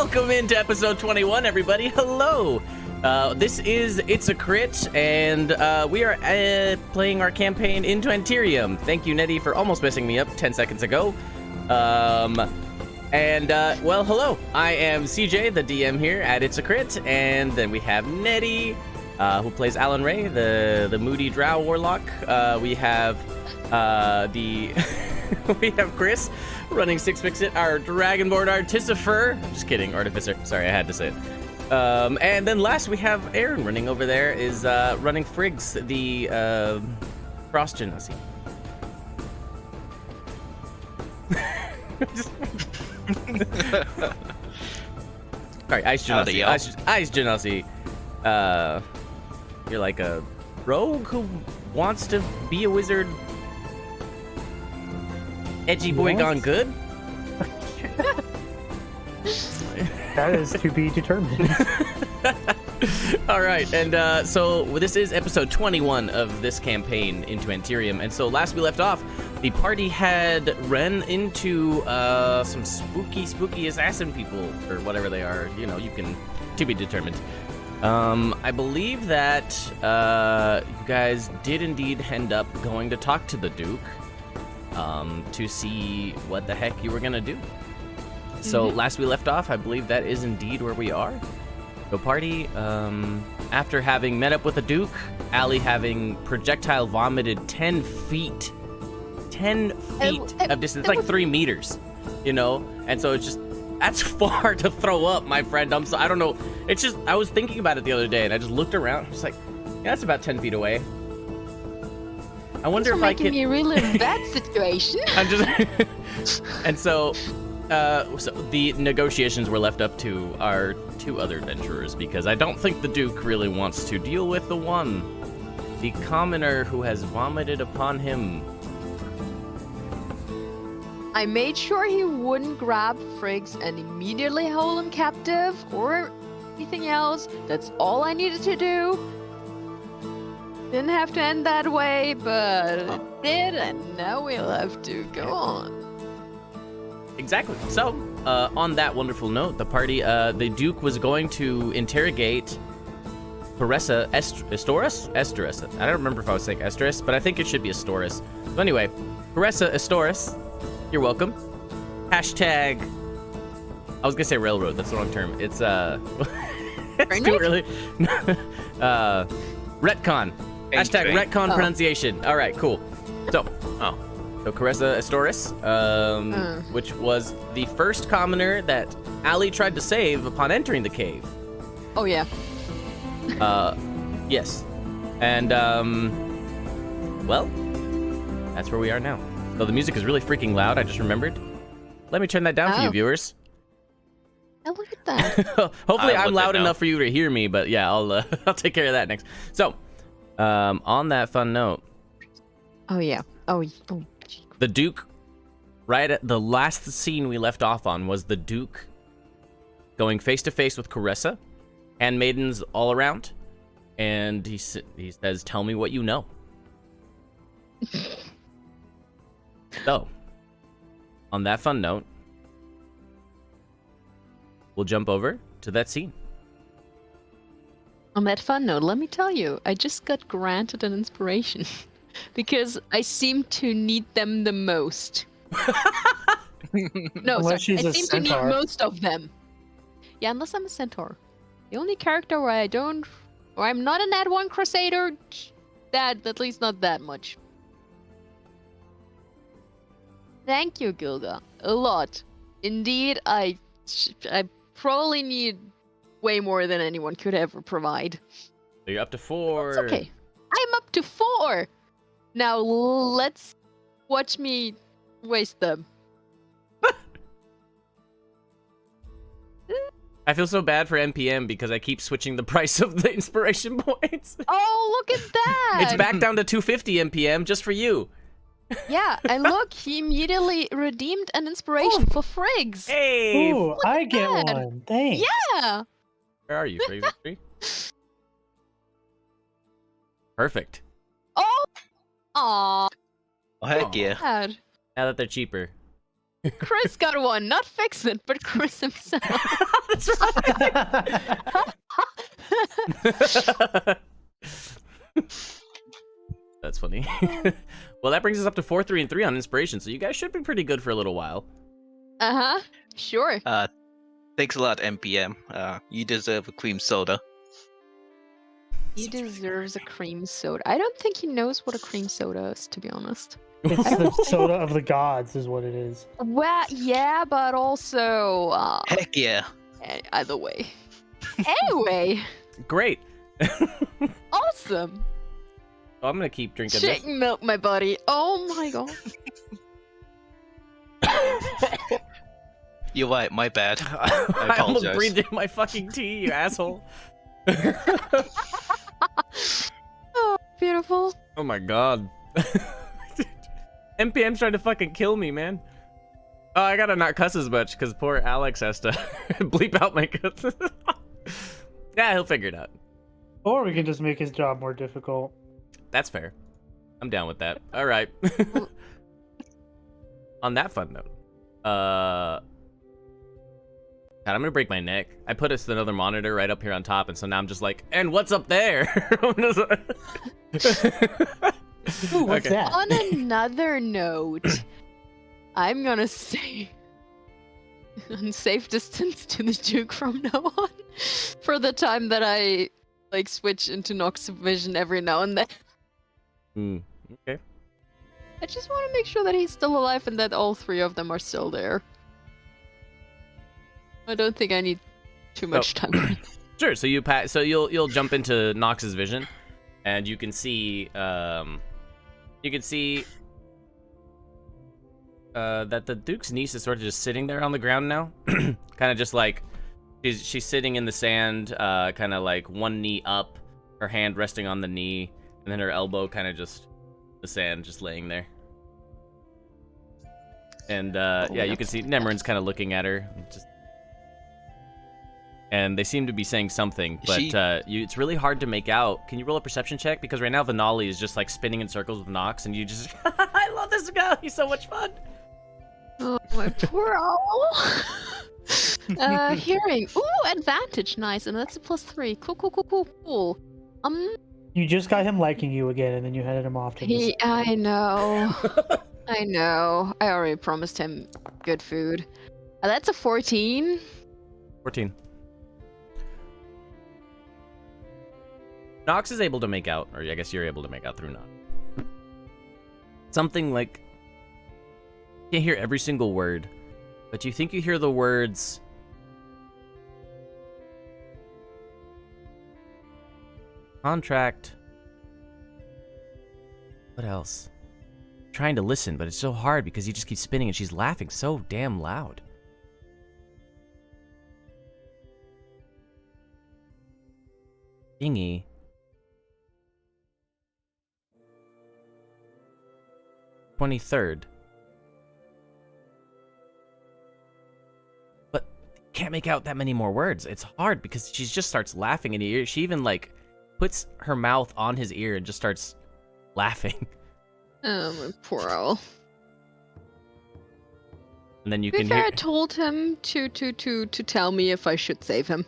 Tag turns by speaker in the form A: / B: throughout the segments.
A: Welcome into episode 21, everybody. Hello. This is It's a Crit, and we are playing our campaign Into Anterium. Thank you, Nedy, for almost messing me up 10 seconds ago. Well, hello. I am CJ, the DM here at It's a Crit, and then we have Nedy, who plays Alan Ray, the moody drow warlock. We have we have Chris running Six Fix-It, our Dragonborn Artificer. I'm just kidding, Artificer. Sorry, I had to say it. And then last we have Aaron running over there, is running Friggs, the Cross Genasi. Sorry, Ice Genasi. Ice Genasi. You're like a rogue who wants to be a wizard. Edgy boy gone good?
B: That is to be determined.
A: All right, and so this is episode 21 of this campaign, Into Anterium. And so last we left off, the party had run into some spooky assassin people, or whatever they are. You know, you can, to be determined. I believe that you guys did indeed end up going to talk to the Duke to see what the heck you were gonna do. So last we left off, I believe that is indeed where we are. So party, after having met up with the Duke, Allie having projectile vomited 10 feet of distance, like 3 meters, you know? And so it's just, that's far to throw up, my friend. I don't know. It's just, I was thinking about it the other day and I just looked around. I was like, yeah, that's about 10 feet away. I wonder if I could...
C: me relive that situation.
A: I'm just... And so the negotiations were left up to our 2 other adventurers, because I don't think the Duke really wants to deal with the commoner who has vomited upon him.
C: I made sure he wouldn't grab Friggs and immediately hold him captive or anything else. That's all I needed to do. Didn't have to end that way, but it did, and now we'll have to go on.
A: Exactly. So, on that wonderful note, the party, the Duke was going to interrogate Caressa Estoris? Estoris. I don't remember if I was saying Estoris, but I think it should be Estoris. So anyway, Caressa Estoris, you're welcome. Hashtag, I was gonna say railroad, that's the wrong term. It's, it's too early. Retcon. Hashtag retcon pronunciation. All right, cool. So Caressa Estoris, which was the first commoner that Allie tried to save upon entering the cave.
C: Oh, yeah.
A: Yes. And, well, that's where we are now. So the music is really freaking loud, I just remembered. Let me turn that down for you viewers.
C: Oh, look at that.
A: Hopefully I'm loud enough for you to hear me, but yeah, I'll take care of that next. So, on that fun note.
C: Oh, yeah. Oh.
A: The Duke, right at the last scene we left off on, was the Duke going face to face with Caressa, handmaidens all around, and he says, "Tell me what you know." So, on that fun note, we'll jump over to that scene.
C: On that fun note, let me tell you, I just got granted an inspiration. Because I seem to need them the most. No, sorry, I seem to need most of them. Yeah, unless I'm a centaur. The only character where I'm not an Ad 1 Crusader, at least not that much. Thank you, Gilda. A lot. Indeed, I probably need way more than anyone could ever provide.
A: So you're up to 4.
C: It's okay. I'm up to 4! Now let's watch me waste them.
A: I feel so bad for NPM because I keep switching the price of the inspiration points.
C: Oh, look at that!
A: It's back down to 250 NPM just for you.
C: Yeah, and look, he immediately redeemed an inspiration for Friggs.
A: Hey!
B: Ooh, I get one. Thanks.
C: Yeah!
A: Where are you, Friggs? Perfect.
C: Oh! Aww.
D: Oh, heck yeah.
C: God.
A: Now that they're cheaper.
C: Chris got one. Not Fix It, but Chris himself.
A: That's right. That's funny. Well, that brings us up to 4, 3, and 3 on inspiration, so you guys should be pretty good for a little while.
C: Uh-huh. Sure.
D: Thanks a lot, NPM. You deserve a cream soda.
C: He deserves a cream soda. I don't think he knows what a cream soda is, to be honest.
B: It's the soda of the gods, is what it is.
C: Well, yeah, but also...
D: Heck yeah.
C: either way. Anyway.
A: Great.
C: Awesome.
A: Oh, I'm gonna keep drinking
C: Shake
A: this.
C: milk, my buddy. Oh my god.
D: You're right, my bad.
A: I almost
D: apologize.
A: breathed in my fucking tea, you asshole.
C: Oh, beautiful.
A: Oh my god. NPM's trying to fucking kill me, man. Oh, I gotta not cuss as much, because poor Alex has to bleep out my cuss. Yeah, he'll figure it out.
B: Or we can just make his job more difficult.
A: That's fair. I'm down with that. All right. On that fun note, God, I'm gonna break my neck. I put us another monitor right up here on top, and so now I'm just like, and what's up there?
B: Ooh, what's
A: Okay.
B: that?
C: On another note, I'm gonna stay unsafe distance to the Duke from now on. For the time that I like switch into Nox vision every now and then.
A: Okay.
C: I just want to make sure that he's still alive and that all three of them are still there. I don't think I need too much time.
A: Sure. So you'll jump into Nox's vision, and you can see that the Duke's niece is sort of just sitting there on the ground now, kind of just like she's sitting in the sand, kind of like one knee up, her hand resting on the knee, and then her elbow kind of just the sand, just laying there. And yeah, you can see Nemrin's kind of looking at her, and they seem to be saying something, but it's really hard to make out. Can you roll a perception check? Because right now Vinali is just like spinning in circles with Nox, and you just I love this guy. He's so much fun.
C: Oh, my poor owl. Hearing. Ooh, advantage. Nice. And that's a +3. Cool.
B: You just got him liking you again, and then you headed him off to this.
C: I know. I know. I already promised him good food. That's a 14.
A: 14. Nox is able to make out, or I guess you're able to make out through Nox. Something like, you can't hear every single word, but you think you hear the words contract. What else? I'm trying to listen, but it's so hard because he just keeps spinning and she's laughing so damn loud. Thingy. "23rd. But can't make out that many more words. It's hard because she just starts laughing in your ear. She even like puts her mouth on his ear and just starts laughing.
C: Oh, my poor owl.
A: And then you
C: To be
A: can
C: fair,
A: hear.
C: I told him to tell me if I should save him.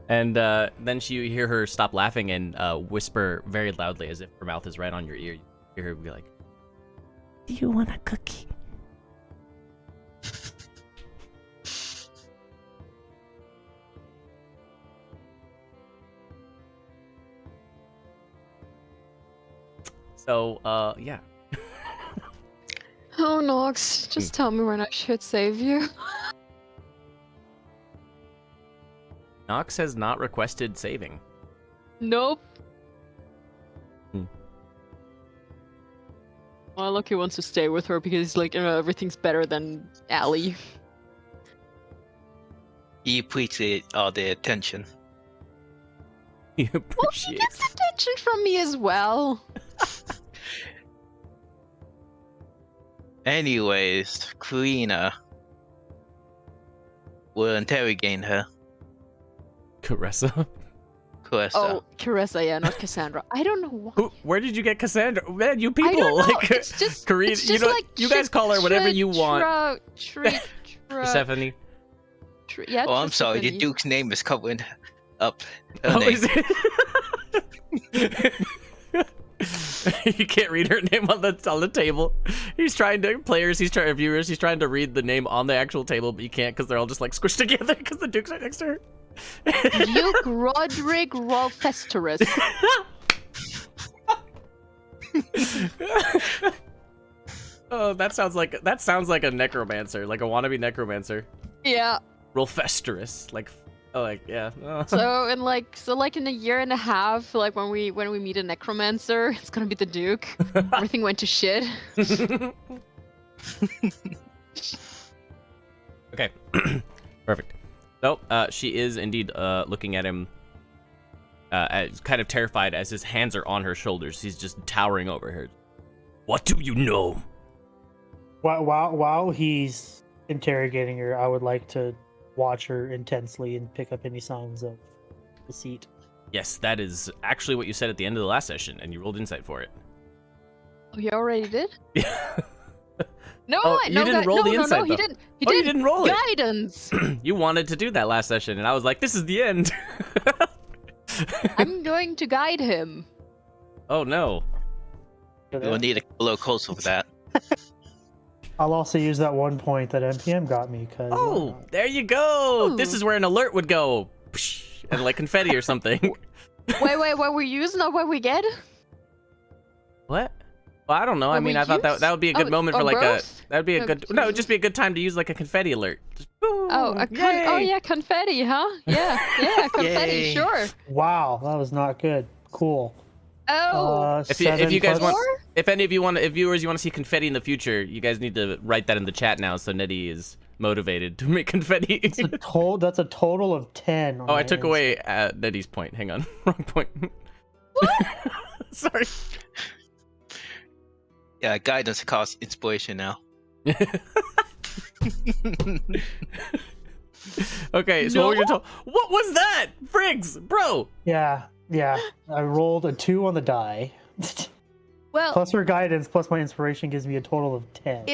A: And then you hear her stop laughing and whisper very loudly as if her mouth is right on your ear. You hear her be like, "Do you want a cookie?" So, yeah.
C: Oh, Nox, just tell me when I should save you.
A: Nox has not requested saving.
C: Nope.
A: Hmm.
C: Well, Lucky wants to stay with her because he's like, you know, everything's better than Allie.
D: He appreciates all the attention.
A: He
C: Well, he
A: appreciates.
C: gets attention from me as well.
D: Anyways, Karina. We'll interrogate her.
A: Caressa.
D: Caressa.
C: Oh, Caressa, yeah, not Cassandra. I don't know why.
A: Where did you get Cassandra? Man, you
C: I
A: people
C: don't know.
A: like
C: It's just,
A: Karina,
C: it's
A: you
C: just
A: know,
C: like
A: you guys call her whatever you want.
C: Persephone.
A: Persephone.
C: Yeah,
D: Oh, I'm sorry. The
C: Persephone.
D: Duke's name is covering up her
A: Oh,
D: name.
A: is it? You can't read her name on the table. He's trying to viewers. He's trying to read the name on the actual table, but you can't because they're all just like squished together because the Duke's right next to her.
C: Duke Roderick Rolfesterus.
A: Oh, that sounds like a necromancer, like a wannabe necromancer.
C: Yeah.
A: Rolfesterus, like, oh, like yeah. Oh.
C: So in a year and a half, like when we meet a necromancer, it's gonna be the Duke. Everything went to shit.
A: Okay, perfect. So, she is indeed looking at him, as kind of terrified as his hands are on her shoulders. He's just towering over her. What do you know?
B: While he's interrogating her, I would like to watch her intensely and pick up any signs of deceit.
A: Yes, that is actually what you said at the end of the last session, and you rolled insight for it.
C: Oh, you already did?
A: Yeah.
C: No,
A: Oh,
C: no,
A: you didn't roll the insight,
C: no,
A: though.
C: he didn't. He
A: Oh, you
C: did
A: didn't roll it.
C: guidance.
A: You wanted to do that last session, and I was like, this is the end.
C: I'm going to guide him.
A: Oh, no.
D: We'll need a blow closer for that.
B: I'll also use that 1 point that NPM got me, because...
A: Oh, there you go.
C: Ooh.
A: This is where an alert would go. Psh, and like confetti or something.
C: Wait, what we use, not what we get?
A: What? Well, I don't know. I
C: What
A: mean,
C: we
A: I thought
C: use?
A: that would be a good
C: Oh,
A: moment for
C: or
A: like
C: both?
A: that would be a
C: I'm
A: good, no, it'd
C: confused.
A: just be a good time to use like a confetti alert. Just boom.
C: Oh, oh
A: Yay!
C: yeah, confetti, huh? Yeah, confetti,
D: Yay.
C: sure.
B: Wow, that was not good. Cool.
C: Oh,
A: If you guys
B: plus-
A: want, if any of you want, if viewers you want to see confetti in the future, you guys need to write that in the chat now, so Nedy is motivated to make confetti.
B: That's a total of 10. on
A: Oh,
B: my
A: I took
B: end.
A: away Nedy's point. Hang on, wrong point. Sorry.
D: Yeah, guidance costs inspiration now.
A: Okay, so what were you told? What was that, Friggs, bro?
B: Yeah. I rolled a 2 on the die.
C: well,
B: Plus her guidance, plus my inspiration gives me a total of 10.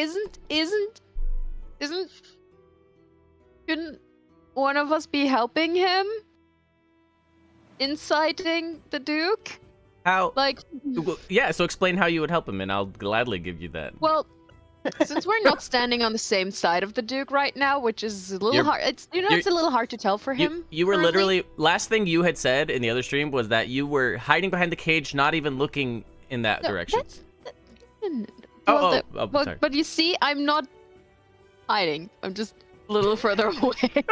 C: shouldn't one of us be helping him? Inciting the Duke?
A: How?
C: Like,
A: Yeah. So explain how you would help him, and I'll gladly give you that.
C: well, since we're not standing on the same side of the Duke right now, which is a little
A: You're-
C: hard. It's
A: you're-
C: it's a little hard to tell for him.
A: You were
C: currently.
A: literally last thing you had said in the other stream was that you were hiding behind the cage, not even looking in that
C: No,
A: direction.
C: Well,
A: Sorry.
C: but you see, I'm not hiding. I'm just a little further away.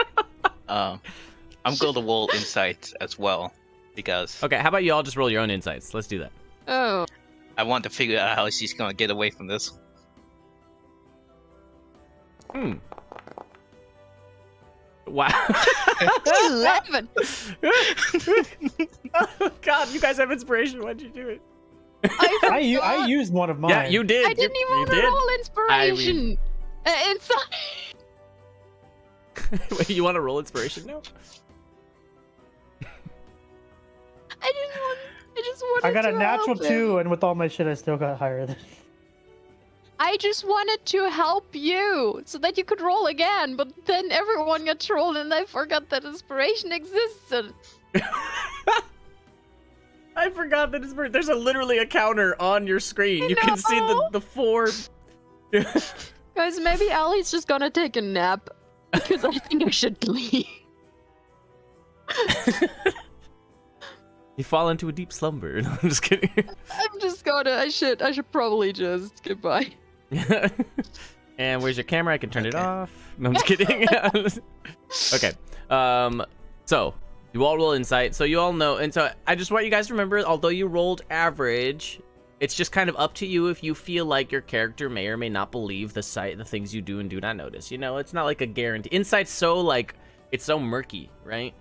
D: I'm going to roll insight as well because
A: Okay, how about you all just roll your own insights? Let's do that.
C: Oh,
D: I want to figure out how she's gonna get away from this.
A: Wow.
C: 11.
A: Oh, God, you guys have inspiration. Why'd you do it?
B: I used one of mine.
A: Yeah, you did.
C: I didn't even
A: you
C: want to
A: did.
C: roll inspiration.
A: Wait, you want to roll inspiration now?
C: I just wanted
B: I got a
C: to
B: natural
C: help him.
B: 2, and with all my shit, I still got higher than.
C: I just wanted to help you so that you could roll again, but then everyone got trolled and I forgot that inspiration existed.
A: I forgot that it's there's literally a counter on your screen. You can see
C: know.
A: the 4.
C: Guys, maybe Allie's just gonna take a nap because I think I should leave.
A: You fall into a deep slumber. No, I'm just kidding.
C: I'm just gonna. I should probably just goodbye.
A: And where's your camera? I can turn it
D: Okay.
A: off. No, I'm just kidding. Okay. So you all roll insight. So you all know, and so I just want you guys to remember, although you rolled average, it's just kind of up to you if you feel like your character may or may not believe the things you do and do not notice. You know, it's not like a guarantee. Insight's so like it's so murky, right?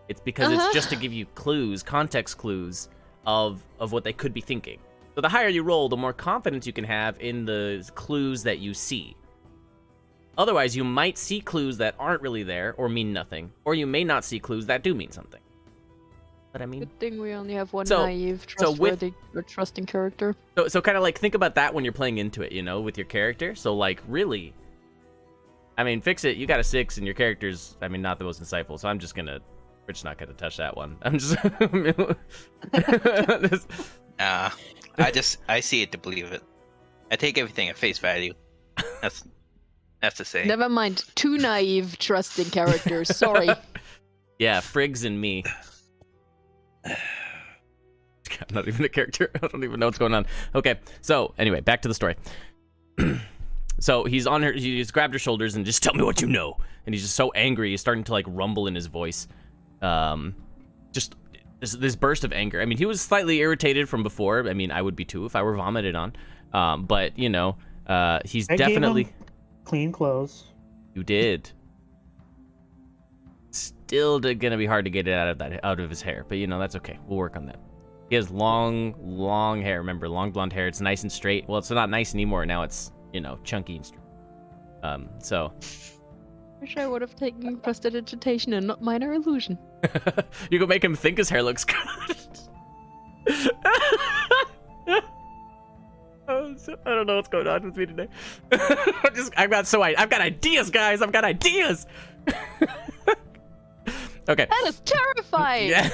A: It's because it's just to give you clues, context clues of what they could be thinking. So the higher you roll, the more confidence you can have in the clues that you see. Otherwise, you might see clues that aren't really there or mean nothing, or you may not see clues that do mean something. what I mean?
C: Good thing we only have one
A: So-
C: naive,
A: so with-
C: trustworthy, or trusting character.
A: So kind of like think about that when you're playing into it, you know, with your character. So like really, I mean, fix it. You got a 6 and your character's, I mean, not the most insightful. So I'm just gonna, we're just not gonna touch that one. I'm just.
D: I see it to believe it. I take everything at face value. That's the saying.
C: Never mind. 2 naive, trusting characters. Sorry.
A: Yeah, Friggs and me. I'm not even a character. I don't even know what's going on. Okay, so anyway, back to the story. So he's on her. He's grabbed her shoulders and just tell me what you know. And he's just so angry. He's starting to like rumble in his voice. Just this burst of anger. I mean, he was slightly irritated from before. I mean, I would be too if I were vomited on. But you know, he's
B: I gave
A: definitely.
B: him clean clothes.
A: You did. Still gonna be hard to get it out of his hair, but you know that's okay. We'll work on that. He has long hair. Remember, long blonde hair. It's nice and straight. Well, it's not nice anymore. Now it's, you know, chunky and straight. So.
C: Wish I would have taken prestidigitation and not minor illusion.
A: You can make him think his hair looks good. I don't know what's going on with me today. I've got ideas, guys. I've got ideas. Okay.
C: That is terrifying.
A: Yeah.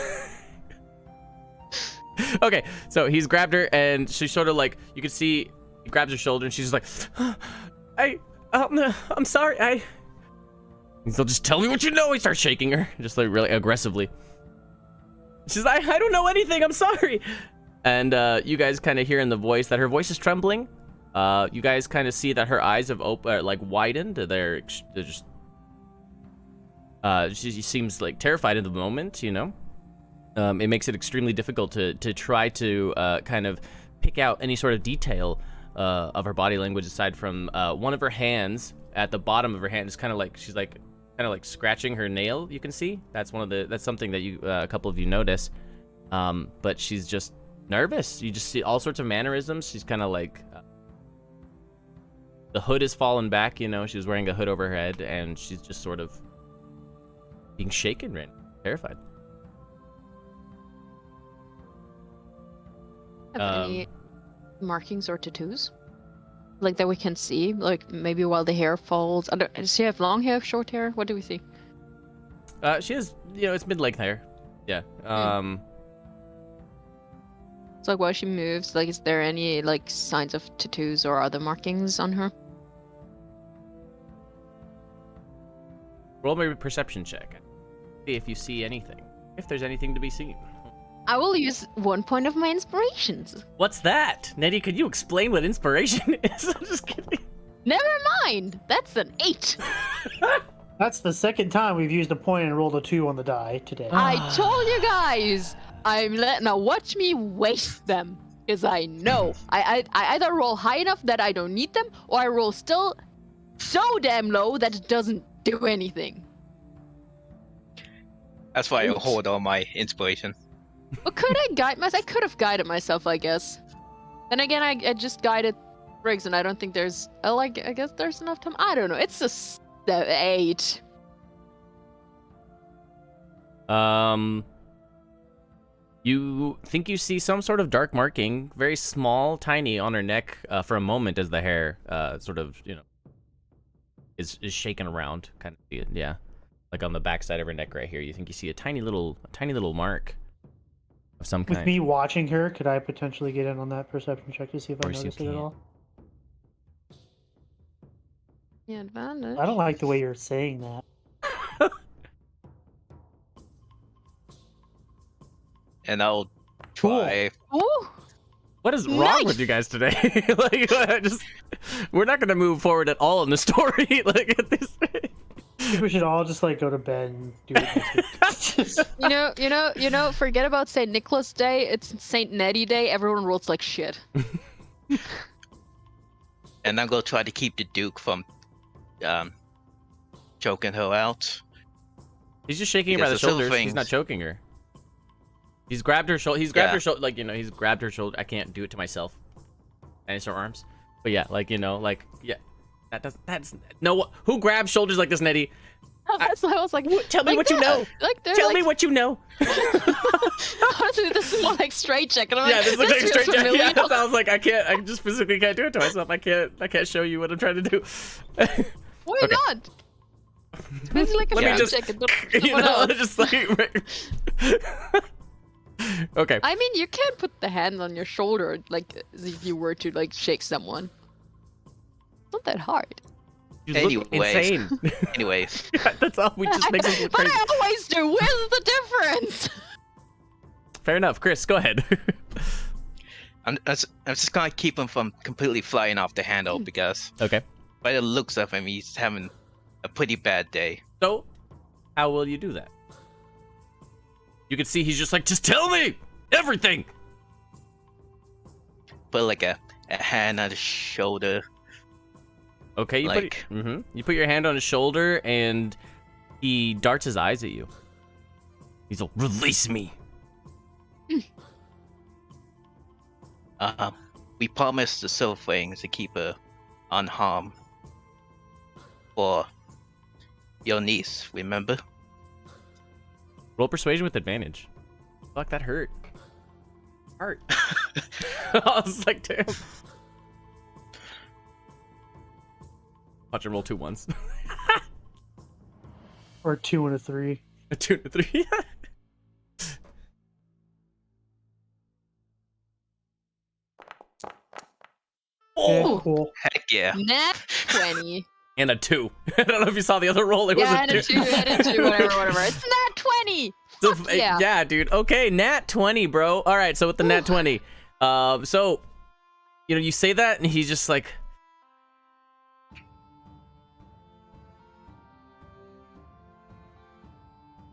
A: Okay, so he's grabbed her and she's sort of like, you can see he grabs her shoulder and she's just like, I'm sorry. He'll just tell me what you know. He starts shaking her, just like really aggressively. She's like, I don't know anything. I'm sorry. And you guys kind of hear in the voice that her voice is trembling. You guys kind of see that her eyes have like widened. They're just. She seems like terrified in the moment, you know. It makes it extremely difficult to try to kind of pick out any sort of detail of her body language aside from one of her hands at the bottom of her hand is kind of like she's like kind of like scratching her nail. You can see that's something that you a couple of you notice. But she's just nervous. You just see all sorts of mannerisms. She's kind of like the hood is fallen back, you know. She's wearing a hood over her head and she's just sort of being shaken, right? Terrified.
C: Have any markings or tattoos? Like that we can see? Like maybe while the hair falls. Does she have long hair, short hair? What do we see?
A: She has, you know, it's mid-length hair. Yeah.
C: So like while she moves, like is there any like signs of tattoos or other markings on her?
A: Roll me a perception check. See if you see anything. If there's anything to be seen.
C: I will use 1 point of my inspirations.
A: What's that? Nedy, could you explain what inspiration is? I'm just kidding.
C: Never mind. That's an 8.
B: That's the second time we've used a point and rolled a 2 on the die today.
C: I told you guys. Now watch me waste them, because I know I either roll high enough that I don't need them, or I roll still so damn low that it doesn't do anything.
D: That's why I hold all my inspiration.
C: Well, could I guide myself? I could have guided myself, I guess. Then again, I just guided Briggs, and I don't think there's. I guess there's enough time. I don't know. It's a 8.
A: You think you see some sort of dark marking, very small, tiny, on her neck for a moment as the hair sort of, you know, is shaken around, kind of, yeah, like on the back side of her neck right here. You think you see a tiny little mark of some kind.
B: With me watching her, could I potentially get in on that perception check to see if I
A: course you
B: notice it at
A: can.
B: all?
C: Yeah, advantage.
B: I don't like the way you're saying that.
D: And I'll try.
C: Ooh.
A: What is wrong
C: Nice.
A: with you guys today? Like, we're not gonna move forward at all in the story. Like at this.
B: I think we should all just like go to bed and do it next week.
C: You know, forget about St. Nicholas Day. It's St. Nedy Day. Everyone rolls like shit.
D: And I'm gonna try to keep the Duke from choking her out.
A: He's just shaking her by the
D: Because the silver
A: shoulders. He's
D: things-
A: not choking her. He's grabbed her shoulder. He's grabbed her shoulder. Like, you know, he's grabbed her shoulder. I can't do it to myself. And it's her arms. But yeah, like, you know, like, yeah. That's no. Who grabs shoulders like this, Nedy?
C: That's why I was like,
A: Tell me
C: like
A: what you
C: that.
A: know.
C: Like, they're
A: Tell
C: like,
A: me what you know.
C: honestly, this is more like straight check. And I'm
A: Yeah,
C: like,
A: this looks like
C: feels
A: straight. Yeah,
C: familiar.
A: that sounds like I just physically can't do it to myself. I can't show you what I'm trying to do.
C: Why
A: Okay.
C: not? It's basically like a
A: Let me
C: straight
A: just,
C: check. And
A: you know, just like. Okay.
C: I mean, you can put the hand on your shoulder, like as if you were to like shake someone. It's not that hard.
A: You look
D: Anyways.
A: insane.
D: Anyways,
A: Yeah, that's all. We just makes us look
C: But
A: crazy.
C: I always do. Where's the difference?
A: Fair enough, Chris. Go ahead.
D: I'm just gonna keep him from completely flying off the handle because
A: Okay.
D: by the looks of him, he's having a pretty bad day.
A: So, how will you do that? You can see he's just like, just tell me everything.
D: Put like a hand on his shoulder.
A: Okay, you
D: Like-
A: you put your hand on his shoulder, and he darts his eyes at you. He's like, release me.
D: We promised the Silverfangs to keep her unharmed for your niece, remember?
A: Roll persuasion with advantage. Fuck, that hurt. Heart. I was like, damn. Watch him roll 2 ones.
B: Or 2 and a 3.
A: A 2 and a 3.
B: Okay,
A: Oh,
B: cool.
D: Heck yeah.
C: Nat 20.
A: and a 2. I don't know if you saw the other roll. It
C: Yeah,
A: was
C: and a 2, and a 2, whatever. It's Nat 20!
A: So,
C: Fuck yeah.
A: yeah, dude. Okay, nat 20, bro. All right, so with the nat 20, so you know, you say that, and he's just like,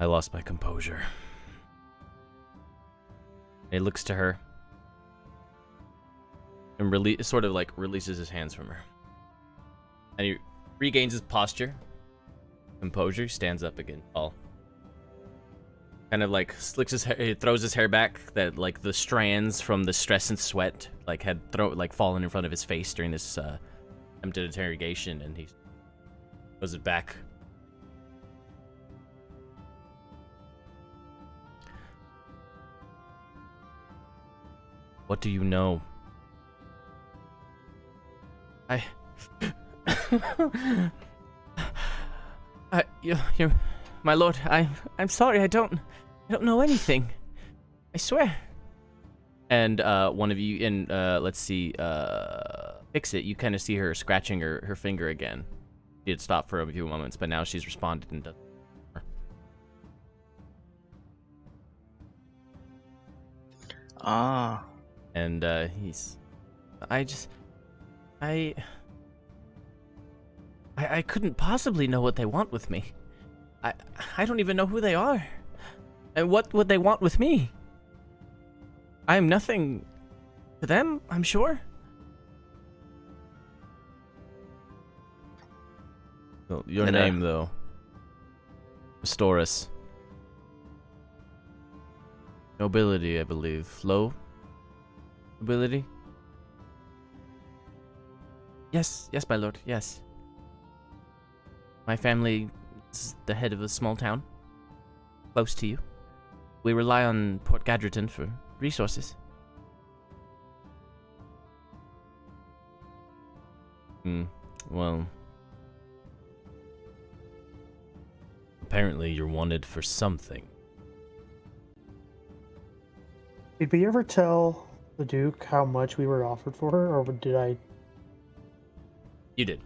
A: I lost my composure. He looks to her and sort of like releases his hands from her, and he regains his posture, composure, stands up again, tall. Kind of like slicks his hair, he throws his hair back, that like the strands from the stress and sweat like had fallen in front of his face during this attempted interrogation, and he throws it back. What do you know? You, my lord, I'm sorry, I don't know anything. I swear. And one of you, in let's see, Fix It, you kind of see her scratching her finger again. She had stopped for a few moments, but now she's responded and does.
D: Ah.
A: And I couldn't possibly know what they want with me. I don't even know who they are. And what would they want with me? I am nothing to them, I'm sure. Oh, your
D: And,
A: name, though. Restoris. Nobility, I believe. Low? Nobility? Yes, my lord, yes. My family is the head of a small town, close to you. We rely on Port Gadgerton for resources. Well, apparently you're wanted for something.
B: Did we ever tell the Duke how much we were offered for her, or did I?
A: You did.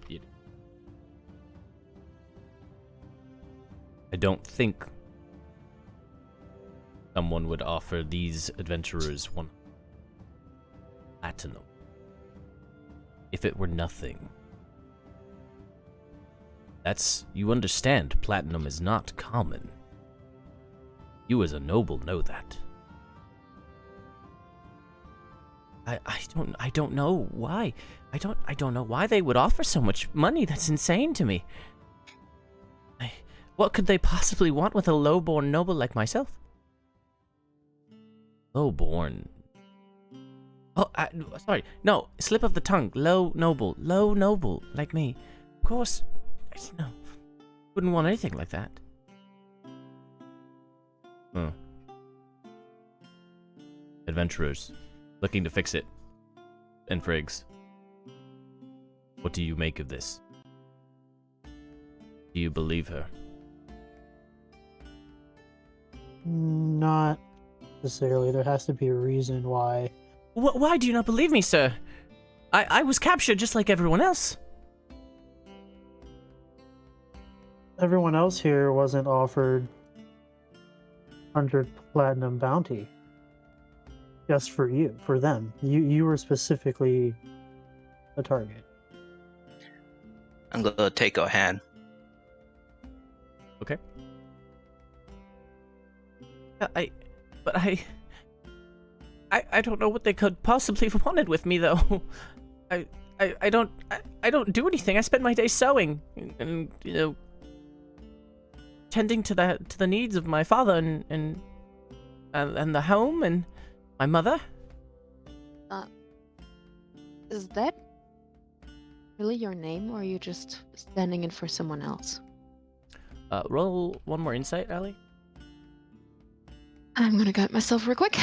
A: I don't think someone would offer these adventurers 1 platinum if it were nothing. You understand, platinum is not common. You as a noble know that. I don't know why. I don't know why they would offer so much money. That's insane to me. What could they possibly want with a low-born noble like myself? Low-born. Oh, sorry. No, slip of the tongue. Low noble like me. Of course. No. Wouldn't want anything like that. Adventurers, looking to fix it. And Friggs, what do you make of this? Do you believe her?
B: Not necessarily. There has to be a reason why.
A: Why do you not believe me, sir? I was captured just like everyone else.
B: Everyone else here wasn't offered 100 platinum bounty. Just for you, for them. You were specifically a target.
D: I'm gonna take her hand.
A: Okay. I don't know what they could possibly have wanted with me, though. I don't do anything. I spend my day sewing and tending to the needs of my father and the home and my mother.
C: Is that really your name, or are you just standing in for someone else?
A: Roll one more insight, Allie.
C: I'm gonna gut myself real quick.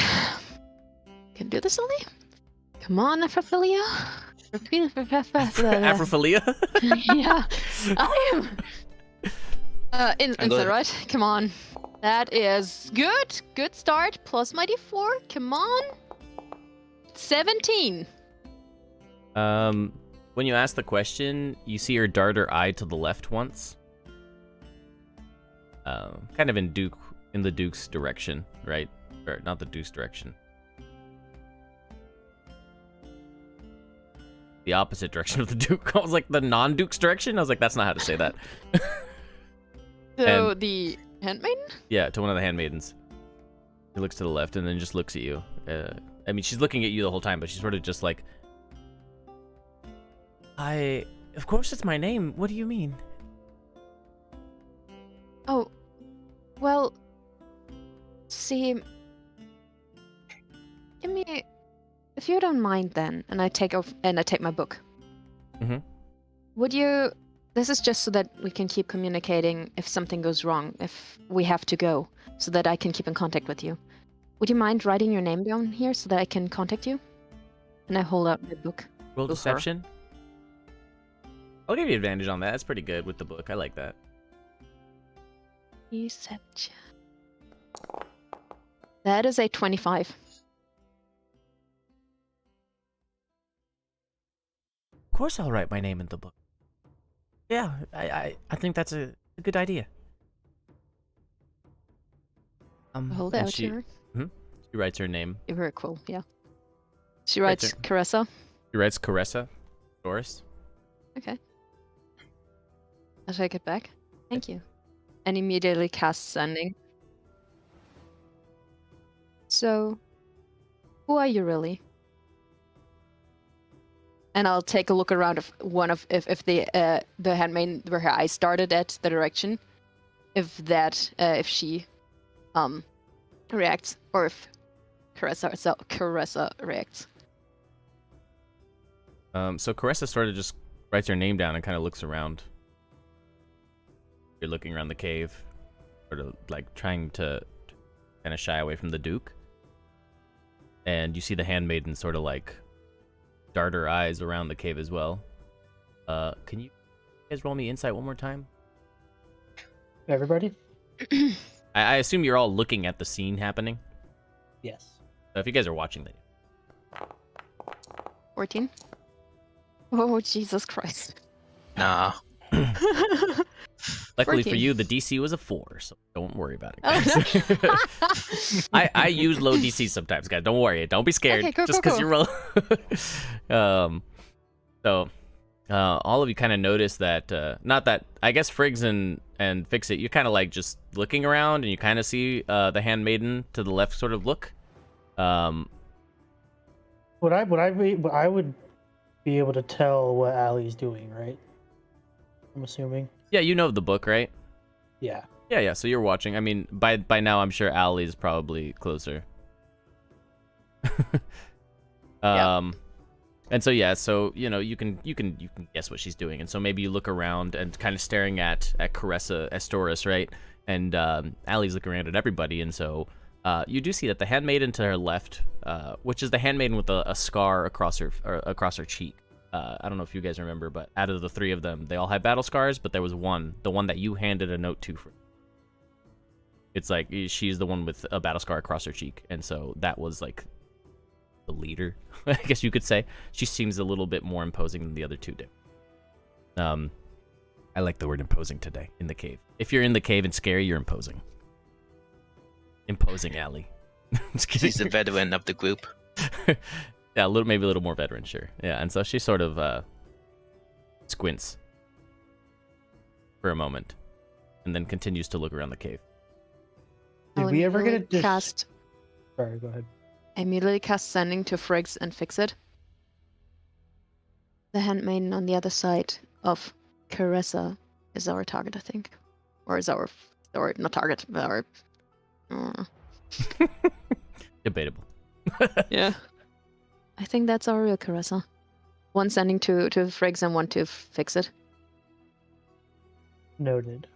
C: Can do this, Ollie? Come on, Afrophilia.
A: Afrophilia?
C: Yeah, I am. Insight, right? Come on. That is good. Good start. Plus my d4. Come on. 17.
A: When you ask the question, you see her dart her eye to the left once. Kind of in the Duke's direction, right? Or not the Duke's direction. The opposite direction of the Duke. I was like, the non-Duke's direction? I was like, that's not how to say that.
C: So the handmaiden?
A: Yeah, to one of the handmaidens. She looks to the left and then just looks at you. I mean, she's looking at you the whole time, but she's sort of just like, of course it's my name. What do you mean?
C: Oh, well, see, give me, if you don't mind then, and I take my book.
A: Mm-hmm.
C: Would you, this is just so that we can keep communicating if something goes wrong, if we have to go, so that I can keep in contact with you. Would you mind writing your name down here so that I can contact you? And I hold out my book.
A: Roll
C: to her.
A: deception. I'll give you advantage on that. That's pretty good with the book. I like that.
C: Deception. That is a 25.
A: Of course I'll write my name in the book. Yeah, I think that's a good idea.
C: Hold
A: and
C: out here.
A: She writes her name.
C: You're very cool, yeah. She writes Caressa.
A: She writes Caressa. Doris.
C: Okay. I'll take it back. Thank you. And immediately cast Sending. So, who are you really? And I'll take a look around if the handmaiden where her eyes started at the direction, if she reacts, or if Caressa reacts.
A: So Caressa sort of just writes her name down and kind of looks around. You're looking around the cave, sort of like trying to kind of shy away from the Duke. And you see the handmaiden sort of like dart her eyes around the cave as well. Can you guys roll me insight one more time?
B: Everybody?
A: I assume you're all looking at the scene happening.
B: Yes.
A: So if you guys are watching that.
C: 14. Oh, Jesus Christ.
D: Nah.
A: Luckily
C: 14.
A: for you, the DC was a 4, so don't worry about it,
C: Oh,
A: guys. I use low DC sometimes, guys. Don't worry. Don't be scared.
C: Okay, cool,
A: just
C: cool,
A: because you roll. All of you kind of notice that, not that, I guess Friggs and Fix It, you're kind of like just looking around and you kind of see the handmaiden to the left sort of look.
B: I would be able to tell what Allie's doing, right? I'm assuming.
A: Yeah, you know the book, right?
B: Yeah.
A: Yeah, so you're watching. I mean, by now I'm sure Allie's probably closer.
C: Yeah.
A: And so yeah, so you can guess what she's doing, and so maybe you look around and kind of staring at Caressa Astoris, right? And Allie's looking around at everybody, and so you do see that the handmaiden to her left, which is the handmaiden with a scar across her cheek. I don't know if you guys remember, but out of the three of them, they all had battle scars, but there was the one that you handed a note to. It's like she's the one with a battle scar across her cheek, and so that was like the leader, I guess you could say. She seems a little bit more imposing than the other two do. I like the word imposing today in the cave. If you're in the cave and scary, you're imposing. Imposing Allie. Just kidding.
D: She's the veteran of the group.
A: Yeah, maybe a little more veteran, sure. Yeah, and so she sort of squints for a moment, and then continues to look around the cave.
B: Did we ever get a
C: cast?
B: Sorry, go ahead.
C: Immediately cast sending to Friggs and fix it. The handmaiden on the other side of Caressa is our target, I think, or is our not target, but our.
A: Debatable.
C: Yeah. I think that's our real Caressa. One sending to Friggs and one to fix it.
B: Noted.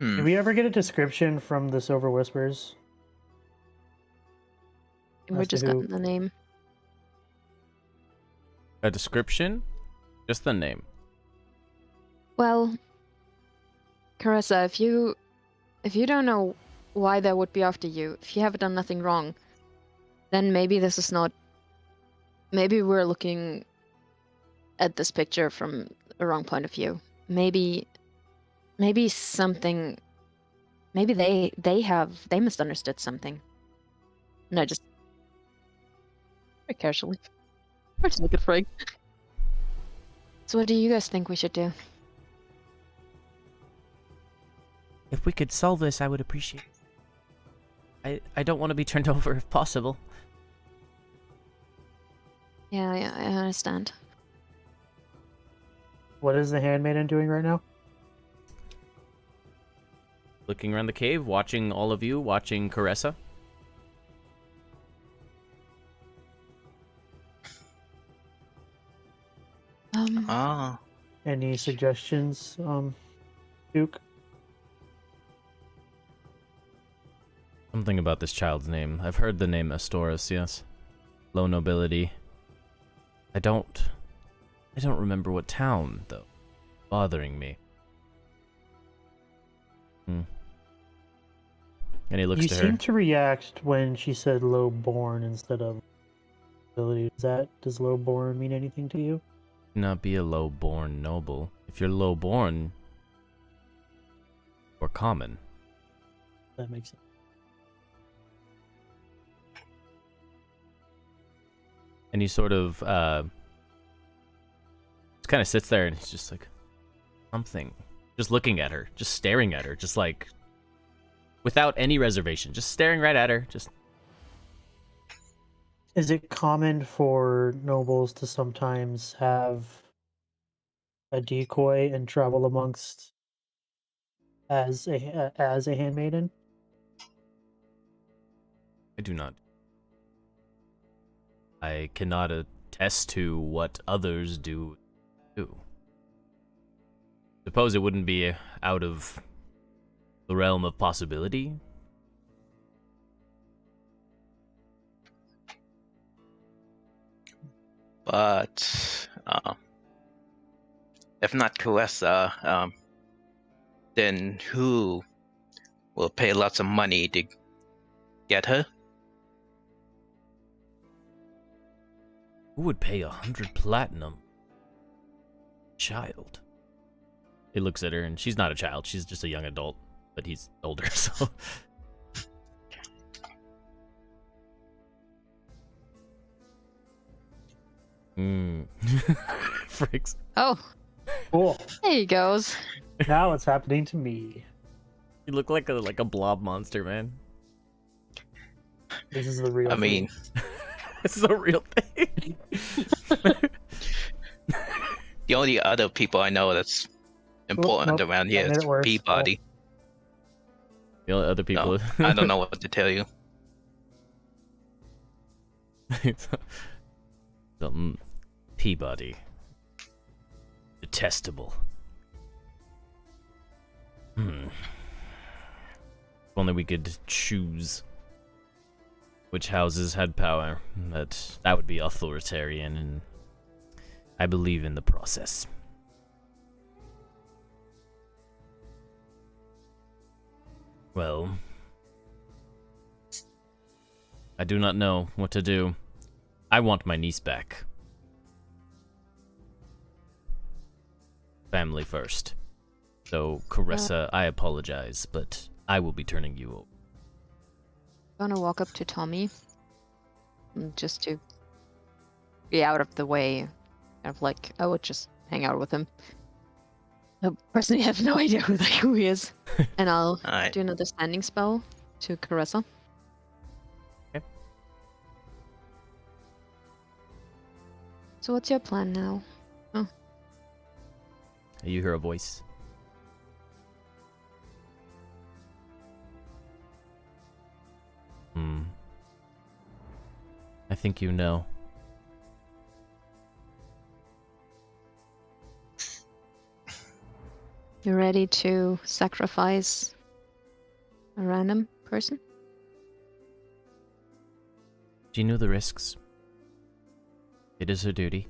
B: Did we ever get a description from the Silver Whispers?
C: We're just gotten the name.
A: A description? Just the name.
C: Well, Caressa, if you don't know why they would be after you, if you have done nothing wrong, then maybe this is not. Maybe we're looking at this picture from a wrong point of view. Maybe something. Maybe they misunderstood something. No, just very casually. Or just look at Frigg. So what do you guys think we should do?
A: If we could solve this, I would appreciate it. I don't want to be turned over if possible.
C: Yeah, I understand.
B: What is the handmaiden doing right now?
A: Looking around the cave, watching all of you, watching Caressa.
B: Any suggestions, Duke?
A: Something about this child's name. I've heard the name Astoris, yes. Low nobility. I don't remember what town, though. Bothering me. And he looks to her.
B: You seem to react when she said low-born instead of ability. Does low-born mean anything to you?
A: Not be a low-born noble. If you're low-born, or common.
B: That makes sense.
A: And he sort of just kind of sits there and he's just like something, just looking at her, just staring at her, just like without any reservation, just staring right at her. Just.
B: Is it common for nobles to sometimes have a decoy and travel amongst as a handmaiden?
A: I do not. I cannot attest to what others do. Suppose it wouldn't be out of the realm of possibility.
D: But if not Caressa, then who will pay lots of money to get her?
A: Who would pay 100 platinum? Child. He looks at her, and she's not a child. She's just a young adult, but he's older, so. Fricks.
C: Oh.
B: Cool.
C: There he goes.
B: Now it's happening to me.
A: You look like a blob monster, man.
B: This is the real
D: I mean,
A: This is a real thing.
D: the only other people I know that's important around here is Peabody.
A: The only other people.
D: No, I don't know what to tell you.
A: Something Peabody. Detestable. If only we could choose which houses had power. That would be authoritarian, and I believe in the process. Well, I do not know what to do. I want my niece back. Family first. So, Caressa, I apologize, but I will be turning you over.
C: I'm gonna walk up to Tommy, just to be out of the way. Kind of like, I would just hang out with him. I personally have no idea who he is. And I'll
D: Alright.
C: do another standing spell to Caressa.
A: Okay.
C: So what's your plan now?
A: You hear a voice. I think you know.
C: You ready to sacrifice a random person?
A: She knew the risks. It is her duty.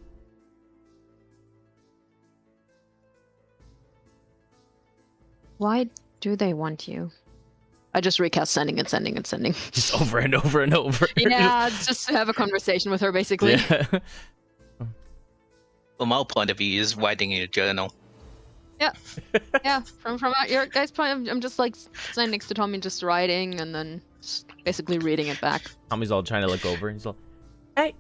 C: Why do they want you? I just recast sending and sending and sending.
A: Just over and over and over.
C: Yeah, it's just to have a conversation with her, basically.
A: Yeah.
D: From our point of view, is writing in a journal.
C: Yeah, from your guys' point, I'm just like standing next to Tommy, just writing, and then just basically reading it back.
A: Tommy's all trying to look over, and he's all, "Hey,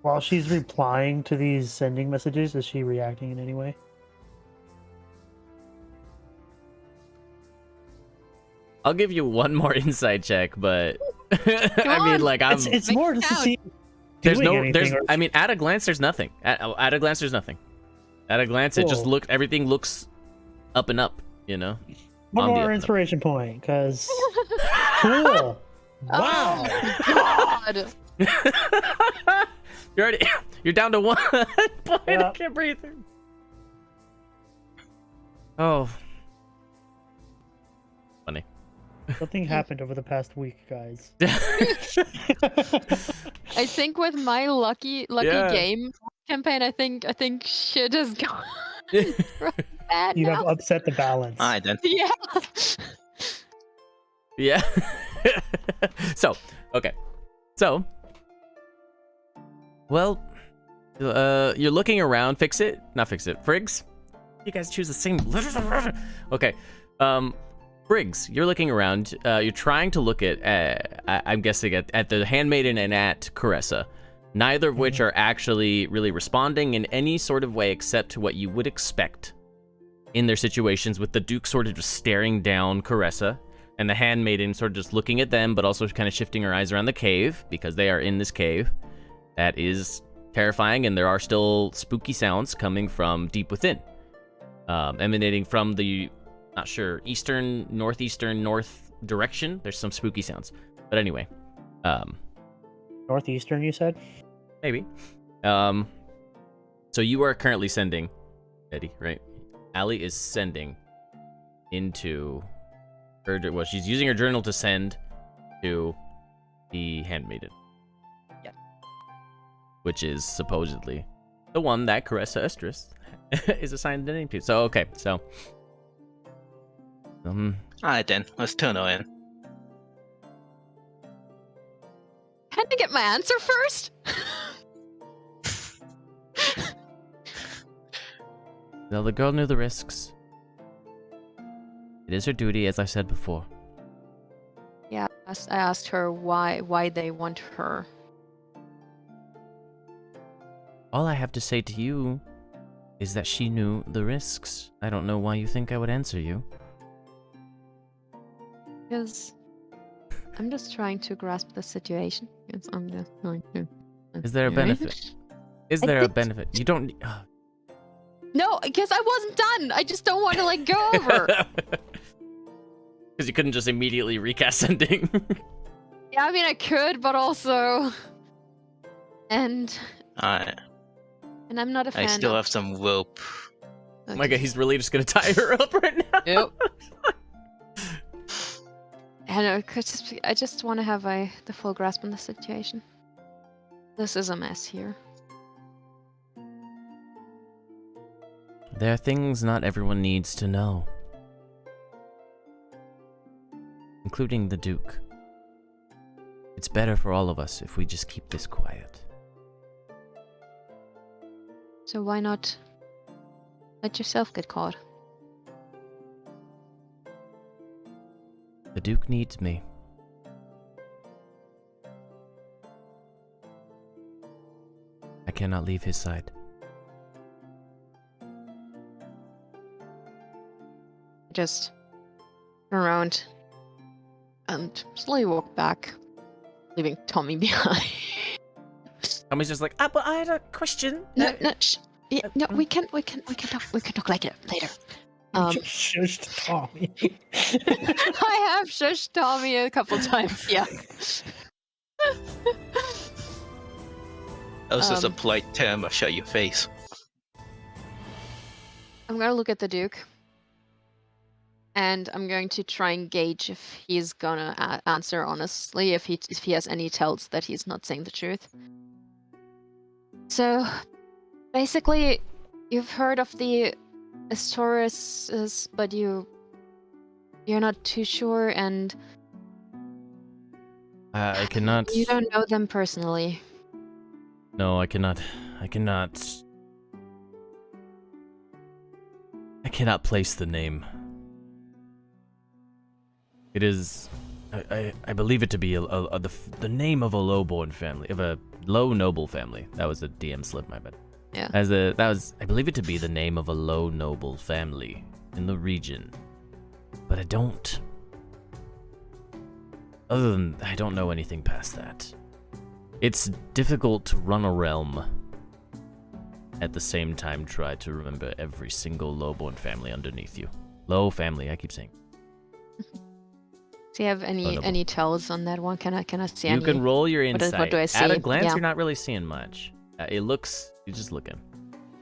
B: While she's replying to these sending messages, is she reacting in any way?
A: I'll give you one more insight check, but I mean,
C: on.
A: like, I'm.
B: It's more just to
C: count.
B: see.
A: There's
B: doing
A: no.
B: anything,
A: There's.
B: or-
A: I mean, at a glance, there's nothing. At a glance, there's nothing. At a glance, it just
B: Cool.
A: looked. Everything looks up and up. You know.
B: One
A: on the
B: more
A: up and up.
B: inspiration point, because cool. Wow.
C: Oh, God.
A: You're already. You're down to 1 point.
B: Yeah.
A: I can't breathe. Oh. Funny.
B: Something happened over the past week, guys.
C: I think with my lucky
A: Yeah.
C: game campaign, I think shit has gone bad
B: You
C: now.
B: have upset the balance.
D: Alright then.
C: Yeah.
A: Yeah. So, okay. So, well, you're looking around. Fix it? Not fix it. Friggs? You guys choose the same letters. Okay. Briggs, you're looking around. You're trying to look at, I'm guessing, at the Handmaiden and at Caressa, neither of which are actually really responding in any sort of way except what you would expect in their situations, with the Duke sort of just staring down Caressa, and the Handmaiden sort of just looking at them, but also kind of shifting her eyes around the cave, because they are in this cave. That is terrifying, and there are still spooky sounds coming from deep within, emanating from the, not sure, eastern, northeastern, north direction. There's some spooky sounds. But anyway,
B: Northeastern, you said?
A: maybe. So you are currently sending, Nedy, right? Allie is sending into her, well, she's using her journal to send to the Handmaiden.
C: Yep.
A: Which is supposedly the one that Caressa Estris is assigned the name to. So, okay, so.
D: Alright then, let's turn her in.
C: Can I get my answer first?
A: Well, the girl knew the risks. It is her duty, as I said before.
C: Yeah, I asked her why they want her.
A: All I have to say to you is that she knew the risks. I don't know why you think I would answer you.
C: Because I'm just trying to grasp the situation. Yes, I'm just trying to.
A: Is there a benefit? Is there a benefit? You don't.
C: No, because I wasn't done. I just don't want to like go over.
A: Because you couldn't just immediately recast sending.
C: Yeah, I mean I could, but also, and
D: I
C: I'm not a fan.
D: I still
C: of...
D: have some rope.
A: Oh my god, he's really just gonna tie her up right now.
C: Yep. I know. I just want to have the full grasp on the situation. This is a mess here.
A: There are things not everyone needs to know. Including the Duke. It's better for all of us if we just keep this quiet.
C: So why not let yourself get caught?
A: The Duke needs me. I cannot leave his side.
C: Just turn around and slowly walk back, leaving Tommy behind.
A: Tommy's just like, but I had a question.
C: No, shh. Yeah, no, we can talk like it later.
B: Shushed Tommy.
C: I have shushed Tommy a couple times, yeah.
D: That was just a polite term of shut your face.
C: I'm gonna look at the Duke, and I'm going to try and gauge if he's gonna answer honestly, if he has any tells that he's not saying the truth. So, basically, you've heard of the Astauruses, but you're not too sure, and
A: I cannot.
C: you don't know them personally.
A: No, I cannot. I cannot place the name. It is. I believe it to be the name of a low-born family, of a low noble family. That was a DM slip, my bad.
C: Yeah.
A: I believe it to be the name of a low noble family in the region, but I don't. Other than I don't know anything past that. It's difficult to run a realm. At the same time, try to remember every single lowborn family underneath you. Low family, I keep saying.
C: Do you have any tells on that one? Can I see any?
A: You can roll your insight.
C: What do I see?
A: At a glance,
C: Yeah.
A: you're not really seeing much. You're just looking.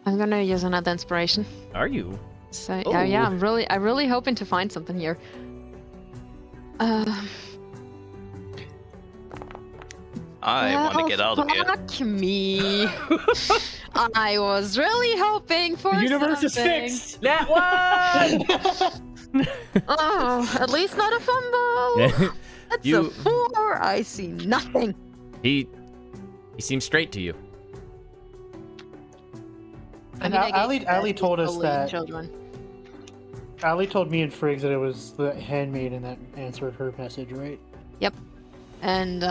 C: I'm gonna use another inspiration.
A: Are you?
C: So
A: Oh.
C: yeah, I'm really hoping to find something here.
D: I want to get out of here.
C: Fuck me. I was really hoping for
B: The universe is
C: something.
B: fixed.
A: That one.
C: Oh, at least not a fumble. That's a 4. I see nothing.
A: He seems straight to you.
B: And
C: I gave
B: Ali told us
C: bullying
B: that.
C: children.
B: Ali told me and Friggs that it was the handmaiden that answered her message, right?
C: And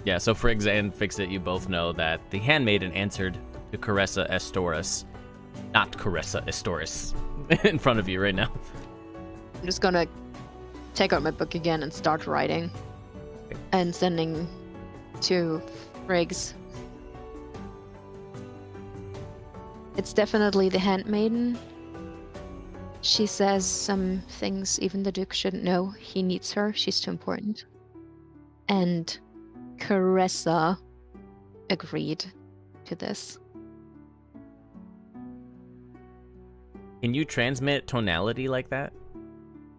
A: Yeah, so Friggs and Fixit, you both know that the handmaiden answered to Caressa Estoris, not Caressa Estoris, in front of you right now.
C: I'm just gonna take out my book again and start writing, and sending to Friggs. It's definitely the handmaiden. She says some things even the Duke shouldn't know. He needs her. She's too important. And Caressa agreed to this.
A: Can you transmit tonality like that?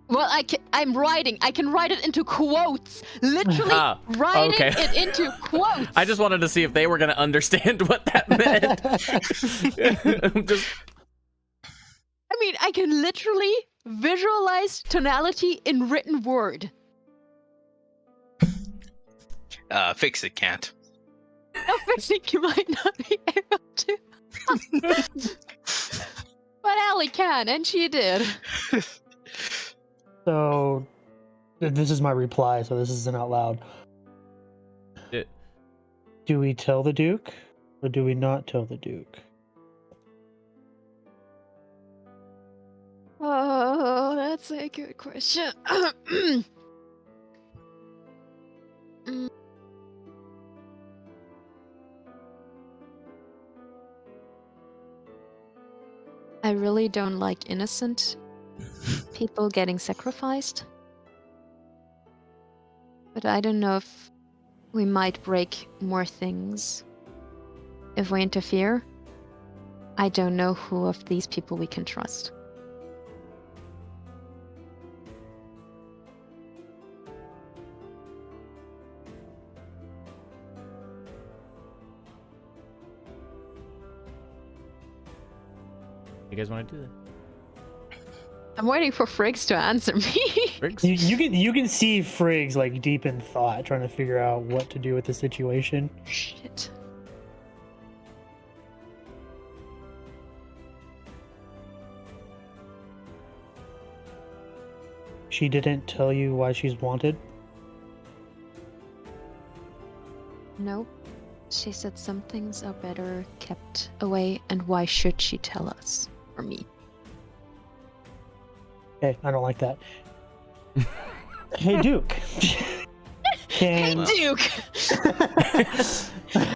C: Well, I'm writing. I can write it into quotes. Literally writing
A: okay.
C: it into quotes.
A: I just wanted to see if they were going to understand what that meant.
C: I mean, I can literally visualize tonality in written word.
D: Fix it can't.
C: No, fixing you might not be able to. But Allie can, and she did.
B: So, this is my reply, so this isn't out loud. Do we tell the Duke, or do we not tell the Duke?
C: Oh, that's a good question. I really don't like innocent people getting sacrificed. But I don't know if we might break more things if we interfere. I don't know who of these people we can trust.
A: You guys want to do that?
C: I'm waiting for Friggs to answer me.
A: Friggs?
B: You can see Friggs like deep in thought, trying to figure out what to do with the situation.
C: Shit.
B: She didn't tell you why she's wanted?
C: Nope. She said some things are better kept away, and why should she tell us? Or me?
B: Okay, I don't like that. Hey, Duke.
C: Hey,
B: Can
C: Duke!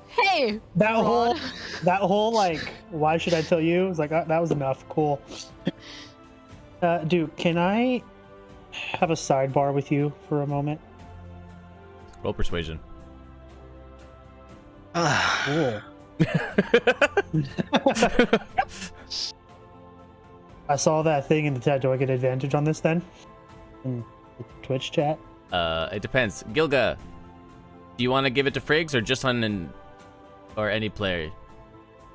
C: Hey!
B: that
C: Rod.
B: whole like, why should I tell you? It's like that was enough. Cool. Duke, can I have a sidebar with you for a moment?
A: Roll persuasion.
B: Cool. I saw that thing in the chat. Do I get advantage on this then? In the Twitch chat?
A: It depends. Gilga, do you want to give it to Friggs or just on or any player?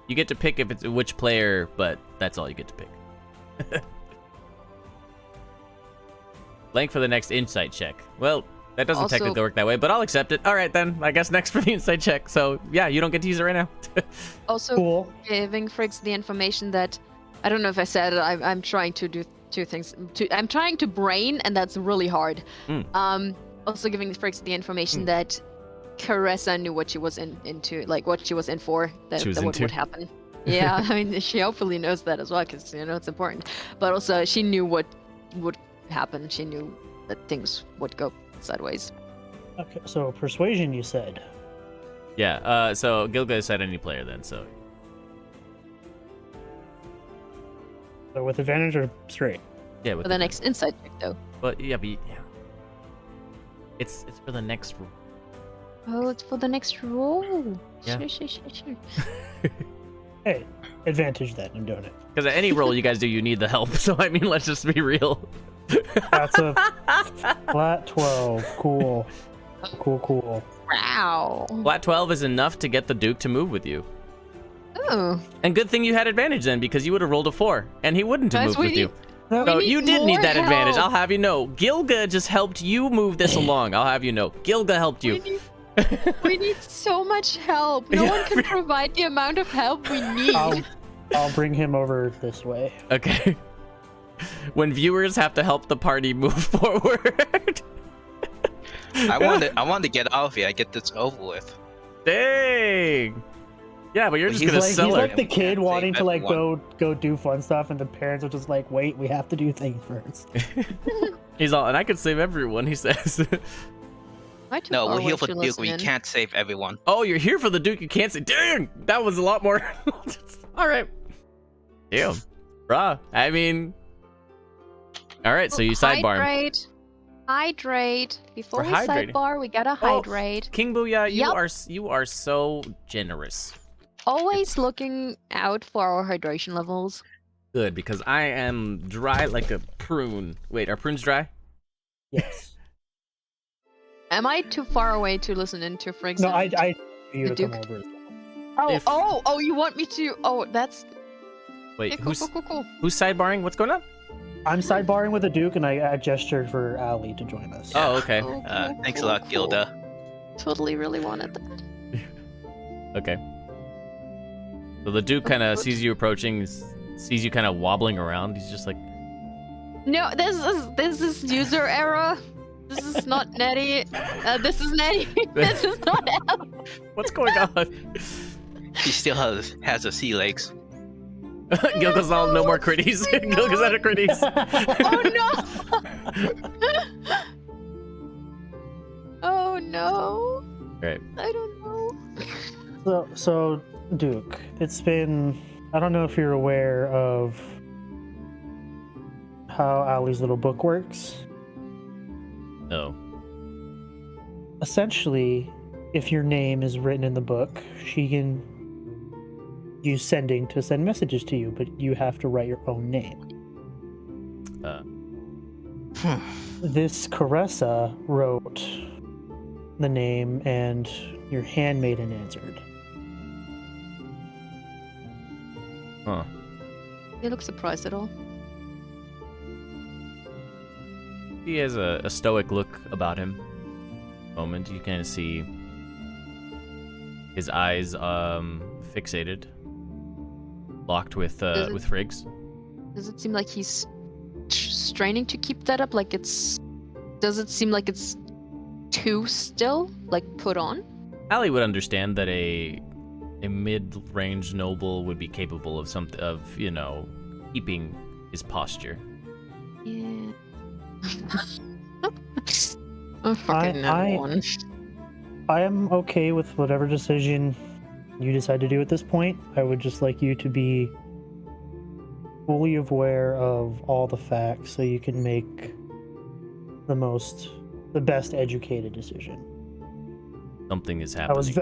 A: You get to pick if it's which player, but that's all you get to pick. Blank for the next insight check. Well, that doesn't
C: Also-
A: technically work that way, but I'll accept it. All right, then. I guess next for the insight check. So, yeah, you don't get to use it right now.
C: Also,
B: Cool.
C: giving Friggs the information that I don't know if I said it. I'm trying to do two things. I'm trying to brain, and that's really hard. Also giving Friggs the information that Caressa knew what she was into, like what she was in for. That,
A: She was
C: that what
A: into.
C: would happen. Yeah, I mean, she hopefully knows that as well, because it's important. But also, she knew what would happen. She knew that things would go sideways.
B: Okay, so persuasion, you said.
A: Yeah, so Gilga said any player then, so.
B: So with advantage or straight?
A: Yeah, with
C: For the next insight check, though.
A: But, yeah. It's for the next roll.
C: Oh, it's for the next roll.
A: Yeah.
C: Sure.
B: Hey, advantage then. I'm doing it.
A: Because at any roll you guys do, you need the help. So, I mean, let's just be real.
B: That's a flat 12. Cool. Cool.
C: Wow.
A: Flat 12 is enough to get the Duke to move with you.
C: Oh.
A: And good thing you had advantage then, because you would have rolled a 4, and he wouldn't have
C: Guys,
A: moved with you.
B: No,
A: So
C: need
A: you did need
C: more
A: that advantage.
C: help.
A: I'll have you know. Gilga just helped you move this along. I'll have you know. Gilga helped you.
C: We need so much help. No
A: Yeah.
C: one can provide the amount of help we need.
B: I'll bring him over this way.
A: Okay. When viewers have to help the party move forward.
D: I want to get out of here. I get this over with.
A: Dang. Yeah, but you're just
D: He's
A: gonna
B: He's
A: sell
B: like
A: it.
B: the kid
D: Can't
B: wanting
D: save
B: to like
D: everyone.
B: go do fun stuff, and the parents are just like, wait, we have to do things first.
A: He's all, and I could save everyone, he says.
C: Am I too
D: No,
C: far
D: we're here
C: away
D: for
C: to
D: the Duke.
C: listen
D: We
C: in?
D: can't save everyone.
A: Oh, you're here for the Duke. You can't say, dang, that was a lot more. All right. Damn. Bruh. I mean. All right, so you sidebar him.
C: Hydrate. Before
A: We're
C: we
A: hydrating.
C: sidebar, we gotta
A: Oh.
C: hydrate.
A: King Booyah,
C: Yup.
A: you are so generous.
C: Always looking out for our hydration levels.
A: Good, because I am dry like a prune. Wait, are prunes dry?
B: Yes.
C: Am I too far away to listen into Friggs?
B: No,
C: and-
B: I you
C: The
B: to come
C: Duke?
B: over. As well.
A: If-
C: Oh, you want me to? Oh, that's
A: Wait,
C: okay,
A: who's
C: cool.
A: who's sidebarring? What's going on?
B: I'm sidebarring with the Duke, and I gestured for Ali to join us.
A: Oh, okay.
C: Cool,
D: Thanks a
C: cool,
D: lot,
C: cool.
D: Gilda.
C: Totally really wanted that.
A: Okay. So the Duke kind of sees you approaching, sees you kind of wobbling around. He's just like,
C: No, this is user error. This is not Nedy. This is Nedy. This is not Elle.
A: what's going on?
D: He still has a sea legs.
A: Gilga's all, no more critties. Gilga's out of critties.
C: Oh no.
A: Right.
C: I don't know.
B: So Duke, it's been. I don't know if you're aware of how Ali's little book works?
A: No.
B: Essentially, if your name is written in the book, she can use sending to send messages to you, but you have to write your own name. This Caressa wrote the name, and your handmaiden answered.
A: Huh.
C: You look surprised at all.
A: He has a stoic look about him. Moment, you kind of see his eyes fixated, locked with Friggs.
C: Does it seem like he's straining to keep that up? Like it's... Does it seem like it's too still? Like put on?
A: Ali would understand that a mid-range noble would be capable of keeping his posture.
C: Yeah. I'm fucking one.
B: I am okay with whatever decision you decide to do at this point. I would just like you to be fully aware of all the facts so you can make the best educated decision.
A: Something is
B: I
A: happening.
B: was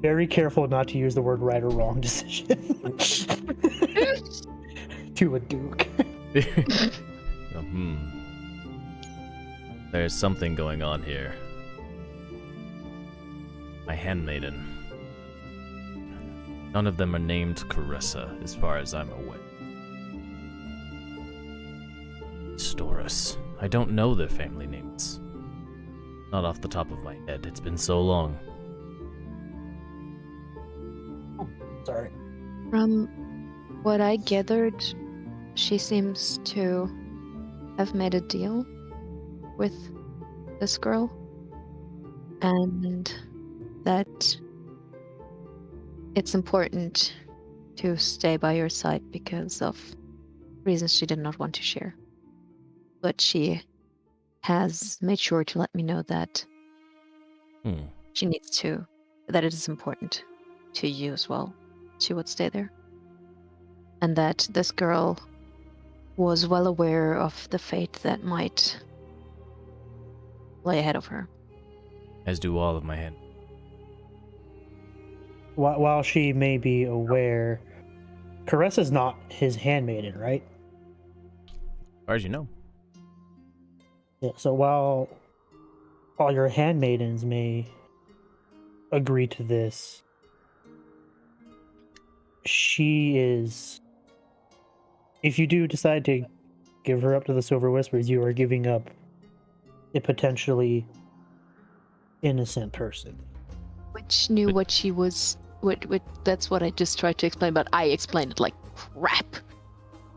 B: very careful not to use the word right or wrong decision to a duke.
A: There's something going on here. My handmaiden. None of them are named Caressa, as far as I'm aware. Storis. I don't know their family names. Not off the top of my head. It's been so long.
B: Sorry.
C: From what I gathered, she seems to have made a deal with this girl, and that it's important to stay by your side because of reasons she did not want to share. But she has made sure to let me know that she needs to, that it is important to you as well. She would stay there. And that this girl was well aware of the fate that might lay ahead of her.
A: As do all of my hand.
B: While she may be aware, Caressa's not his handmaiden, right?
A: As far as you know.
B: Yeah, so while all your handmaidens may agree to this, she is... If you do decide to give her up to the Silver Whispers, you are giving up a potentially innocent person.
C: Which knew what she was... that's what I just tried to explain, but I explained it like crap.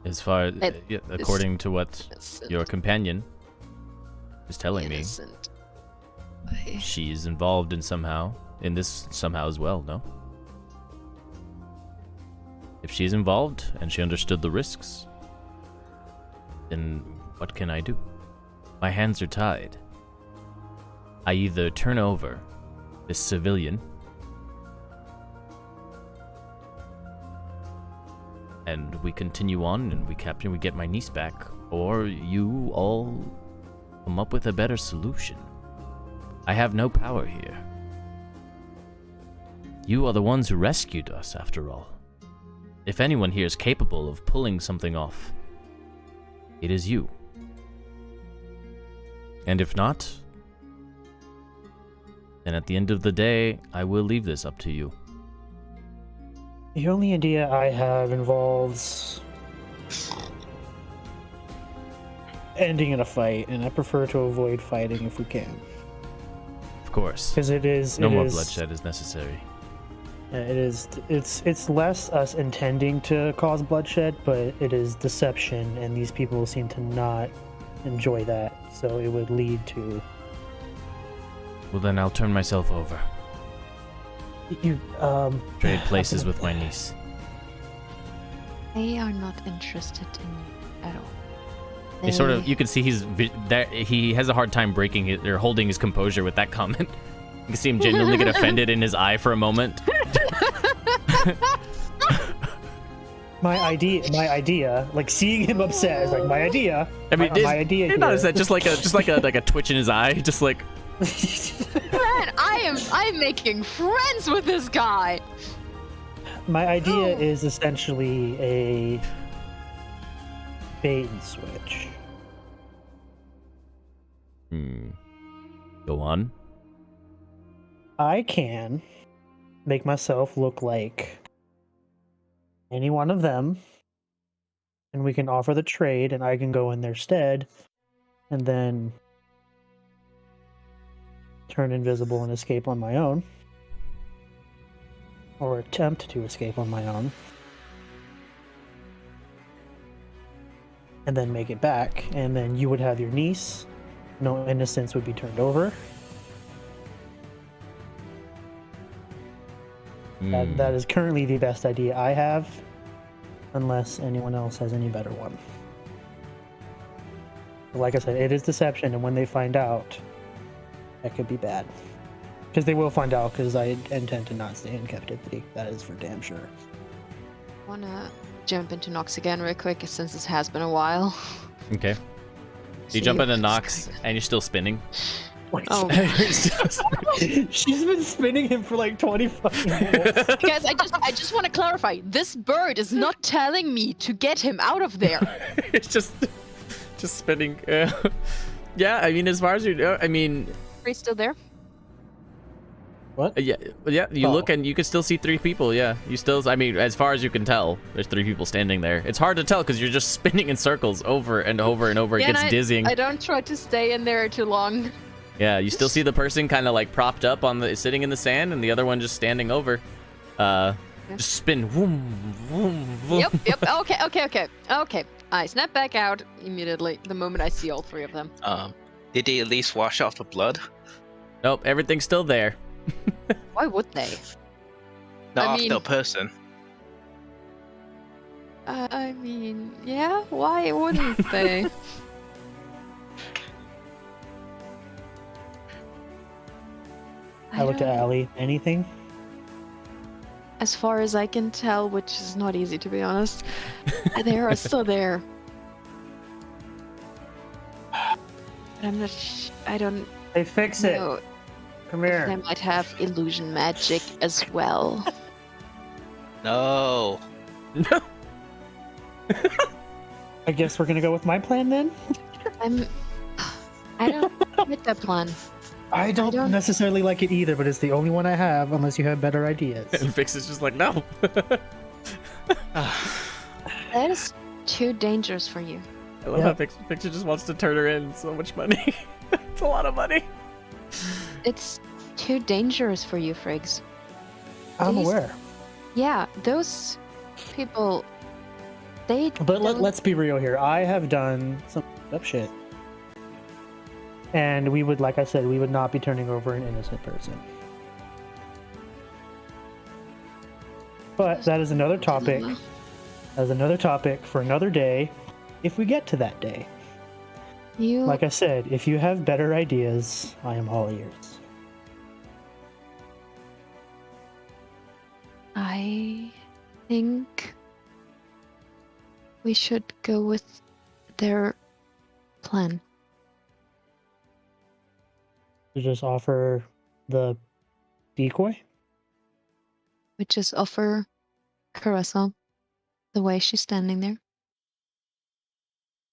A: As far as... according to what
C: innocent.
A: your companion is telling me, she's involved in this somehow as well, no? If she's involved and she understood the risks, then what can I do? My hands are tied. I either turn over this civilian and we continue on and we get my niece back, or you all come up with a better solution. I have no power here. You are the ones who rescued us, after all. If anyone here is capable of pulling something off, it is you. And if not, then at the end of the day, I will leave this up to you.
B: The only idea I have involves ending in a fight, and I prefer to avoid fighting if we can.
A: Of course.
B: Because
A: no more bloodshed is necessary.
B: It's less us intending to cause bloodshed, but it is deception, and these people seem to not enjoy that, so it would lead to...
A: Well, then I'll turn myself over. Trade places with my niece.
C: They are not interested in you at all.
A: He sort of, you can see he has a hard time holding his composure with that comment. You can see him genuinely get offended in his eye for a moment.
B: My idea, like seeing him upset is like my idea.
A: I mean,
B: my idea.
A: Not
B: here-
A: is that just like a twitch in his eye, just like
C: Man, I'm making friends with this guy.
B: My idea
C: Oh.
B: is essentially a bait and switch.
A: Go on.
B: I can make myself look like any one of them, and we can offer the trade, and I can go in their stead, and then turn invisible and escape on my own. Or attempt to escape on my own. And then make it back, and then you would have your niece. No innocence would be turned over. That is currently the best idea I have, unless anyone else has any better one. Like I said, it is deception, and when they find out, that could be bad. Because they will find out, because I intend to not stay in captivity. That is for damn sure.
C: Wanna jump into Nox again real quick, since this has been a while.
A: Okay. You
C: See
A: jump
C: if
A: into
C: it's
A: Nox
C: gonna
A: and you're still spinning.
C: Oh.
B: She's been spinning him for like 20 fucking minutes.
C: Guys, I just want to clarify. This bird is not telling me to get him out of there.
A: It's just spinning. Yeah, I mean, as far as you know, I mean,
C: Are you still there?
B: What?
A: yeah. You
B: Oh.
A: look and you can still see 3 people. Yeah, you still. I mean, as far as you can tell, there's 3 people standing there. It's hard to tell because you're just spinning in circles over and over and over. It
C: Yeah,
A: gets
C: and
A: dizzying.
C: I don't try to stay in there too long.
A: Yeah, you still see the person kind of like propped up on the sitting in the sand, and the other one just standing over. Just spin. Vroom, vroom, vroom.
C: Yep. Okay. I snap back out immediately the moment I see all 3 of them.
D: Did they at least wash off the blood?
A: Nope, everything's still there.
C: Why would they?
D: Not
C: I
D: off
C: mean-
D: the person.
C: I mean, yeah, why wouldn't they?
B: I looked at
C: don't-
B: Allie. Anything?
C: As far as I can tell, which is not easy to be honest, they are still there. But I'm not. I don't
B: Hey, fix it.
C: know.
B: Come
C: They
B: here.
C: might have illusion magic as well.
D: No.
A: No.
B: I guess we're gonna go with my plan then?
C: I don't like that plan.
B: I don't necessarily like it either, but it's the only one I have, unless you have better ideas.
A: And Fix is just like, no.
C: That is too dangerous for you.
A: I love how Fix just wants to turn her in so much money. It's a lot of money.
C: It's too dangerous for you, Friggs.
B: I'm
C: These-
B: aware.
C: Yeah, those people, they
B: But
C: don't-
B: let's be real here. I have done some up shit. And we would, like I said, we would not be turning over an innocent person. But that is another topic. That is another topic for another day, if we get to that day.
C: You
B: Like I said, if you have better ideas, I am all ears.
C: I think we should go with their plan.
B: To just offer the decoy?
C: We just offer Carissa the way she's standing there.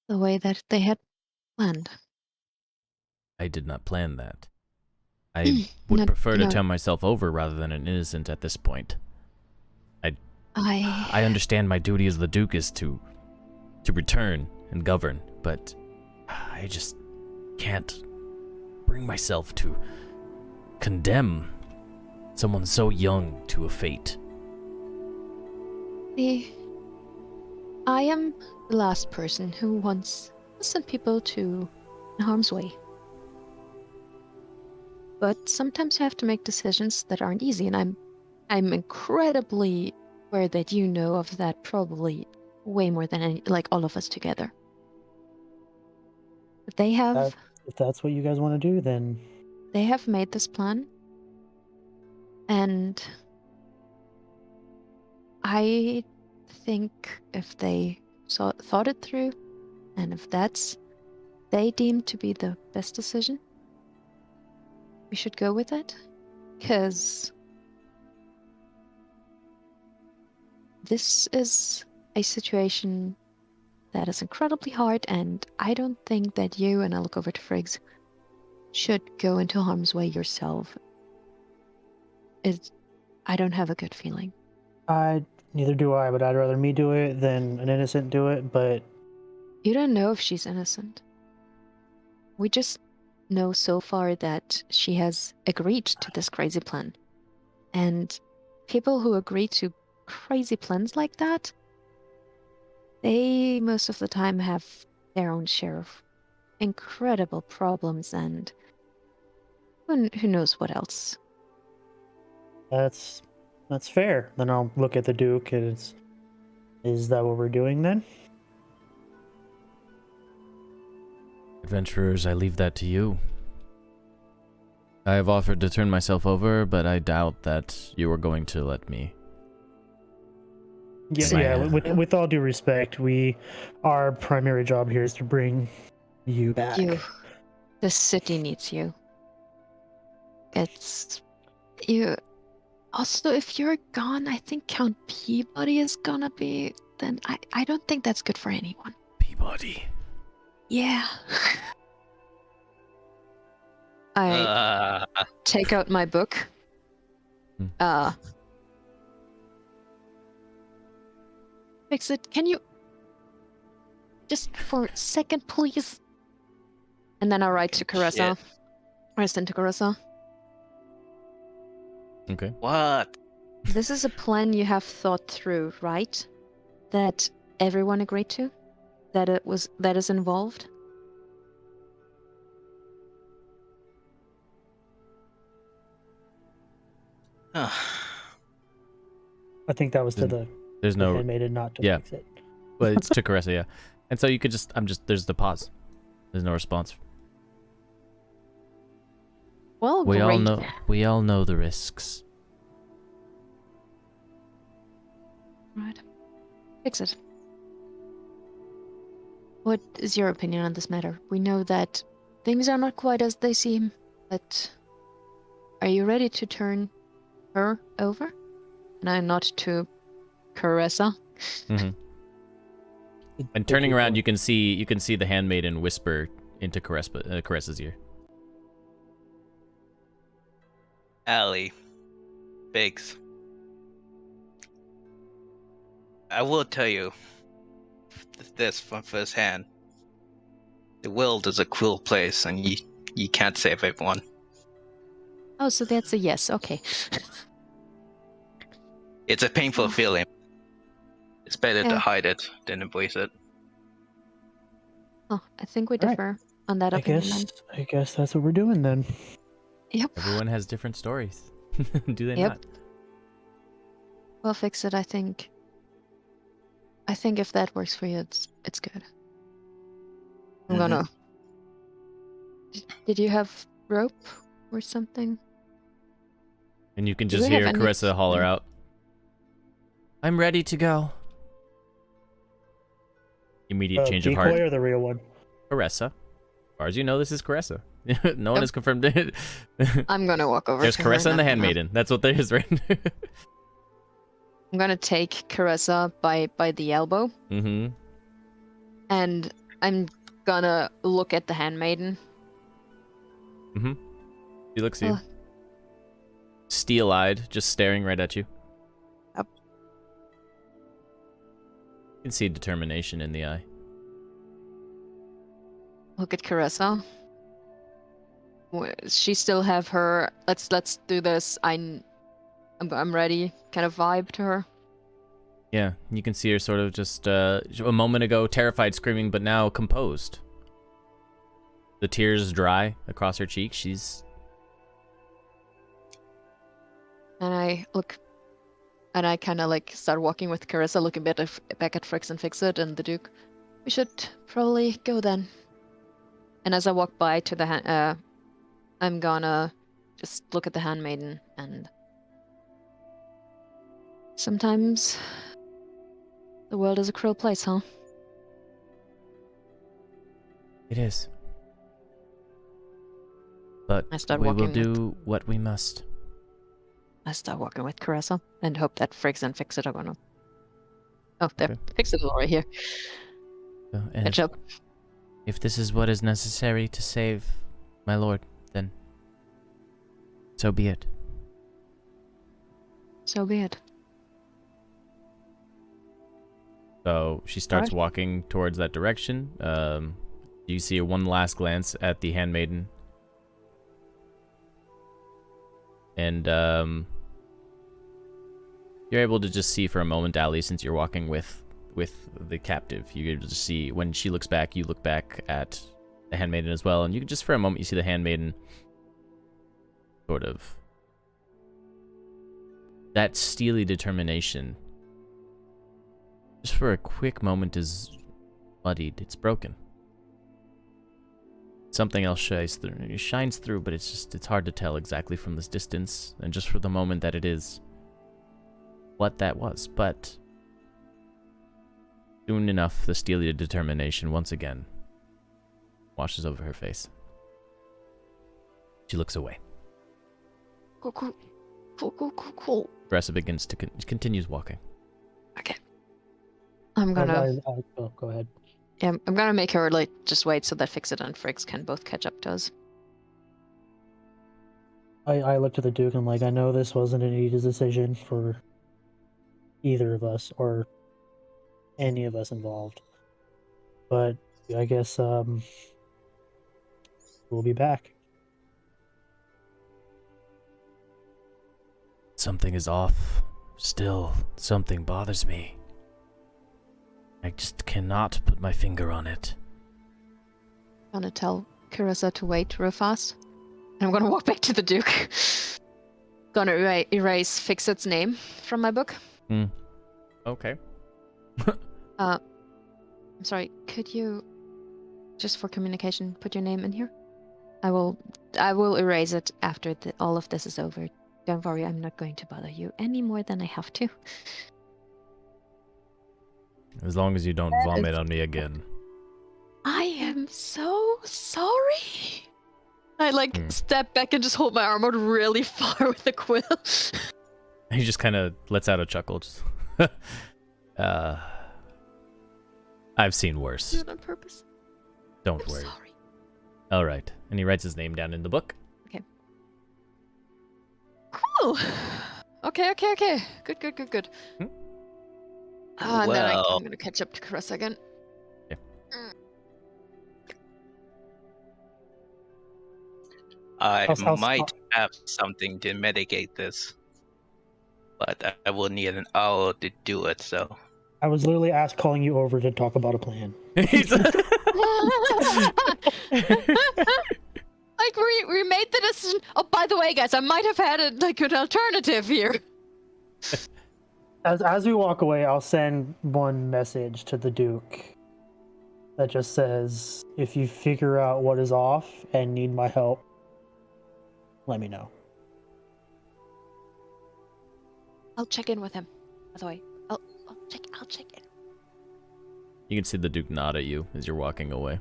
C: The way that they had planned.
A: I did not plan that. I would
C: No,
A: prefer to
C: no.
A: turn myself over rather than an innocent at this point.
C: I
A: I understand my duty as the Duke is to return and govern, but I just can't bring myself to condemn someone so young to a fate.
C: I am the last person who wants innocent people to in harm's way. But sometimes you have to make decisions that aren't easy, and I'm incredibly aware that you know of that probably way more than all of us together. But they have
B: If that's what you guys want to do, then
C: they have made this plan, and I think if they thought it through, and if that's they deem to be the best decision, we should go with it. Because this is a situation that is incredibly hard, and I don't think that you, and I look over to Friggs, should go into harm's way yourself. I don't have a good feeling.
B: Neither do I, but I'd rather me do it than an innocent do it. But
C: You don't know if she's innocent. We just know so far that she has agreed to this crazy plan. And people who agree to crazy plans like that, they most of the time have their own share of incredible problems and who knows what else.
B: that's fair. Then I'll look at the Duke. And is that what we're doing then?
A: Adventurers, I leave that to you. I have offered to turn myself over, but I doubt that you are going to let me.
B: Yeah,
A: Am I-
B: yeah. With all due respect, our primary job here is to bring you back.
C: The city needs you. It's you. Also, if you're gone, I think Count Peabody is gonna be. Then I don't think that's good for anyone.
A: Peabody.
C: Yeah. I take out my book.
A: Hmm.
C: Fix it. Can you just for a second, please? And then I'll write to Carissa. Or send to Carissa.
A: Okay.
D: What?
C: This is a plan you have thought through, right? That everyone agreed to? That is involved?
B: I think that was to the
A: There's no
B: handmaiden, not to
A: yeah.
B: fix it.
A: But it's to Carissa, yeah. And so you could just there's the pause. There's no response.
C: Well,
A: We
C: great.
A: all know the risks.
C: Right. Fix it. What is your opinion on this matter? We know that things are not quite as they seem, but are you ready to turn her over? And I'm not to Carissa.
A: Mm-hmm. And turning around, you can see the handmaiden whisper into Carissa's ear.
D: Allie, Biggs, I will tell you this from first hand. The world is a cruel place, and you can't save everyone.
C: Oh, so that's a yes. Okay.
D: It's a painful feeling. It's better
C: Yeah.
D: to hide it than embrace it.
C: Oh, I think we
B: All right.
C: differ on that opinion. Then.
B: I guess that's what we're doing then.
C: Yep.
A: Everyone has different stories. Do they
C: Yep.
A: not?
C: We'll fix it. I think if that works for you, it's good. I'm gonna. Did you have rope or something?
A: And you can
C: Do
A: just
C: we have
A: hear
C: any-
A: Carissa holler
C: Mm.
A: out, "I'm ready to go." Immediate change of
B: Decoy
A: heart.
B: or the real one?
A: Carissa. As far as you know, this is Carissa. No one has confirmed it.
C: I'm gonna walk over.
A: There's
C: to her
A: Carissa and the
C: I'm gonna-
A: handmaiden. That's what there is, right?
C: I'm gonna take Carissa by the elbow,
A: Mm-hmm.
C: and I'm gonna look at the handmaiden.
A: Mm-hmm. She looks at you.
C: Uh.
A: Steel-eyed, just staring right at you.
C: Yep.
A: You can see determination in the eye.
C: Look at Carissa. She still have her let's do this. I'm ready kind of vibe to her.
A: Yeah, you can see her sort of just a moment ago terrified, screaming, but now composed. The tears dry across her cheek. She's
C: And I look, and I kind of like start walking with Carissa, looking back at Frix and Fixit and the Duke. We should probably go then. And as I walk by to the I'm gonna just look at the handmaiden, and sometimes The world is a cruel place, huh?
A: It is. But
C: I start
A: we will
C: walking
A: do what we must.
C: I start walking with Caressa and hope that Friggs and Fixit are gonna. Oh, there.
A: Okay.
C: Fixit is already here.
A: And
C: Catch up.
A: if this is what is necessary to save my lord, then so be it.
C: So be it.
A: So she starts
C: Alright.
A: walking towards that direction. You see one last glance at the handmaiden. And you're able to just see for a moment, Ali, since you're walking with the captive. You're able to see when she looks back, you look back at the handmaiden as well, and you can just for a moment you see the handmaiden sort of that steely determination. Just for a quick moment is muddied. It's broken. Something else shines through, but it's hard to tell exactly from this distance, and just for the moment that it is what that was. But soon enough, the steely determination once again washes over her face. She looks away.
C: Cool.
A: Gressa begins to continues walking.
C: Okay. I'm gonna.
B: Oh, go ahead.
C: Yeah, I'm gonna make her like just wait so that Fixit and Friggs can both catch up to us.
B: I looked at the Duke and I'm like, I know this wasn't an easy decision for either of us or any of us involved, but I guess we'll be back.
A: Something is off. Still, something bothers me. I just cannot put my finger on it.
C: I'm gonna tell Carissa to wait real fast. And I'm gonna walk back to the Duke. Gonna erase Fixit's name from my book.
A: Okay.
C: I'm sorry, could you, just for communication, put your name in here? I will erase it after all of this is over. Don't worry, I'm not going to bother you any more than I have to.
A: As long as you don't vomit on me again.
C: I am so sorry. I step back and just hold my arm out really far with the quill.
A: He just kind of lets out a chuckle. Just I've seen worse.
C: Do it on purpose.
A: Don't
C: I'm
A: worry.
C: sorry.
A: All right. And he writes his name down in the book.
C: Cool. Okay. Good.
A: Hmm?
C: And then
D: Well-
C: I'm gonna catch up to Carissa again.
A: Yeah.
D: I
B: I'll
D: might
B: stop.
D: have something to mitigate this, but I will need an hour to do it. So
B: I was literally calling you over to talk about a plan.
C: Like we made the decision. Oh, by the way, guys, I might have had an alternative here.
B: As we walk away, I'll send one message to the Duke that just says, if you figure out what is off and need my help, let me know.
C: I'll check in with him. By the way, I'll check in.
A: You can see the Duke nod at you as you're walking away.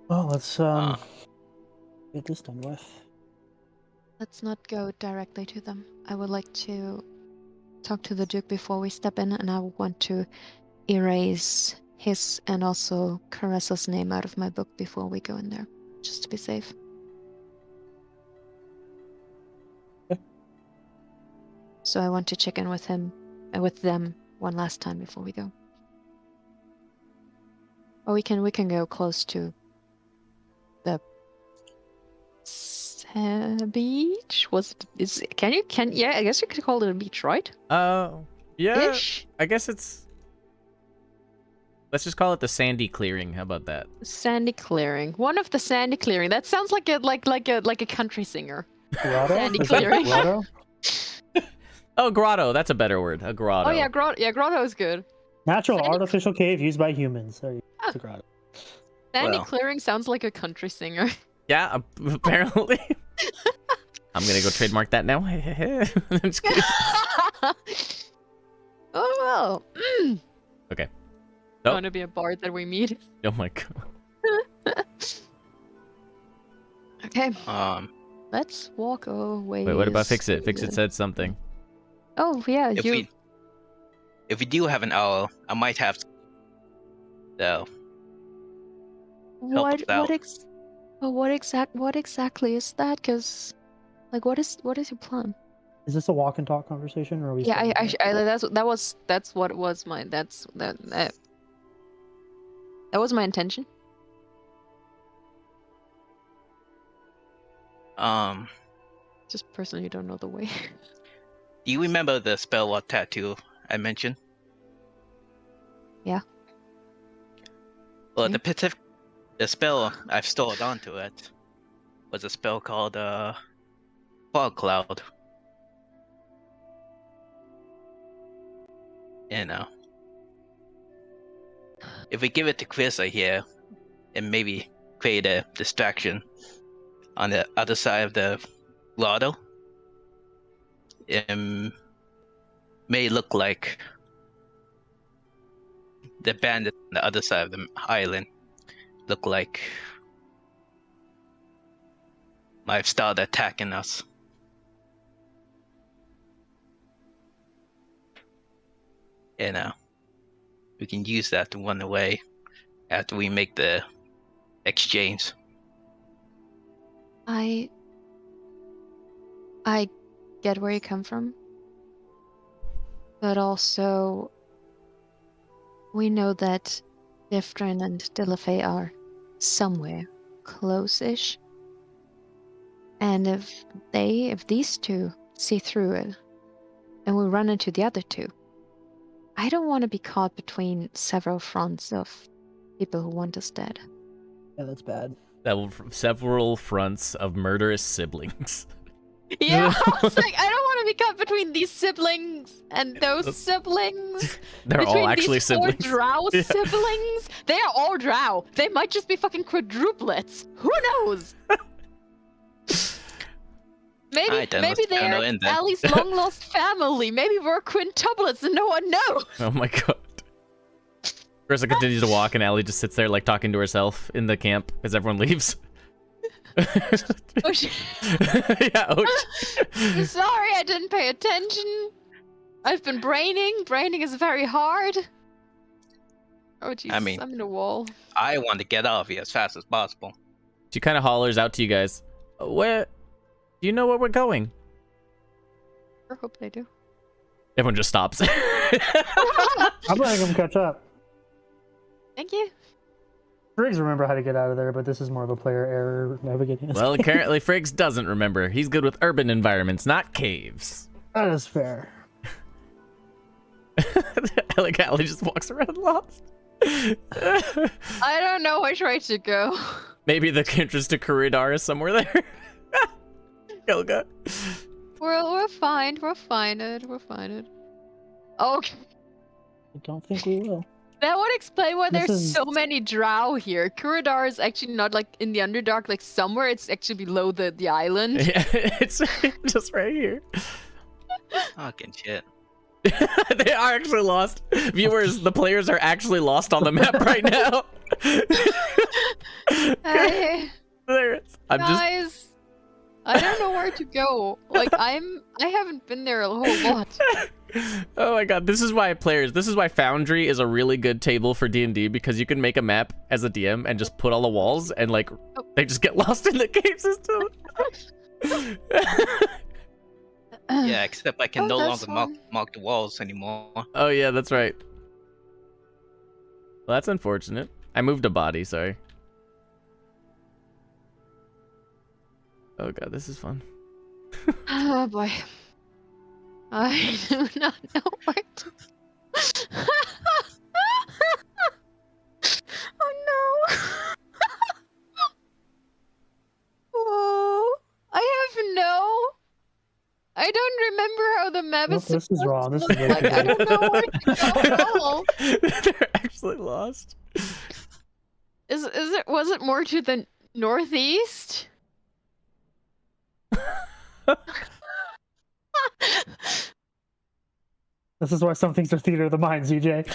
B: Well, let's get this done with.
C: Let's not go directly to them. I would like to talk to the Duke before we step in, and I want to erase his and also Carissa's name out of my book before we go in there, just to be safe.
B: Okay.
C: So I want to check in with him, with them one last time before we go. Or we can go close to the beach. Yeah, I guess you could call it a beach, right?
A: Yeah.
C: Ish.
A: I guess let's just call it the sandy clearing. How about that?
C: Sandy clearing. One of the sandy clearing. That sounds like a country singer.
B: Grotto?
C: Sandy
B: Is that
C: clearing.
B: grotto?
A: Oh, grotto. That's a better word. A grotto.
C: Oh yeah, grotto. Yeah, grotto is good.
B: Natural
C: Sandy-
B: artificial cave used by humans. There you go. It's a grotto.
C: Sandy
D: Well.
C: clearing sounds like a country singer.
A: Yeah, apparently. I'm gonna go trademark that now. I'm just kidding.
C: Oh well.
A: Okay. Oh.
C: Want to be a bard that we meet?
A: Oh my god.
C: Okay,
D: Um,
C: let's walk away.
A: Wait, what about Fix It? Fix It said something.
C: Oh yeah,
D: if we do have an owl, I might have to help
C: what
D: us out.
C: what exactly is that? Cause like what is your plan?
B: Is this a walk and talk conversation, or are we?
C: Yeah,
B: starting here?
C: that's what was my that was my intention. Just personally don't know the way.
D: Do you remember the spell or tattoo I mentioned?
C: Yeah.
D: Well,
C: Okay.
D: the spell I've stored onto it was a spell called Fog Cloud. You know, if we give it to Chrissa here, and maybe create a distraction on the other side of the grotto, it may look like the bandits on the other side of the island look like might have started attacking us. You know, we can use that to run away after we make the exchange.
C: I get where you come from, but also we know that Difrin and Dilafay are somewhere close-ish, and if these two see through it, and we run into the other two, I don't want to be caught between several fronts of people who want us dead.
B: Yeah, that's bad.
A: Several fronts of murderous siblings.
C: Yeah, I was like, I don't want to be caught between these siblings and those siblings.
A: They're
C: between
A: all actually
C: these four
A: siblings.
C: drow
A: Yeah.
C: siblings. They are all drow. They might just be fucking quadruplets. Who knows? Maybe
D: Alright then, let's
C: they're
D: count in then.
C: Allie's long lost family. Maybe we're quintuplets and no one knows.
A: Oh my god. Carissa continues to walk and Allie just sits there like talking to herself in the camp as everyone leaves.
C: Oh shit.
A: Yeah, oh shit.
C: Sorry, I didn't pay attention. I've been braining. Braining is very hard. Oh Jesus,
D: mean-
C: I'm in a wall.
D: I want to get out of here as fast as possible.
A: She kind of hollers out to you guys. Where? Do you know where we're going?
C: I hope they do.
A: Everyone just stops.
B: I'm letting him catch up.
C: Thank you.
B: Briggs remember how to get out of there, but this is more of a player error navigating.
A: Well, apparently Friggs doesn't remember. He's good with urban environments, not caves.
B: That is fair.
A: Like Allie just walks around lost.
C: I don't know which way to go.
A: Maybe the entrance to Corridor is somewhere there. Helga.
C: We'll find it. We'll find it. Okay.
B: I don't think we will.
C: That would explain why
B: This
C: there's
B: is-
C: so many drow here. Corridor is actually not like in the Underdark, like somewhere. It's actually below the island.
A: Yeah, it's just right here.
D: Fucking shit.
A: They are actually lost. Viewers, the players are actually lost on the map right now.
C: Hey,
A: There it is. I'm just
C: guys, I don't know where to go. Like I haven't been there a whole lot.
A: Oh my god, this is why Foundry is a really good table for D&D, because you can make a map as a DM and just put all the walls and like they just get lost in the cave system.
D: Yeah, except I can
C: Oh,
D: no
C: that's
D: longer
C: fine.
D: mark the walls anymore.
A: Oh yeah, that's right. Well, that's unfortunate. I moved a body, sorry. Oh god, this is fun.
C: Oh boy. I do not know where to. Oh no. Oh, I have I don't remember how the map
B: Nope,
C: is
B: this is
C: supposed
B: wrong.
C: to
B: This
C: look
B: is way
C: like.
B: too
C: I don't know where to go at all.
A: They're actually lost.
C: Was it more to the northeast?
B: This is why some things are theater of the mind, ZJ.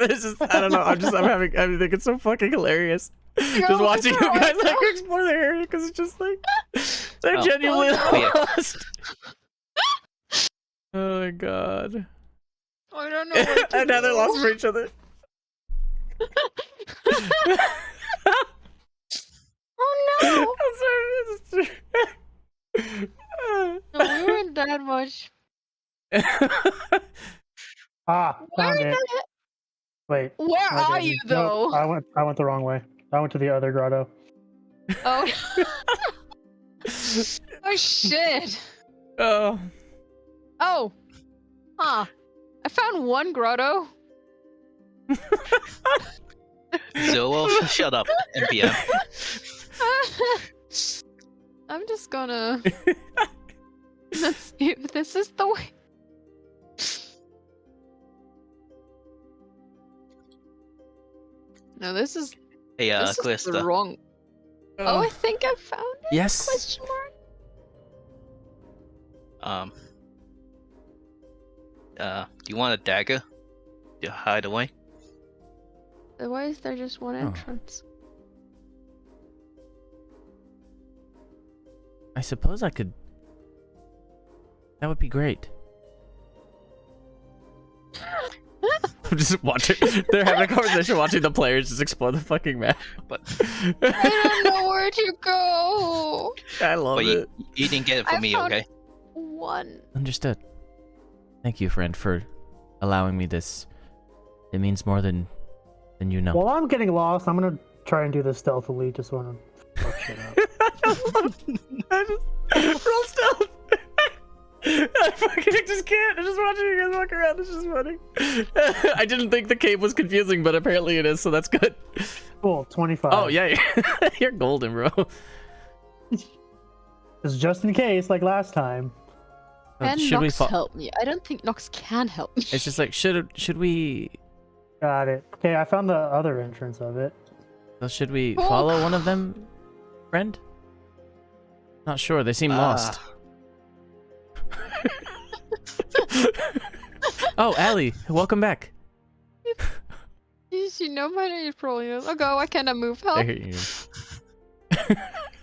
A: This is, I don't know. I think it's so fucking hilarious. Just
C: Yo,
A: watching you
C: bro,
A: guys like
C: bro.
A: explore the area because it's just like they're
D: Oh.
A: genuinely
C: Oh,
D: no.
A: lost. Oh my god.
C: I don't know where to
A: And now they're
C: go.
A: lost for each other.
C: Oh
A: I'm sorry.
C: no! No, we weren't that much.
B: Ah, found
C: Where,
B: it. Wait.
C: where
B: I
C: are
B: didn't.
C: you
B: Nope,
C: though?
B: I went the wrong way. I went to the other grotto.
C: Oh. Oh shit.
A: Oh.
C: Oh. Huh. I found one grotto.
D: Zoe, shut up, NPM.
C: I'm just gonna. Let's see if this is the way. No, this is
D: Hey,
C: this is the
D: Quista.
C: wrong. Oh, I think I found it.
A: Yes.
C: Question mark.
D: Do you want a dagger to hide away?
C: Why is there just one
A: Oh.
C: entrance?
A: I suppose I could. That would be great. I'm just watching. They're having a conversation, watching the players just explore the fucking map.
D: But
C: I don't know where to go.
A: I love
D: but
A: it.
D: you didn't get it from
C: I
D: me,
C: found-
D: okay?
C: One.
A: Understood. Thank you, friend, for allowing me this. It means more than you know.
B: While I'm getting lost, I'm gonna try and do this stealthily, just wanna fuck shit up.
A: Roll stealth. I fucking just can't. I'm just watching you guys walk around. It's just funny. I didn't think the cave was confusing, but apparently it is, so that's good.
B: Cool, 25.
A: Oh yeah, you're golden, bro.
B: It's just in case, like last time.
C: Can
A: Should we
C: Nox help me? I don't think Nox can help me.
A: It's just like should we?
B: Got it. Okay, I found the other entrance of it.
A: So should we
C: Oh,
A: follow one of them, friend? Not sure. They seem lost. Oh, Allie, welcome back.
C: You know my name probably knows. Oh, go. I cannot move. Help.
A: There you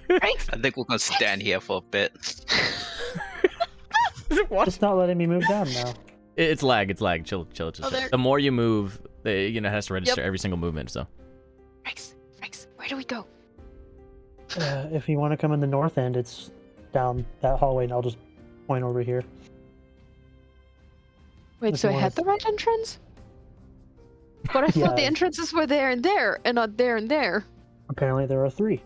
C: Thanks.
D: I think we're gonna stand here for a bit.
A: go.
B: It's not letting me move down now.
A: It's lag. It's lag. Chill.
C: Oh, there-
A: The more you move, it has to register every single movement. So
C: Rex, where do we go?
B: If you want to come in the north end, it's down that hallway, and I'll just point over here.
C: Wait,
B: If
C: so I
B: you
C: had the
B: wanna-
C: right entrance? But I thought the
B: Yeah.
C: entrances were there and there, and not there and there.
B: Apparently, there are 3.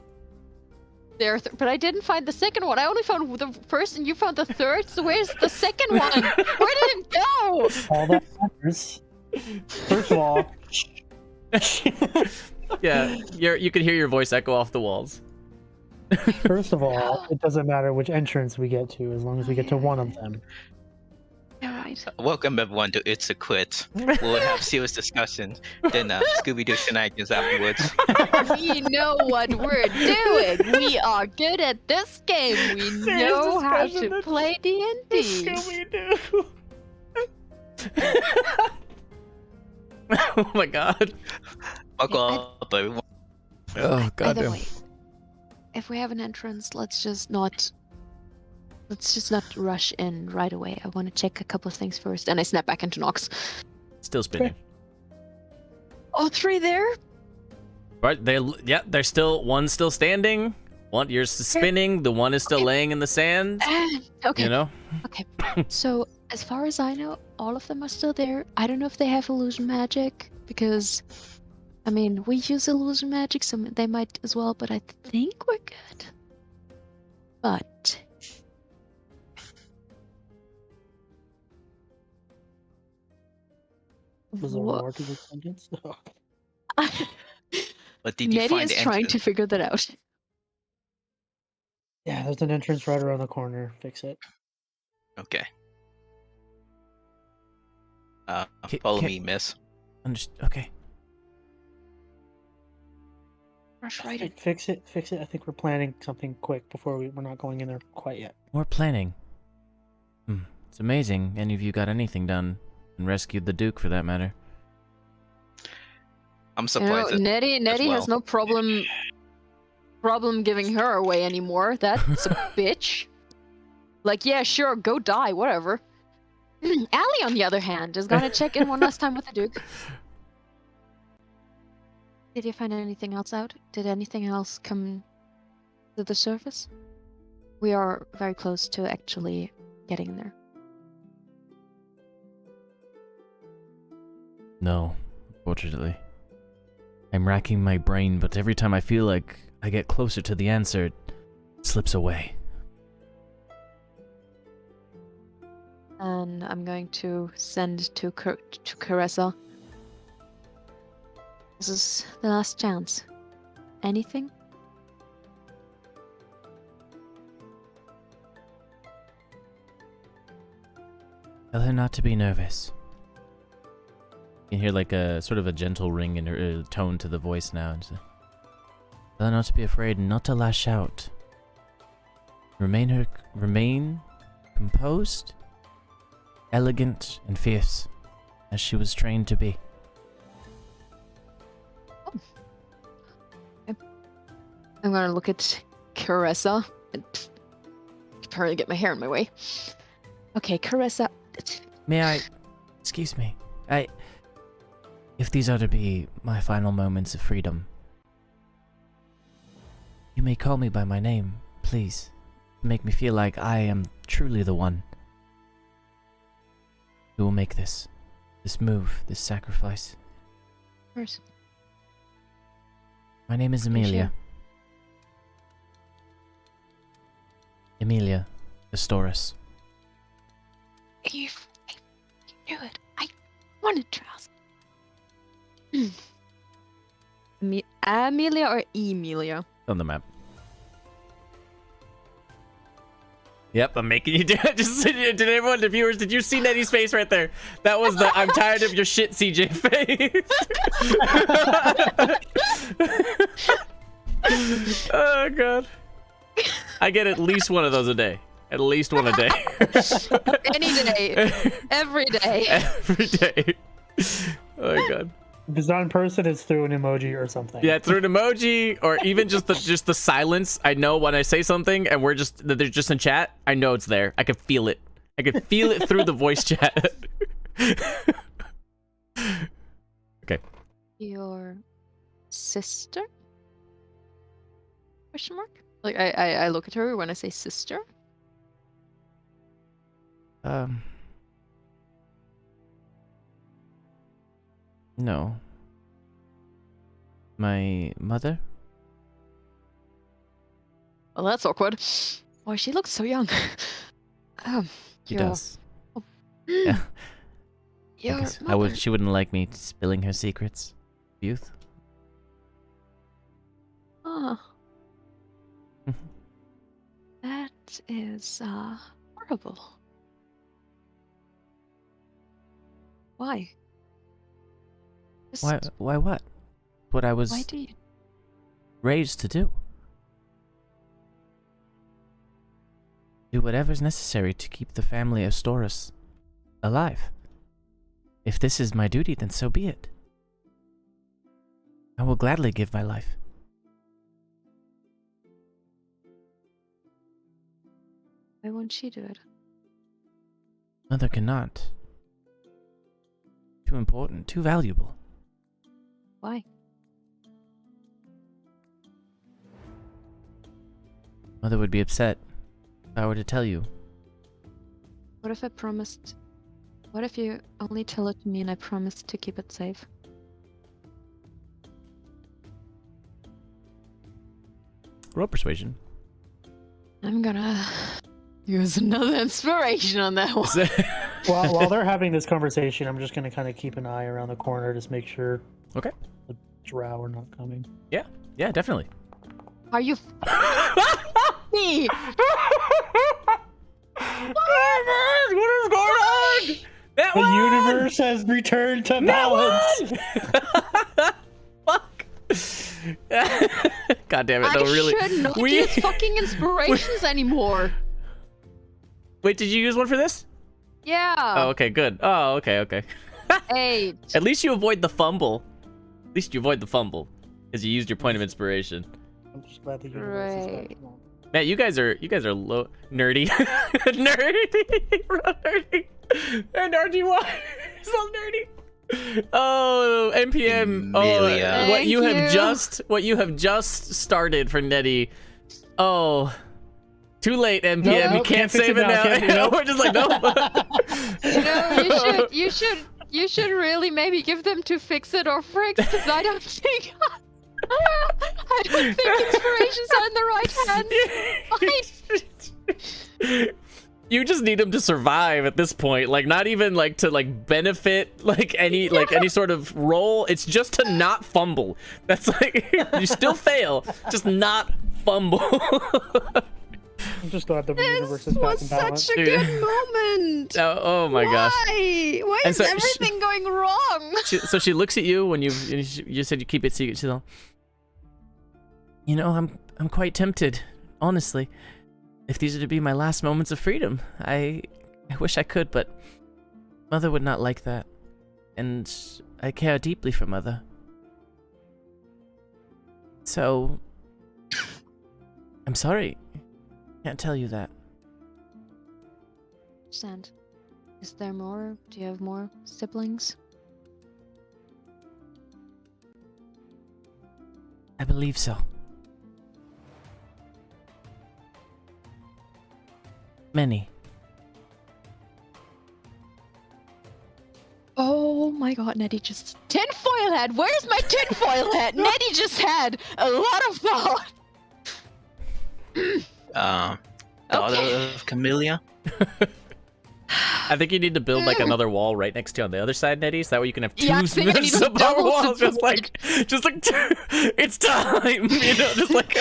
C: But I didn't find the second one. I only found the first, and you found the third. So where's the second one? Where did it go?
B: All that matters. First of all,
A: yeah, you can hear your voice echo off the walls.
B: first of all, it doesn't matter which entrance we get to, as long as we get to one of them.
C: All right.
D: Welcome everyone to It's a Quit. We'll have serious discussions, then Scooby-Doo shenanigans afterwards.
C: We know what we're doing. We are good at this game. We know how
A: discussion,
C: to
A: that's-
C: play D&D.
A: Scooby-Doo. Oh my god.
D: Buckle up, everyone.
A: Oh god.
C: Either way, if we have an entrance, let's just not rush in right away. I want to check a couple of things first, and I snap back into Nox.
A: Still spinning.
C: All 3 there?
A: Right? They're still one's still standing. One you're spinning. The one is still
C: Okay.
A: laying in the sand.
C: Okay.
A: You know.
C: Okay. So as far as I know, all of them are still there. I don't know if they have illusion magic because, I mean, we use illusion magic, so they might as well. But I think we're good. But
B: Was there
C: Wha-
B: more to the sentence?
D: But did you
C: Nedy
D: find
C: is
D: the
C: trying to
D: entrance?
C: figure that out.
B: Yeah, there's an entrance right around the corner. Fix it.
D: Okay.
A: Ca-
D: Follow
A: ca-
D: me, miss.
A: Okay.
C: Rush right in.
B: Fix it. Fix it. I think we're planning something quick before we're not going in there quite yet.
A: More planning. It's amazing. Any of you got anything done And rescued the Duke, for that matter.
D: I'm
C: You know,
D: surprised.
C: Nedy has no problem giving her away anymore. That's a bitch. Like, yeah, sure, go die, whatever. Allie, on the other hand, is gonna check in one last time with the Duke. Did you find anything else out? Did anything else come to the surface? We are very close to actually getting there.
A: No, unfortunately. I'm racking my brain, but every time I feel like I get closer to the answer, it slips away.
C: And I'm going to send to Caressa. This is the last chance. Anything?
A: Tell her not to be nervous. You can hear like a sort of a gentle ring in her tone to the voice now. And tell her not to be afraid and not to lash out. Remain composed, elegant, and fierce, as she was trained to be.
C: I'm gonna look at Caressa and apparently get my hair in my way. Okay, Caressa.
A: May I... Excuse me. If these are to be my final moments of freedom, you may call me by my name, please. Make me feel like I am truly the one who will make this move, this sacrifice.
C: Of course.
A: My name is Amelia. Amelia Astoris.
C: You knew it. I wanted to ask. Amelia or Emilia?
A: On the map. Yep, I'm making you do it. Just did everyone, the viewers, did you see Nedy's face right there? That was the I'm tired of your shit, CJ face. Oh god. I get at least one of those a day. At least one a day.
C: Any day. Every day.
A: Every day. Oh my god.
B: If it's not in person, it's through an emoji or something.
A: Yeah, through an emoji or even just the silence. I know when I say something and they're just in chat, I know it's there. I can feel it. I can feel it through the voice chat. Okay.
C: Your sister? Question mark? Like I look at her when I say sister.
A: No. My mother?
C: Well, that's awkward. Boy, she looks so young.
A: She
C: your-
A: does. Yeah.
C: Your
A: I she wouldn't like me spilling her secrets. Youth.
C: Oh. That is horrible. Why? Just
A: Why what? What I was
C: why do you?
A: raised to do. Do whatever's necessary to keep the family of Storis alive. If this is my duty, then so be it. I will gladly give my life.
C: Why won't she do it?
A: Mother cannot. Too important, too valuable.
C: Why?
A: Mother would be upset if I were to tell you.
C: What if I promised? What if you only tell it to me and I promised to keep it safe?
A: Roll persuasion.
C: I'm gonna use another inspiration on that one.
B: While they're having this conversation, I'm just gonna kind of keep an eye around the corner, just make sure.
A: Okay.
B: The drow are not coming.
A: Yeah, definitely.
C: Are you me?
A: What is going on? That
B: The universe has returned to balance.
A: Fuck. God damn it!
C: I
A: No, really.
C: should not use fucking inspirations anymore.
A: Wait, did you use one for this?
C: Yeah.
A: Oh, okay, good. Oh, okay, okay.
C: 8.
A: At least you avoid the fumble. At least you avoid the fumble, because you used your point of inspiration.
B: I'm just glad the universe is
C: Right.
B: back on.
A: Matt, you guys are low nerdy. Nerdy. And RGY is all nerdy. Oh, NPM.
D: Amelia.
A: Oh, what you
C: Thank
A: have just started for Nedy. Oh, too late, NPM.
B: Nope,
A: you can't
B: fix
A: save
B: it
A: it
B: now,
A: now.
B: can't do it.
A: We're just like, no.
C: You should really maybe give them to Fix It or Fricks, because I don't think inspirations are in the right hands.
A: You just need him to survive at this point, like not even like to like benefit like any sort of role. It's just to not fumble. That's like you still fail, just not fumble.
B: I'm just glad the universe is
C: This
B: back
C: was
B: in balance.
C: such a good moment.
A: Oh my gosh.
C: Why
A: And
C: is
A: so
C: everything going wrong?
A: So she looks at you when you said you keep it secret. She's all, you know, I'm quite tempted, honestly. If these are to be my last moments of freedom, I wish I could, but Mother would not like that, and I care deeply for Mother. So, I'm sorry. Can't tell you that.
C: Understand. Is there more? Do you have more siblings?
A: I believe so. Many.
C: Oh my god, Nedy just... Tinfoil hat! Where's my tinfoil hat? Nedy just had a lot of thought!
D: Daughter
C: Okay.
D: of Camellia.
A: I think you need to build like another wall right next to you on the other side, Nedy, so that way you can have two
C: Yeah, I think I need a
A: support
C: double
A: walls. Just
C: support.
A: like, it's time, you know, just like.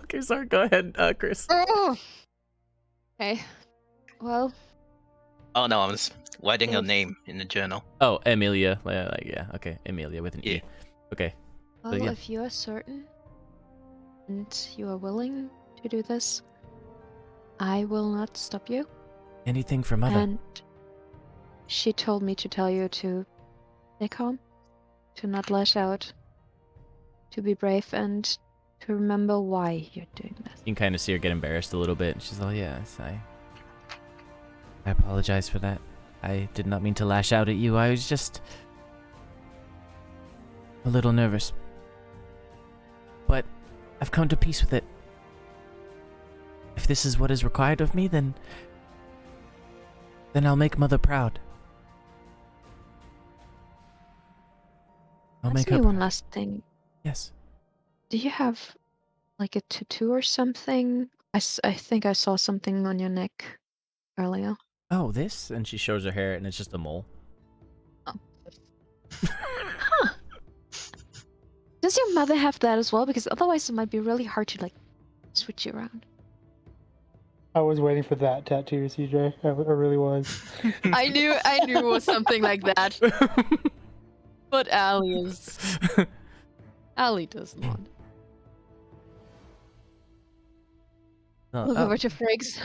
A: Okay, sorry. Go ahead, Chris.
C: Oh. Okay. Well,
D: Oh no, I was writing her name in the journal.
A: Oh, Amelia. Like, yeah. Okay, Amelia with an E.
D: Yeah.
A: Okay.
C: well,
A: yeah.
C: if you are certain and you are willing to do this, I will not stop you.
A: Anything for Mother.
C: And she told me to tell you to stay calm, to not lash out, to be brave, and to remember why you're doing this.
A: You can kind of see her get embarrassed a little bit. She's all, yes, I apologize for that. I did not mean to lash out at you. I was just a little nervous. But I've come to peace with it. If this is what is required of me, then I'll make Mother proud. I'll
C: Ask
A: make
C: me
A: her
C: one
A: proud.
C: last thing.
A: Yes.
C: Do you have like a tattoo or something? I think I saw something on your neck earlier.
A: Oh, this? And she shows her hair, and it's just a mole.
C: Huh. Does your mother have that as well? Because otherwise it might be really hard to like switch you around.
B: I was waiting for that tattoo, CJ. I really was.
C: I knew it was something like that. But Allie does not. Look
A: Oh,
C: over to Friggs.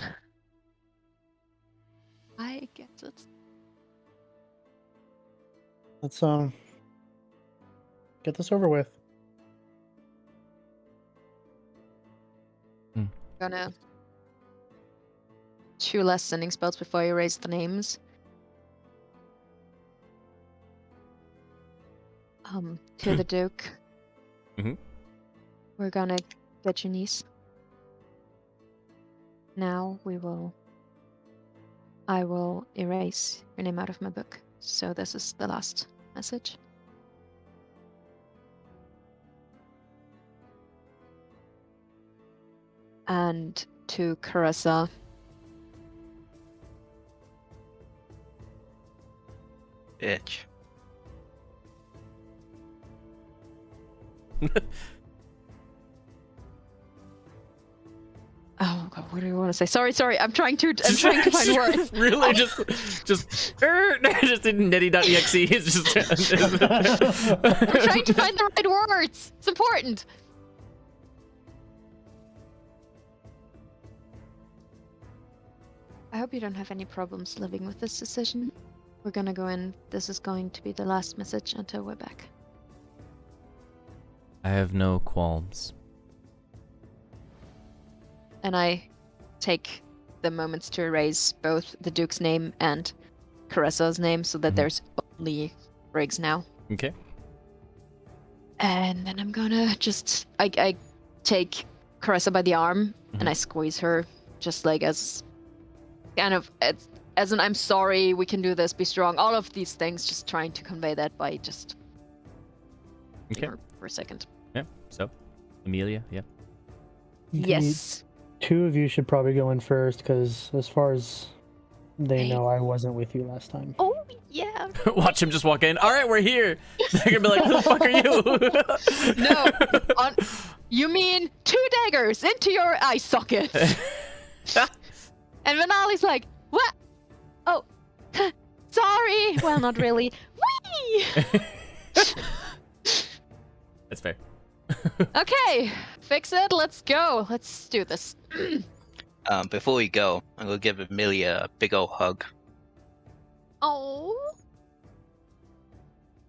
C: I get it.
B: Let's get this over with.
C: Gonna 2 less sending spells before you raise the names. To the Duke.
A: Mhm.
C: We're gonna get your niece. Now I will erase your name out of my book. So this is the last message. And to Carissa.
D: Bitch.
C: Oh god, what do you want to say? Sorry. I'm trying to find words.
A: Really, just in Nedy.exe. It's just.
C: I'm trying to find the right words. It's important. I hope you don't have any problems living with this decision. We're gonna go in. This is going to be the last message until we're back.
A: I have no qualms.
C: And I take the moments to erase both the Duke's name and Caressa's name so that there's only Briggs now.
A: Okay.
C: And then I'm gonna just... I take Caressa by the arm and I squeeze her just like as... kind of... As an I'm sorry, we can do this, be strong. All of these things, just trying to convey that by just...
A: Okay.
C: For a second.
A: Yeah, so. Amelia, yeah.
C: Yes.
B: Two of you should probably go in first, because as far as they know, I wasn't with you last time.
C: Oh, yeah.
A: Watch him just walk in. All right, we're here. They're gonna be like, who the fuck are you?
C: No. You mean 2 daggers into your eye socket. And Vinali's like, what? Oh, sorry. Well, not really. Whee!
A: That's fair.
C: Okay, fix it. Let's go. Let's do this.
D: Before we go, I'm gonna give Amelia a big old hug.
C: Oh.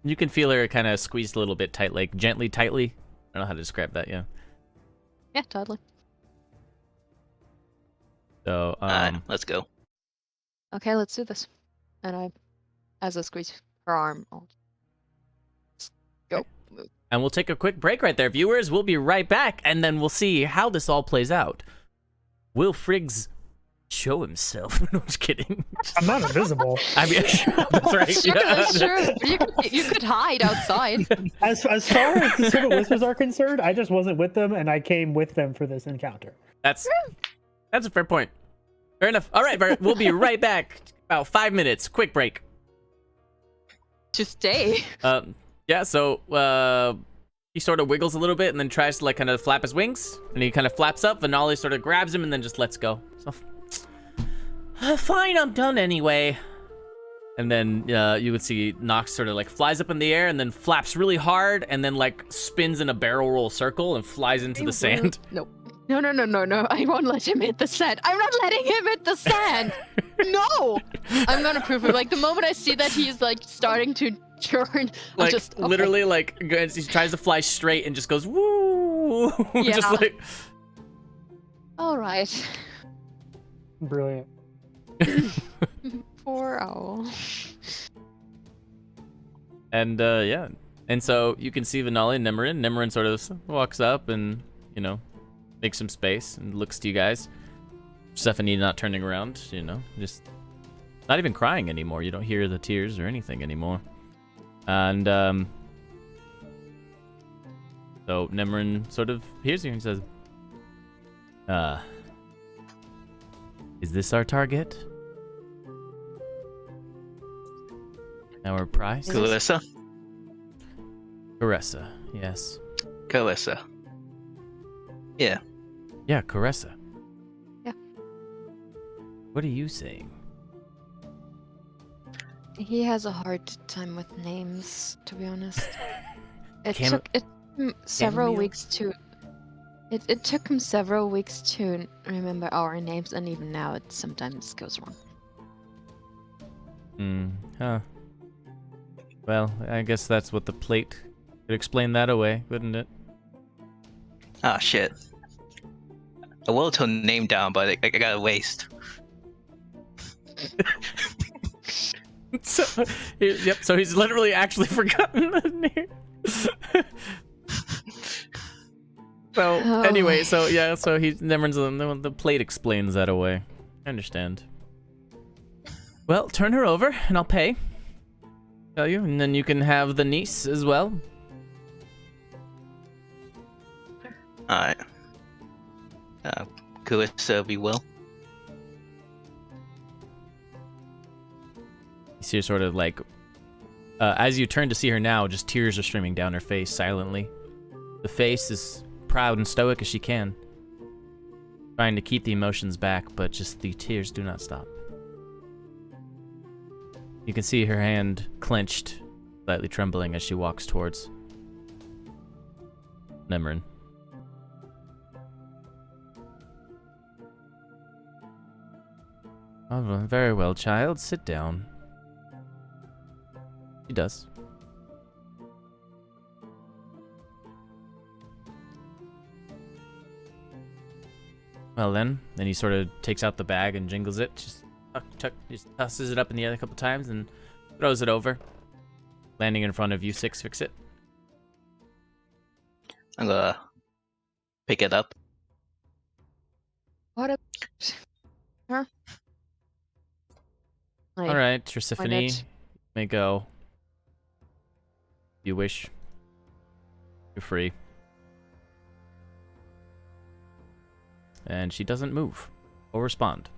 A: You can feel her kind of squeezed a little bit tight, like gently, tightly. I don't know how to describe that, yeah.
C: Yeah, totally.
A: So,
D: Let's go.
C: Okay, let's do this. And as I squeeze her arm, I'll just go. Move.
A: and we'll take a quick break right there, viewers. We'll be right back, and then we'll see how this all plays out. Will Friggs show himself? No, I'm just kidding.
B: I'm not invisible.
A: I mean, that's right.
C: Sure,
A: yeah.
C: sure. You could hide outside.
B: As far as the Silver Whispers are concerned, I just wasn't with them, and I came with them for this encounter.
A: That's a fair point. Fair enough. All right, Bert, we'll be right back. About 5 minutes. Quick break.
C: To stay.
A: Yeah, so he sort of wiggles a little bit and then tries to like kind of flap his wings, and he kind of flaps up. Vinali sort of grabs him and then just lets go. So fine, I'm done anyway. And then you would see Nox sort of like flies up in the air and then flaps really hard and then like spins in a barrel roll circle and flies into the sand.
C: No. No. I won't let him hit the sand. I'm not letting him hit the sand. No. I'm gonna prove it. Like the moment I see that he's like starting to turn,
A: Like
C: just okay.
A: literally like he tries to fly straight and just goes woo.
C: Yeah.
A: Just like
C: All right.
B: Brilliant.
C: Poor owl.
A: And yeah. And so you can see Vinali and Nemerin. Nemerin sort of walks up and, you know, makes some space and looks to you guys. Stephanie not turning around, you know, just not even crying anymore. You don't hear the tears or anything anymore. And so Nemerin sort of hears you and says, is this our target? Our prize?
D: Caressa?
A: Caressa, yes.
D: Caressa. Yeah.
A: Yeah, Caressa.
C: Yeah.
A: What are you saying?
C: He has a hard time with names, to be honest. It
A: Cam-
C: took him several
A: Chamomile?
C: weeks to... It took him several weeks to remember our names, and even now it sometimes goes wrong.
A: Huh. Well, I guess that's what the plate could explain that away, wouldn't it?
D: Ah, shit. I will tone the name down, but I got a waste.
A: So, yep, so he's literally actually forgotten the name. So,
C: Oh.
A: anyway, so yeah, so the plate explains that away. I understand. Well, turn her over and I'll pay. Tell you, and then you can have the niece as well.
D: Alright. Caressa, we will.
A: You see her sort of like, as you turn to see her now, just tears are streaming down her face silently. The face is proud and stoic as she can, trying to keep the emotions back, but just the tears do not stop. You can see her hand clenched, slightly trembling as she walks towards Nemerin. Oh, very well, child. Sit down. He does. Well then he sort of takes out the bag and jingles it. Just just tosses it up in the air a couple times and throws it over. Landing in front of you, Six. Fix it.
D: I'm gonna pick it up.
C: What a... Huh? Like,
A: All right,
C: why
A: Trisiphonie,
C: not?
A: may go. If you wish. You're free. And she doesn't move or respond.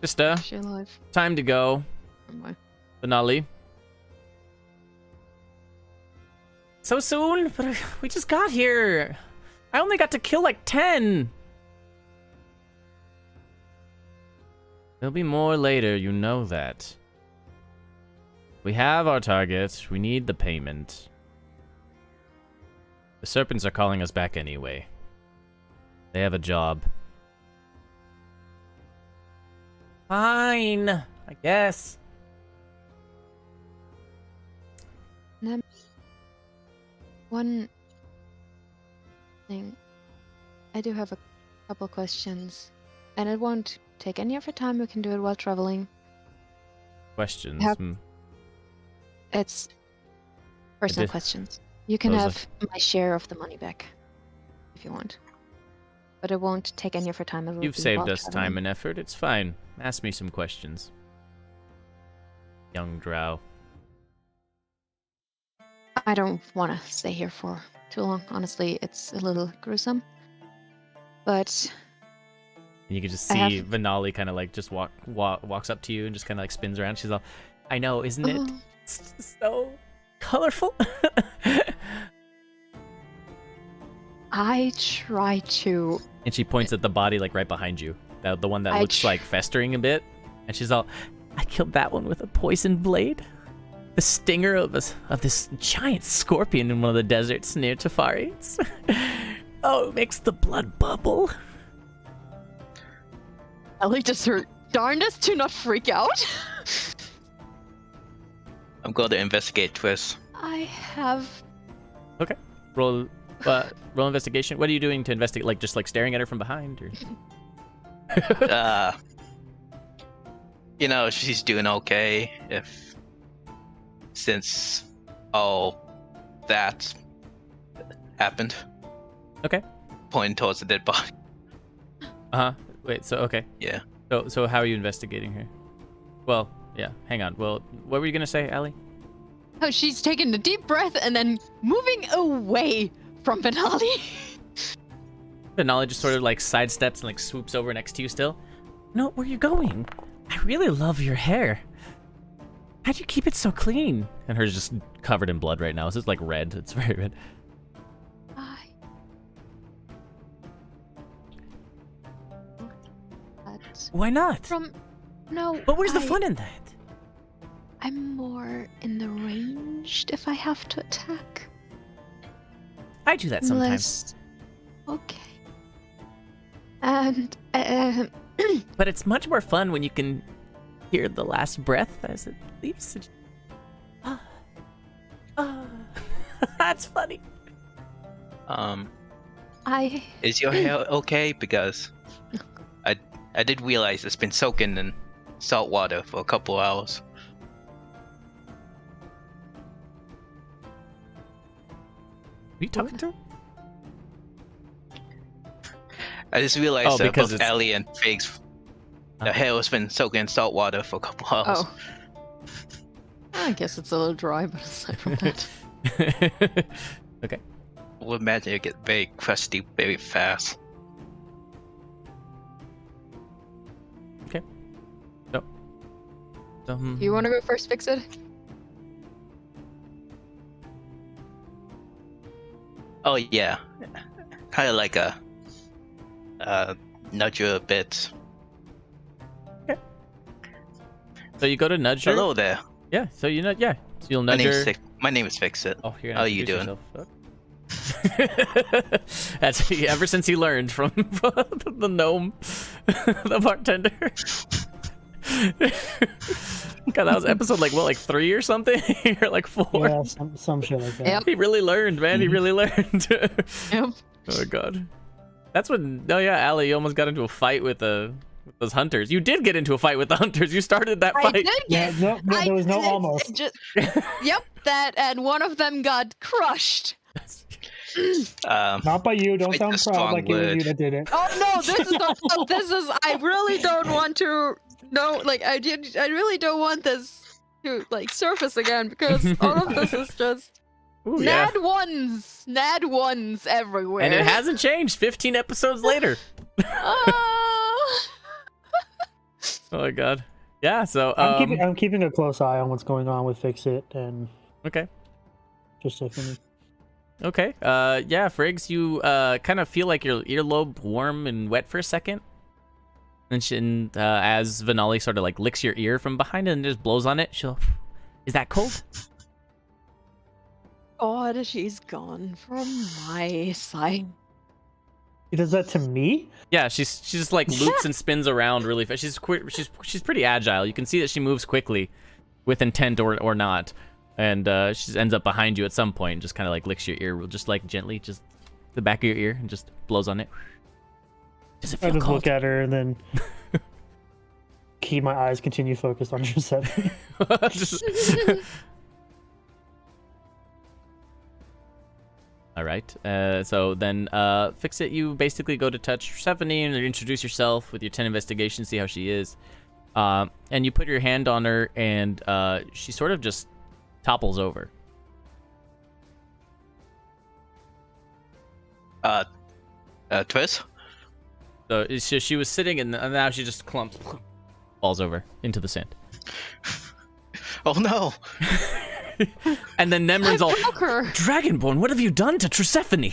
A: Sister,
C: Is she alive?
A: time to go.
C: Am I?
A: Finale. So soon? But we just got here. I only got to kill like 10. There'll be more later, you know that. We have our target. We need the payment. The serpents are calling us back anyway. They have a job. Fine, I guess.
C: One thing. I do have a couple questions. And it won't take any of your time. We can do it while traveling.
A: Questions.
C: Have-
A: Hmm.
C: It's personal
A: did-
C: questions. You can
A: Those
C: have my share of the money back if you want. But it won't take any of your time. It will
A: You've
C: be
A: saved
C: while
A: us time
C: traveling.
A: and effort. It's fine. Ask me some questions. Young drow.
C: I don't want to stay here for too long. Honestly, it's a little gruesome. But
A: And you can just
C: I
A: see
C: have-
A: Vinali kind of like just walks up to you and just kind of like spins around. She's all, I know, isn't it?
C: Oh,
A: It's so colorful.
C: I try to.
A: And she points at the body like right behind you. The one that
C: I
A: looks
C: tr-
A: like festering a bit. And she's all, I killed that one with a poison blade. The stinger of this giant scorpion in one of the deserts near Tefari. Oh, it makes the blood bubble.
C: Ellie does her darndest to not freak out.
D: I'm going to investigate Twist.
C: I have.
A: Roll investigation. What are you doing to investigate? Like just like staring at her from behind, or?
D: You know, she's doing okay since all that happened.
A: Okay.
D: Pointing towards the dead body.
A: Wait. So okay.
D: Yeah.
A: So how are you investigating her? Well, yeah. Hang on. Well, what were you gonna say, Allie?
C: Oh, she's taking a deep breath and then moving away from Benali.
A: Finale just sort of like sidesteps and like swoops over next to you still. No, where are you going? I really love your hair. How'd you keep it so clean? And hers just covered in blood right now. It's just like red. It's very red. Why not?
C: No.
A: But where's the fun in that?
C: I'm more in the ranged if I have to attack.
A: I do that sometimes.
C: Okay. And
A: But it's much more fun when you can hear the last breath as it leaves. That's funny.
D: Is your hair okay? Because I did realize it's been soaking in salt water for a couple hours.
A: Are you talking to him?
D: I just realized that
A: because
D: both
A: it's-
D: Ellie and Figs, their hair has been soaking in salt water for a couple hours.
C: oh, I guess it's a little dry, but aside from that,
A: Okay.
D: I would imagine it get very crusty very fast.
C: you want to go first, Fix It?
D: Oh yeah, kind of like a nudge her a bit.
A: So you go to nudge her.
D: Hello there.
A: Yeah. So you know. Yeah. So you'll
D: My
A: nudge her.
D: My name is Fix It.
A: Oh, you're
D: How
A: gonna
D: you
A: introduce
D: doing?
A: yourself. That's ever since he learned from the gnome, the bartender. God, that was episode like 3 or something, or like 4.
B: Yeah, some shit like that.
C: Yep.
A: He really learned, man. He really learned.
C: Yep.
A: Oh god. That's when. Oh yeah, Allie, you almost got into a fight with those hunters. You did get into a fight with the hunters. You started that
C: I
A: fight.
C: did.
B: Yeah, no, there was no
C: did.
B: almost.
C: Yep, that, and one of them got crushed.
B: Not by you. Don't
D: Quite
B: sound
D: a
B: proud
D: strong
B: like it was you
D: word.
B: that did it.
C: Oh no, this is not. This is. I really don't want to. No, like I really don't want this to like surface again because all of this is just
A: Ooh, yeah.
C: Nad ones everywhere.
A: And it hasn't changed 15 episodes later.
C: Oh.
A: Oh my god. Yeah, so
B: I'm keeping a close eye on what's going on with Fix It and
A: okay.
B: just Tiffany.
A: Okay. Yeah, Friggs, you kind of feel like your earlobe warm and wet for a second. And as Vanali sort of like licks your ear from behind it and just blows on it, she'll, is that cold?
C: God, she's gone from my side.
B: He does that to me?
A: Yeah, she just like loops and spins around really fast. She's pretty agile. You can see that she moves quickly, with intent or not, and she ends up behind you at some point. And just kind of like licks your ear, just like gently, just the back of your ear, and just blows on it. Does it
B: I
A: feel
B: just
A: cold?
B: look at her and then keep my eyes continue focused on Giuseppe.
A: Just- All right. So then, Fix It. You basically go to touch Persephone and introduce yourself with your 10 investigation, see how she is, and you put your hand on her, and she sort of just topples over.
D: Twiz?
A: So she was sitting, and now she just clumps, falls over into the sand.
D: Oh no!
A: And then Nemrin's all,
C: broke her.
A: Dragonborn, what have you done to Persephone?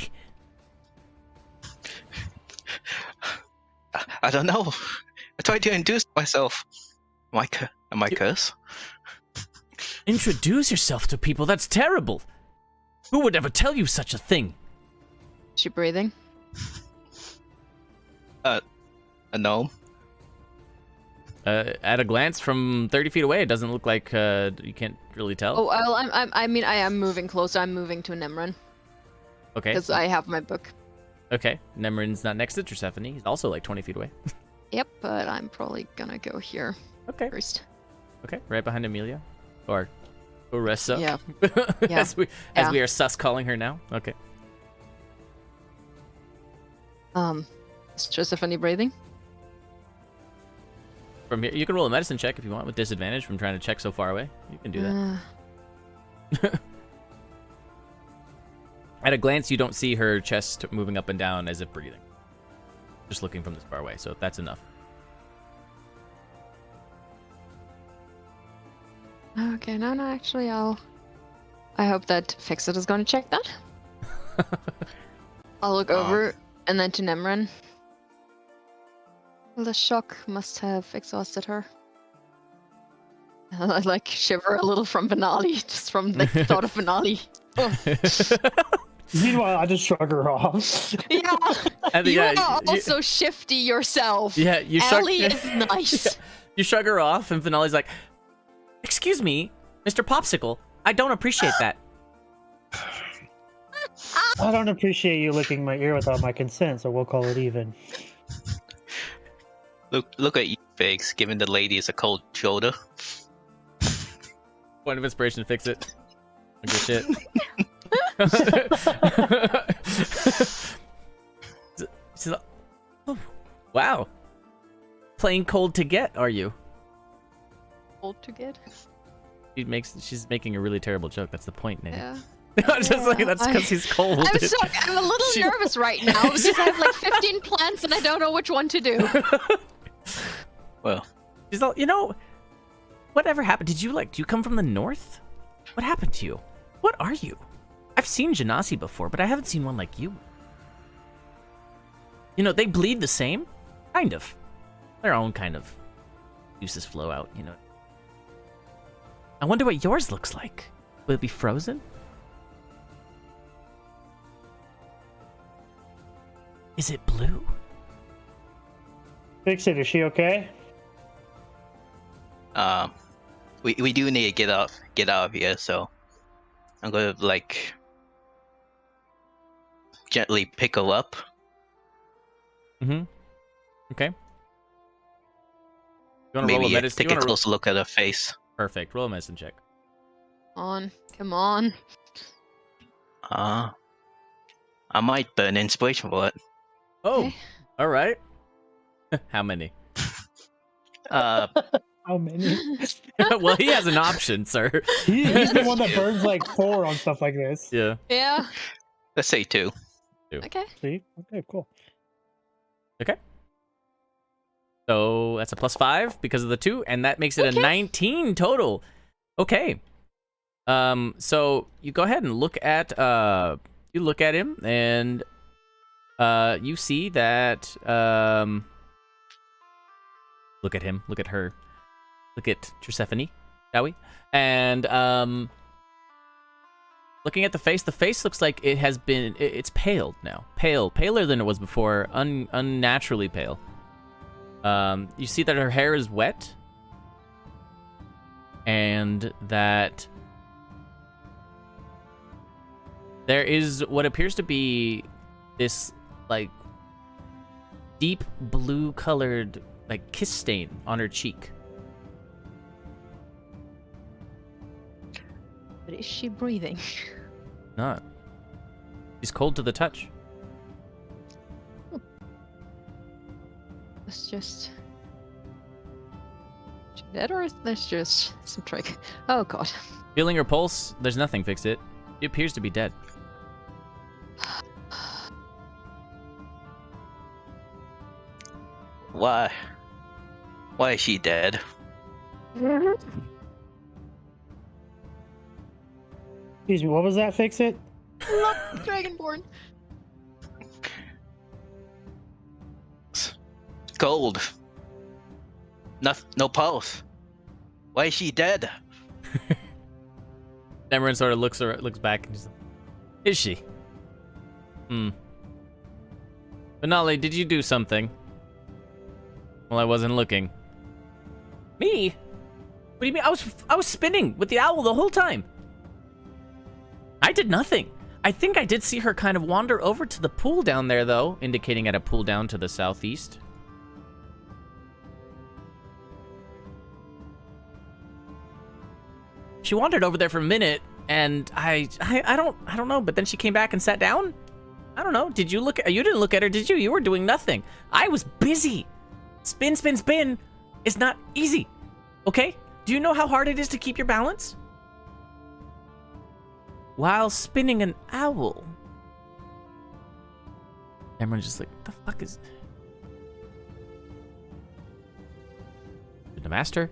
D: I don't know. I tried to induce myself. Am I cursed?
A: Introduce yourself to people, that's terrible. Who would ever tell you such a thing?
C: Is she breathing?
D: A gnome?
A: At a glance from 30 feet away, it doesn't look like you can't really tell.
C: Oh, well, I mean, I am moving closer. I'm moving to Nemrin
A: Okay.
C: because I have my book.
A: Okay. Nemrin's not next to Persephone. He's also like 20 feet away.
C: Yep, but I'm probably gonna go here
A: Okay.
C: first.
A: Okay. Right behind Amelia. Or Oressa.
C: Yeah.
A: as we are sus calling her now. Okay.
C: Is Josephine breathing?
A: From here, you can roll a medicine check if you want with disadvantage from trying to check so far away. You can do that. At a glance, you don't see her chest moving up and down as if breathing. Just looking from this far away, so that's enough.
C: Okay, no, actually, I hope that Fix It is going to check that. I'll look over and then to Nemrin. The shock must have exhausted her. I like shiver a little from Vanali, just from the thought of Vanali.
B: Meanwhile, I just shrug her off.
C: Yeah,
A: And
C: you
A: yeah,
C: are also shifty yourself.
A: Yeah, you shrug.
C: Ellie is nice.
A: You shrug her off, and Finale's like, "Excuse me, Mr. Popsicle, I don't appreciate that."
B: I don't appreciate you licking my ear without my consent, so we'll call it even.
D: Look at you, Figs, giving the ladies a cold shoulder.
A: Point of inspiration to fix it. Okay, shit. She's like, oh, wow. Playing cold to get, are you?
C: Cold to get?
A: She's making a really terrible joke. That's the point, Nedy.
C: Yeah.
A: Just like that's because he's cold.
C: I'm a little nervous right now because I have like 15 plants and I don't know which one to do.
D: Well,
A: She's all, whatever happened? Do you come from the north? What happened to you? What are you? I've seen Genasi before, but I haven't seen one like you. They bleed the same? Kind of. Their own kind of juices flow out, I wonder what yours looks like. Will it be frozen? Is it blue?
B: Fix it. Is she okay?
D: We do need to get out of here. So I'm gonna like gently pick her up.
A: Mm-hmm. Okay. You want to roll a
D: Maybe
A: medicine?
D: take a closer look at her face.
A: Perfect. Roll a medicine check.
C: Come on.
D: I might burn inspiration for it.
A: Oh,
C: Okay.
A: all right. How many?
B: How many?
A: Well, he has an option, sir.
B: He's the one that burns like 4 on stuff like this.
A: Yeah.
C: Yeah.
D: Let's say 2.
C: Okay.
B: See? Okay, cool.
A: Okay. So that's a +5 because of the 2, and that makes it a 19 total. Okay. So you go ahead and look at him, and you see that look at him, look at her, look at Thersephone, shall we? And looking at the face looks like it has been, it's paled now. Paler than it was before, unnaturally pale. You see that her hair is wet, and that there is what appears to be this, like, deep blue-colored, like, kiss stain on her cheek.
C: But is she breathing?
A: Not. She's cold to the touch.
C: It's just... Is she dead, or is this just some trick? Oh god.
A: Feeling her pulse, there's nothing, fix it. She appears to be dead.
D: Why is she dead?
B: Excuse me, what was that? Fix it?
C: Not Dragonborn.
D: Cold. No pulse. Why is she dead?
A: Cameron sort of looks back and just, is she? Benali, did you do something? Well, I wasn't looking. Me? What do you mean? I was spinning with the owl the whole time. I did nothing. I think I did see her kind of wander over to the pool down there, though, indicating at a pool down to the southeast. She wandered over there for a minute, and I don't know, but then she came back and sat down? I don't know. Did you look at, you didn't look at her, did you? You were doing nothing. I was busy. Spin, spin, spin is not easy. Okay? Do you know how hard it is to keep your balance? While spinning an owl. Everyone's just like, what the fuck is... The master?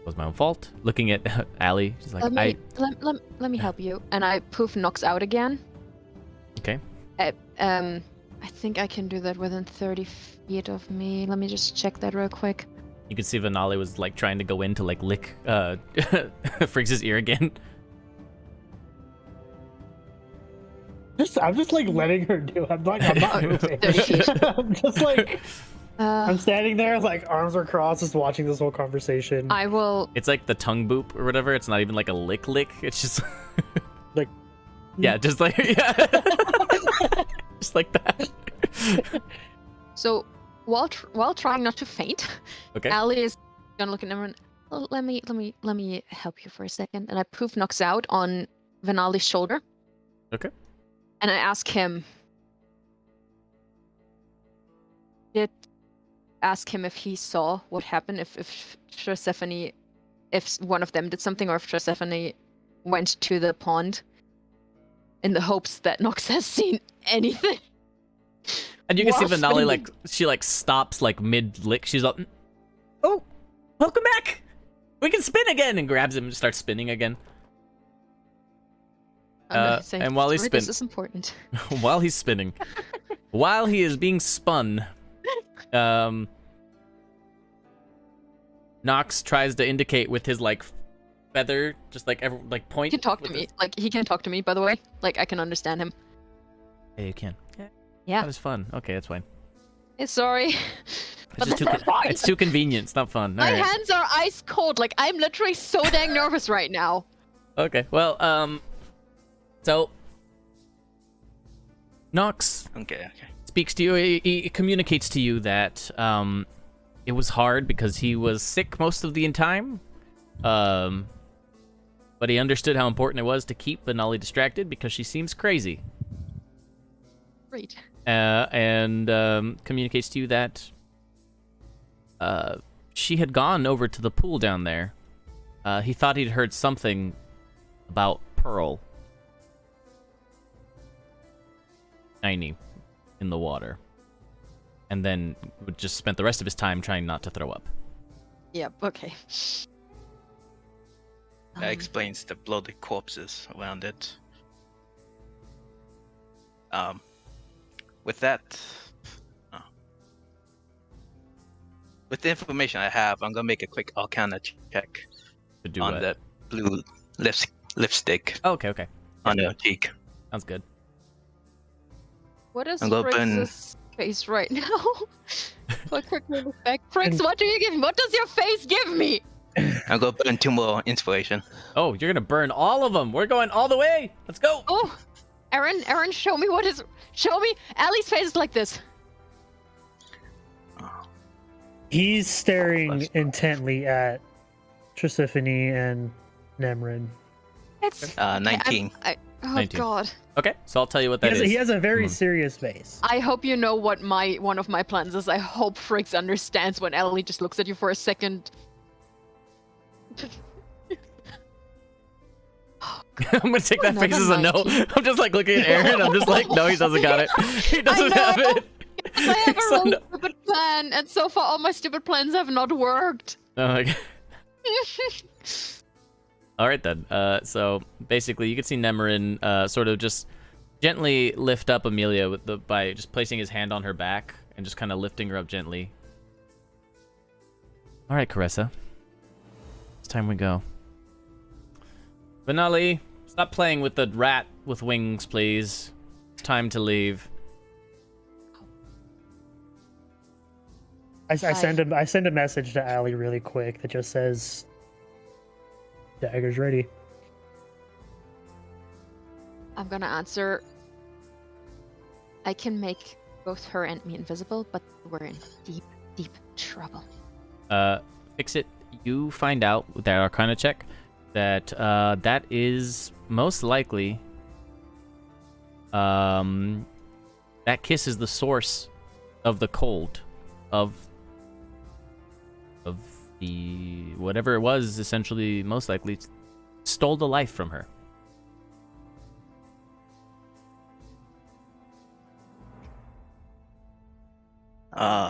A: It was my own fault. Looking at Allie, she's like,
C: Let me help you. And I poof knocks out again.
A: Okay.
C: I think I can do that within 30 feet of me. Let me just check that real quick.
A: You could see Vanali was like trying to go in to like lick Friggs' ear again.
B: I'm just like letting her do it. I'm not moving.
C: 30 feet.
B: I'm just like, I'm standing there, like arms are crossed, just watching this whole conversation.
C: I will.
A: It's like the tongue boop or whatever. It's not even like a lick. It's just
B: like,
A: yeah, just like yeah, just like that.
C: So while trying not to faint,
A: Okay.
C: Allie is gonna look at everyone. Oh, let me help you for a second. And I poof knocks out on Vanali's shoulder.
A: Okay.
C: And I ask him. Ask him if he saw what happened, if Thersephone, if one of them did something, or if Thersephone went to the pond in the hopes that Nox has seen anything.
A: And you can see
C: While
A: Vanali
C: spinning.
A: like she like stops like mid lick. She's like, "Oh, welcome back. We can spin again," and grabs him and starts spinning again. And while he's
C: this is important.
A: While he's spinning, while he is being spun, Nox tries to indicate with his like feather, just like point.
C: He can talk to me. Like he can talk to me. By the way, like I can understand him.
A: Yeah, you can. Yeah.
C: Yeah.
A: That was fun. Okay, that's fine.
C: Sorry.
A: It's just it's too convenient. It's not fun.
C: My
A: All right.
C: hands are ice cold. Like, I'm literally so dang nervous right now.
A: Okay. Well, so Nox
D: Okay.
A: speaks to you. He communicates to you that it was hard because he was sick most of the time. But he understood how important it was to keep Benali distracted because she seems crazy.
C: Great.
A: And communicates to you that she had gone over to the pool down there. He thought he'd heard something about Pearl. Tiny in the water. And then would just spent the rest of his time trying not to throw up.
C: Yep, okay.
D: That explains the bloody corpses around it. With that, with the information I have, I'm gonna make a quick Arcana check
A: To do
D: on
A: what?
D: that blue lipstick
A: Oh, okay.
D: on her cheek.
A: Sounds good.
C: What is
D: I'm gonna burn-
C: Frix's face right now? For a quick little back. Frix, what do you give me? What does your face give me?
D: I'm gonna burn 2 more inspiration.
A: Oh, you're gonna burn all of them. We're going all the way. Let's go.
C: Oh, Aaron, show me what is. Show me. Allie's face is like this.
B: He's staring intently at Trisiphaeny and Nemrin.
C: It's
D: 19.
C: oh
A: 19.
C: God.
A: Okay, so I'll tell you what that is.
B: He has a very
A: Mhm.
B: serious face.
C: I hope you know what one of my plans is. I hope Frix understands when Ellie just looks at you for a second.
A: I'm gonna take that face as a no.
C: 19.
A: I'm just like looking at Aaron. I'm just like, no, he doesn't got it. He doesn't have
C: know.
A: it.
C: I have a
A: So
C: real
A: no-
C: stupid plan, and so far all my stupid plans have not worked.
A: Oh my God. All right then. So basically, you can see Nemerin sort of just gently lift up Amelia by just placing his hand on her back and just kind of lifting her up gently. All right, Caressa. It's time we go. Benali, stop playing with the rat with wings, please. It's time to leave.
B: I send a message to Allie really quick that just says, "Dagger's ready."
C: I'm gonna answer. I can make both her and me invisible, but we're in deep, deep trouble.
A: Fix it. You find out with that Arcana check that that is most likely that kiss is the source of the cold of the whatever it was. Essentially, most likely stole the life from her.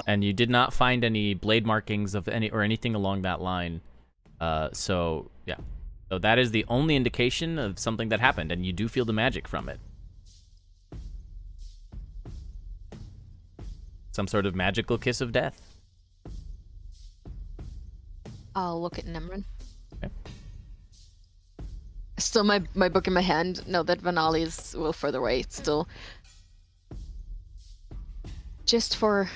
A: And you did not find any blade markings of anything along that line. So yeah. So that is the only indication of something that happened, and you do feel the magic from it. Some sort of magical kiss of death.
C: I'll look at Nemrin.
A: Okay.
C: Still my book in my hand. No, that Vanali is a little further away. It's still. Just for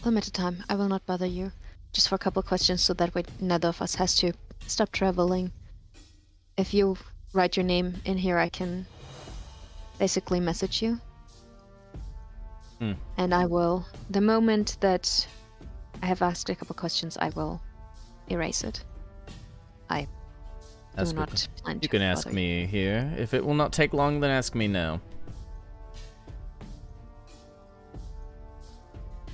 C: limited time, I will not bother you. Just for a couple of questions, so that way neither of us has to stop traveling. If you write your name in here, I can basically message you. And I will, the moment that I have asked a couple of questions, I will erase it. I
A: That's
C: do
A: good.
C: not plan to
A: You can ask
C: bother
A: me here. If it will not take long, then ask me now.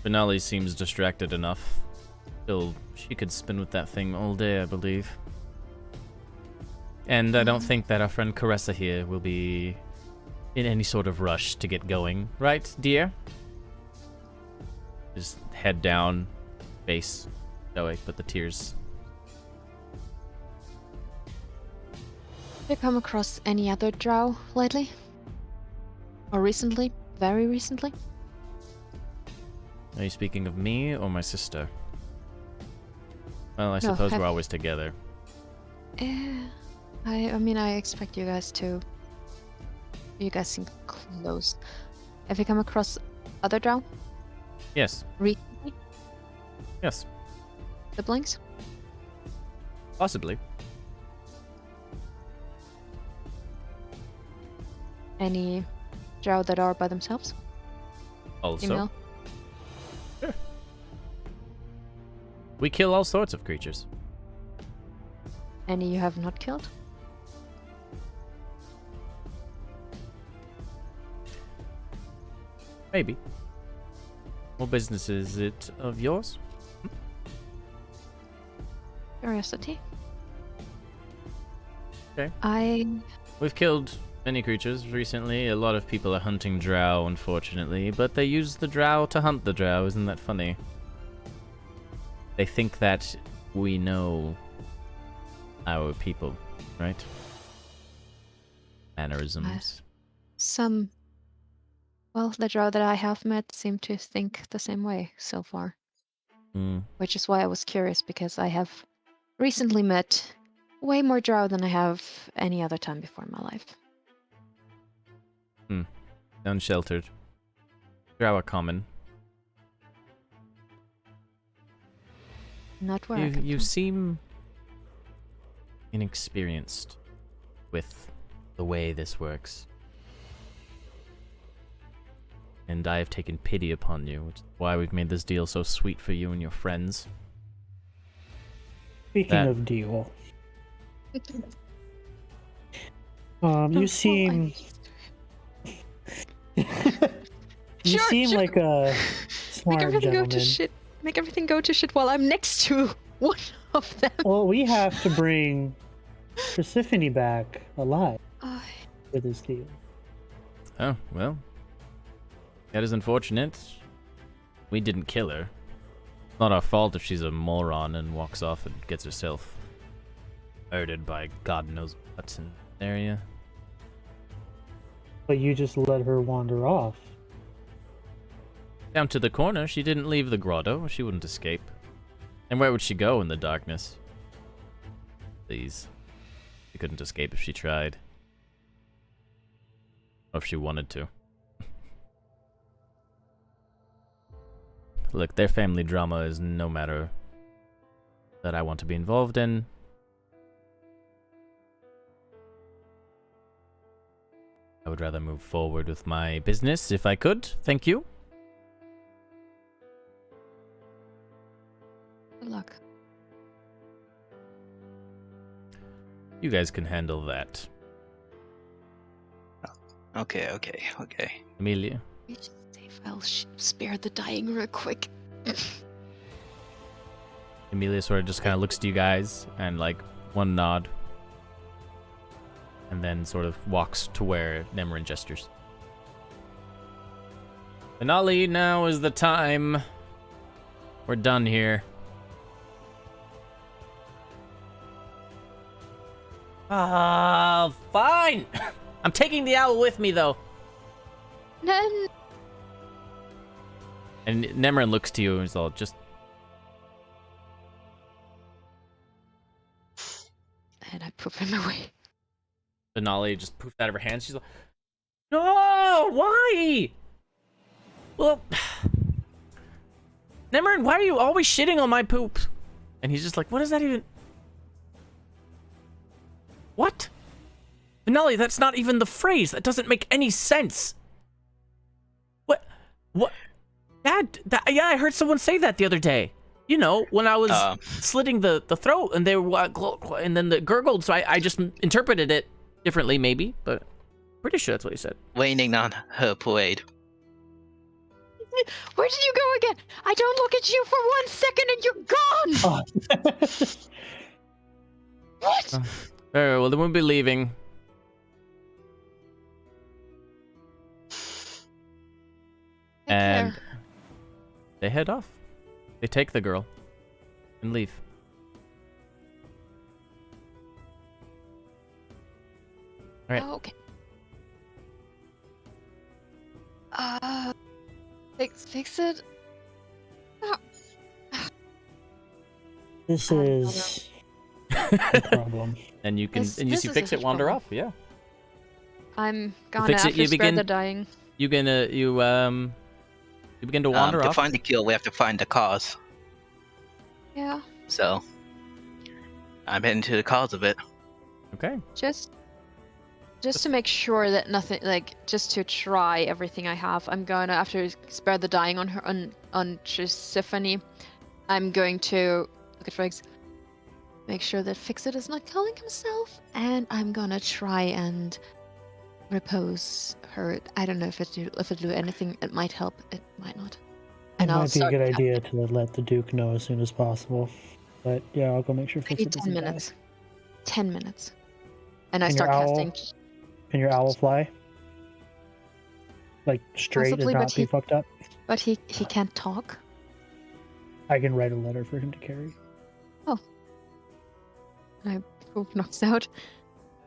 A: Benali seems distracted enough. Still, she could spin with that thing all day, I believe. And I don't think that our friend Caressa here will be in any sort of rush to get going. Right, dear? Just head down, face stoic, but the tears.
C: Have you come across any other drow lately? Or recently? Very recently?
A: Are you speaking of me or my sister? Well, I
C: No,
A: suppose
C: have-
A: we're always together.
C: I mean, I expect you guys to. You guys seem close. Have you come across other drow
A: Yes.
C: recently?
A: Yes.
C: Siblings?
A: Possibly.
C: Any drow that are by themselves?
A: Also.
C: Female?
A: Sure. We kill all sorts of creatures.
C: Any you have not killed?
A: Maybe. What business is it of yours?
C: Curiosity.
A: Okay. We've killed many creatures recently. A lot of people are hunting drow, unfortunately, but they use the drow to hunt the drow. Isn't that funny? They think that we know our people, right? Mannerisms.
C: Well, the drow that I have met seem to think the same way so far. Which is why I was curious, because I have recently met way more drow than I have any other time before in my life.
A: Unsheltered. Drow are common.
C: Not where I come
A: You
C: from.
A: seem inexperienced with the way this works. And I have taken pity upon you, which is why we've made this deal so sweet for you and your friends.
B: Speaking
A: That-
B: of deal, you
C: Oh,
B: seem you
C: Sure,
B: seem
C: sure.
B: like a
C: Make
B: smart
C: everything go to
B: gentleman.
C: shit. Make everything go to shit while I'm next to one of them.
B: Well, we have to bring Persephone back alive
C: Uh,
B: for this deal.
A: Oh, well. That is unfortunate. We didn't kill her. It's not our fault if she's a moron and walks off and gets herself murdered by God knows what's in the area.
B: But you just let her wander off.
A: Down to the corner, she didn't leave the grotto. She wouldn't escape. And where would she go in the darkness? Please. She couldn't escape if she tried. Or if she wanted to. Look, their family drama is no matter that I want to be involved in. I would rather move forward with my business if I could. Thank you.
C: good luck.
A: You guys can handle that.
D: Okay.
A: Amelia.
C: We should save. I'll spare the dying real quick.
A: Amelia sort of just kind of looks to you guys and like one nod. And then sort of walks to where Nemerin gestures. Finale, now is the time. We're done here. Fine. I'm taking the owl with me, though.
C: Then
A: And Nemerin looks to you and is all just...
C: and I poop him away.
A: Finale just poofed out of her hands. She's like, no, why? Well, Nemerin, why are you always shitting on my poop? And he's just like, what does that even... What? Finale, that's not even the phrase. That doesn't make any sense. What? Dad, yeah, I heard someone say that the other day. You know, when I was slitting the throat and they were, and then the gurgled, so I just interpreted it differently, maybe, but pretty sure that's what he said.
D: Raining on her parade.
C: Where did you go again? I don't look at you for 1 second and you're gone.
B: Oh.
C: What?
A: Very well, then we'll be leaving.
C: Take
A: And
C: care.
A: they head off. They take the girl and leave. All right.
C: Oh, okay. Fix it. Oh.
B: This
C: I don't
B: is a problem.
A: And you can
C: This
A: and you
C: is
A: see
C: a
A: fix it
C: huge
A: wander
C: problem.
A: off. Yeah.
C: I'm gonna
A: fix it,
C: after
A: you
C: spread
A: begin-
C: the dying.
A: you begin to wander
D: To
A: off.
D: find the kill, we have to find the cause.
C: Yeah.
D: So I'm heading to the cause of it.
A: Okay.
C: Just to make sure that nothing, like, just to try everything I have, I'm gonna, after spare the dying on her, on Trisiphonie, I'm going to look at Friggs, make sure that Fixit is not killing himself, and I'm gonna try and repose her. I don't know if it do anything. It might help. It might not.
B: It
C: I'll
B: might be a
C: start
B: good
C: casting.
B: idea to let the Duke know as soon as possible. But yeah, I'll go make sure
C: Maybe
B: Fixit
C: 10
B: doesn't die.
C: minutes. 10 minutes. And I
B: And your
C: start
B: owl?
C: casting.
B: Can your owl fly? Like straight
C: Possibly,
B: and
C: but
B: not be
C: he-
B: fucked up?
C: But he can't talk.
B: I can write a letter for him to carry.
C: I hope knocks out.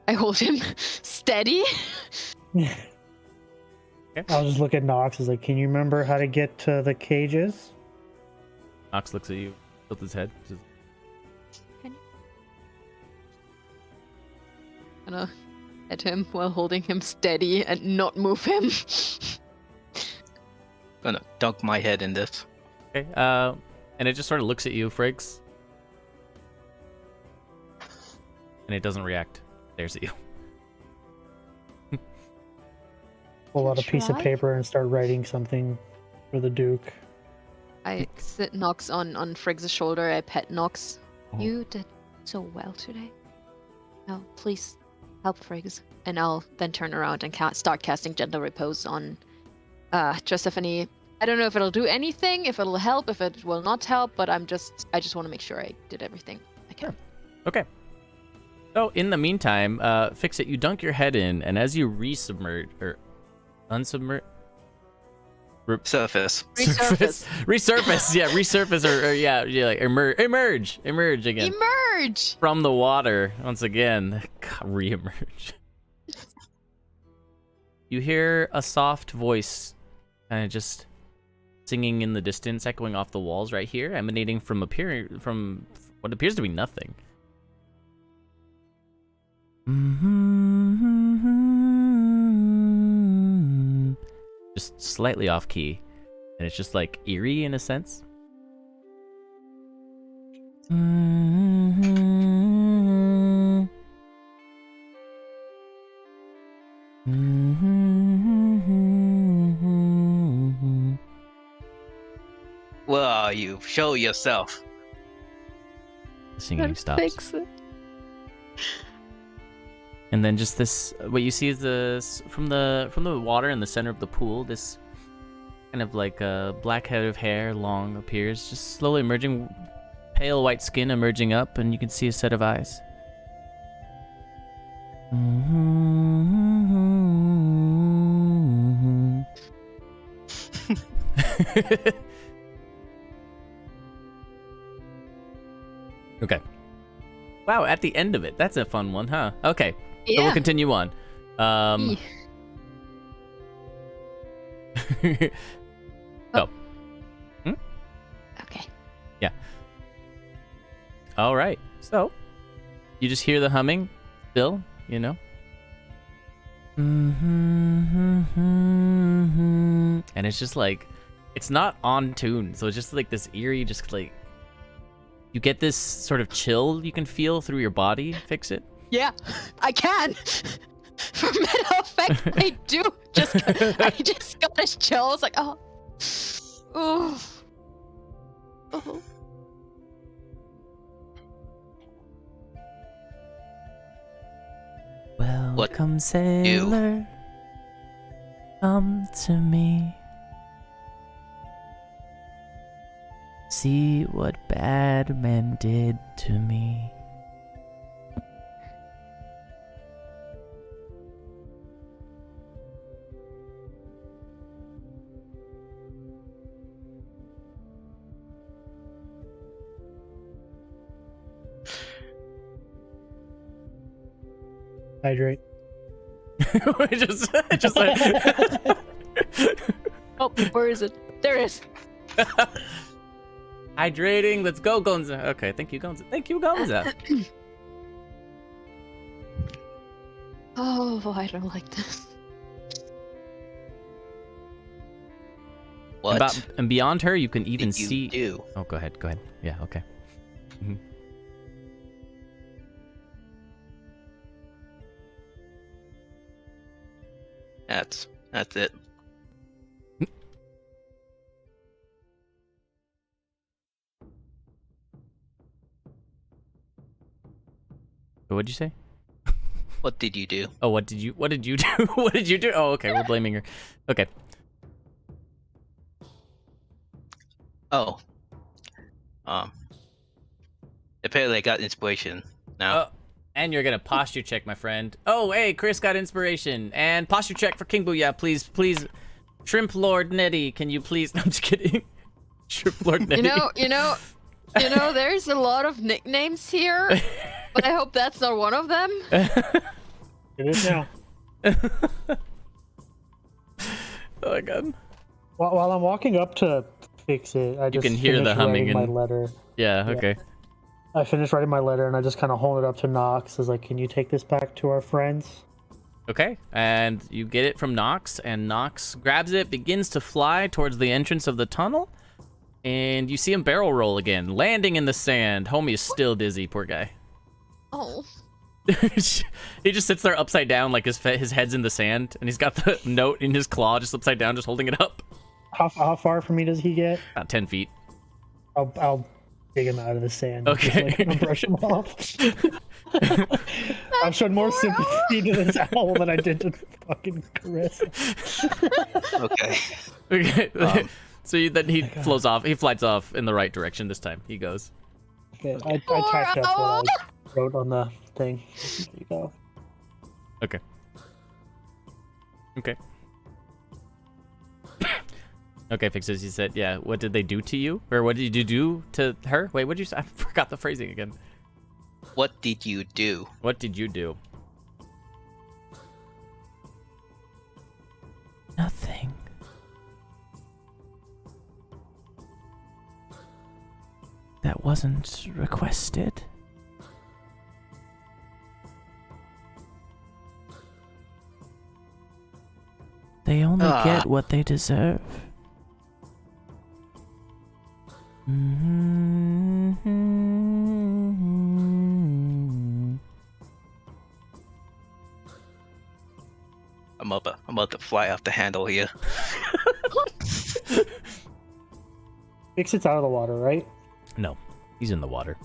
C: I hold him steady.
B: I'll just look at Nox as like, can you remember how to get to the cages?
A: Nox looks at you, tilts his head. Says,
C: Gonna at him while holding him steady and not move him.
D: Gonna dunk my head in this.
A: okay. And it just sort of looks at you, Friggs. And it doesn't react. Stares at you.
B: Pull out a piece of
C: Try?
B: paper and start writing something for the Duke.
C: I sit Nox on Friggs' shoulder. I pet Nox.
A: Oh.
C: You did so well today. Now, please help Friggs. And I'll then turn around and start casting Gentle Repose on Josephine. I don't know if it'll do anything, if it'll help, if it will not help, but I just want to make sure I did everything I can.
A: Okay. So in the meantime, Fix It, you dunk your head in, and as you resubmerge or unsubmerge,
D: Surface.
A: resurface, yeah, resurface or yeah, like emerge again
C: Emerge!
A: from the water once again. God, reemerge. You hear a soft voice, kind of just singing in the distance, echoing off the walls right here, emanating from what appears to be nothing. Just slightly off key, and it's just like eerie in a sense.
D: Where are you? Show yourself.
A: The singing stops.
C: Fix it.
A: And then just this, what you see is this from the water in the center of the pool. This kind of like a black head of hair, long, appears, just slowly emerging, pale white skin emerging up, and you can see a set of eyes. Okay. Wow, at the end of it. That's a fun one, huh? Okay. So
C: Yeah.
A: we'll continue on.
C: Eeh.
A: Go.
C: Okay.
A: All right. So you just hear the humming still, you know? And it's just like, it's not on tune. So it's just like this eerie, just like, you get this sort of chill you can feel through your body. Fix it.
C: Yeah, I can. For meta effect, I do. I just got this chill. It's like, oh. Oh. Oh.
A: Welcome, sailor. Come to me. See what bad men did to me.
B: Hydrate.
A: just like...
C: Oh, where is it? There it is.
A: Hydrating. Let's go, Gonza. Okay, thank you, Gonza. Thank you, Gonza.
C: Oh, I don't like this.
D: What
A: And beyond her, you can even
D: did you
A: see.
D: do?
A: Oh, go ahead. Go ahead. Yeah. Okay. Mhm.
D: That's it.
A: What'd you say?
D: What did you do?
A: Oh, what did you do? What did you do? Oh, okay. We're blaming her. Okay.
D: Oh, um, apparently I got inspiration now.
A: Oh, and you're gonna posture check, my friend. Oh, hey, Chris got inspiration. And posture check for King Booyah, please. Shrimp Lord Nedy, can you please? I'm just kidding. Shrimp Lord Nedy.
C: You know, there's a lot of nicknames here, but I hope that's not one of them.
B: It is now.
A: Oh my god.
B: While I'm walking up to fix it, I just
A: can hear the
B: finished
A: humming
B: writing my
A: and-
B: letter.
A: Yeah, okay.
B: I finished writing my letter and I just kind of hold it up to Knox. I was like, "Can you take this back to our friends?"
A: Okay, and you get it from Nox, and Nox grabs it, begins to fly towards the entrance of the tunnel, and you see him barrel roll again, landing in the sand. Homie is still dizzy, poor guy.
C: Oh.
A: He just sits there upside down, like his head's in the sand, and he's got the note in his claw, just upside down, just holding it up.
B: How far from me does he get?
A: About 10 feet.
B: I'll dig him out of the sand.
A: Okay.
B: Just, like, brush him off. I've shown more sympathy to this owl than I did to fucking Carissa.
D: Okay.
A: Okay. So then he flows off. He flies off in the right direction this time. He goes.
B: Okay, I typed up what I wrote on the thing. There you go.
A: Okay. Okay. Okay, Fixes, you said, yeah, what did they do to you? Or what did you do to her? Wait, what did you say? I forgot the phrasing again.
D: What did you do?
A: What did you do? Nothing. That wasn't requested. They only get what they deserve.
D: I'm about to fly off the handle here.
B: Fix it's out of the water, right?
A: No, he's in the water.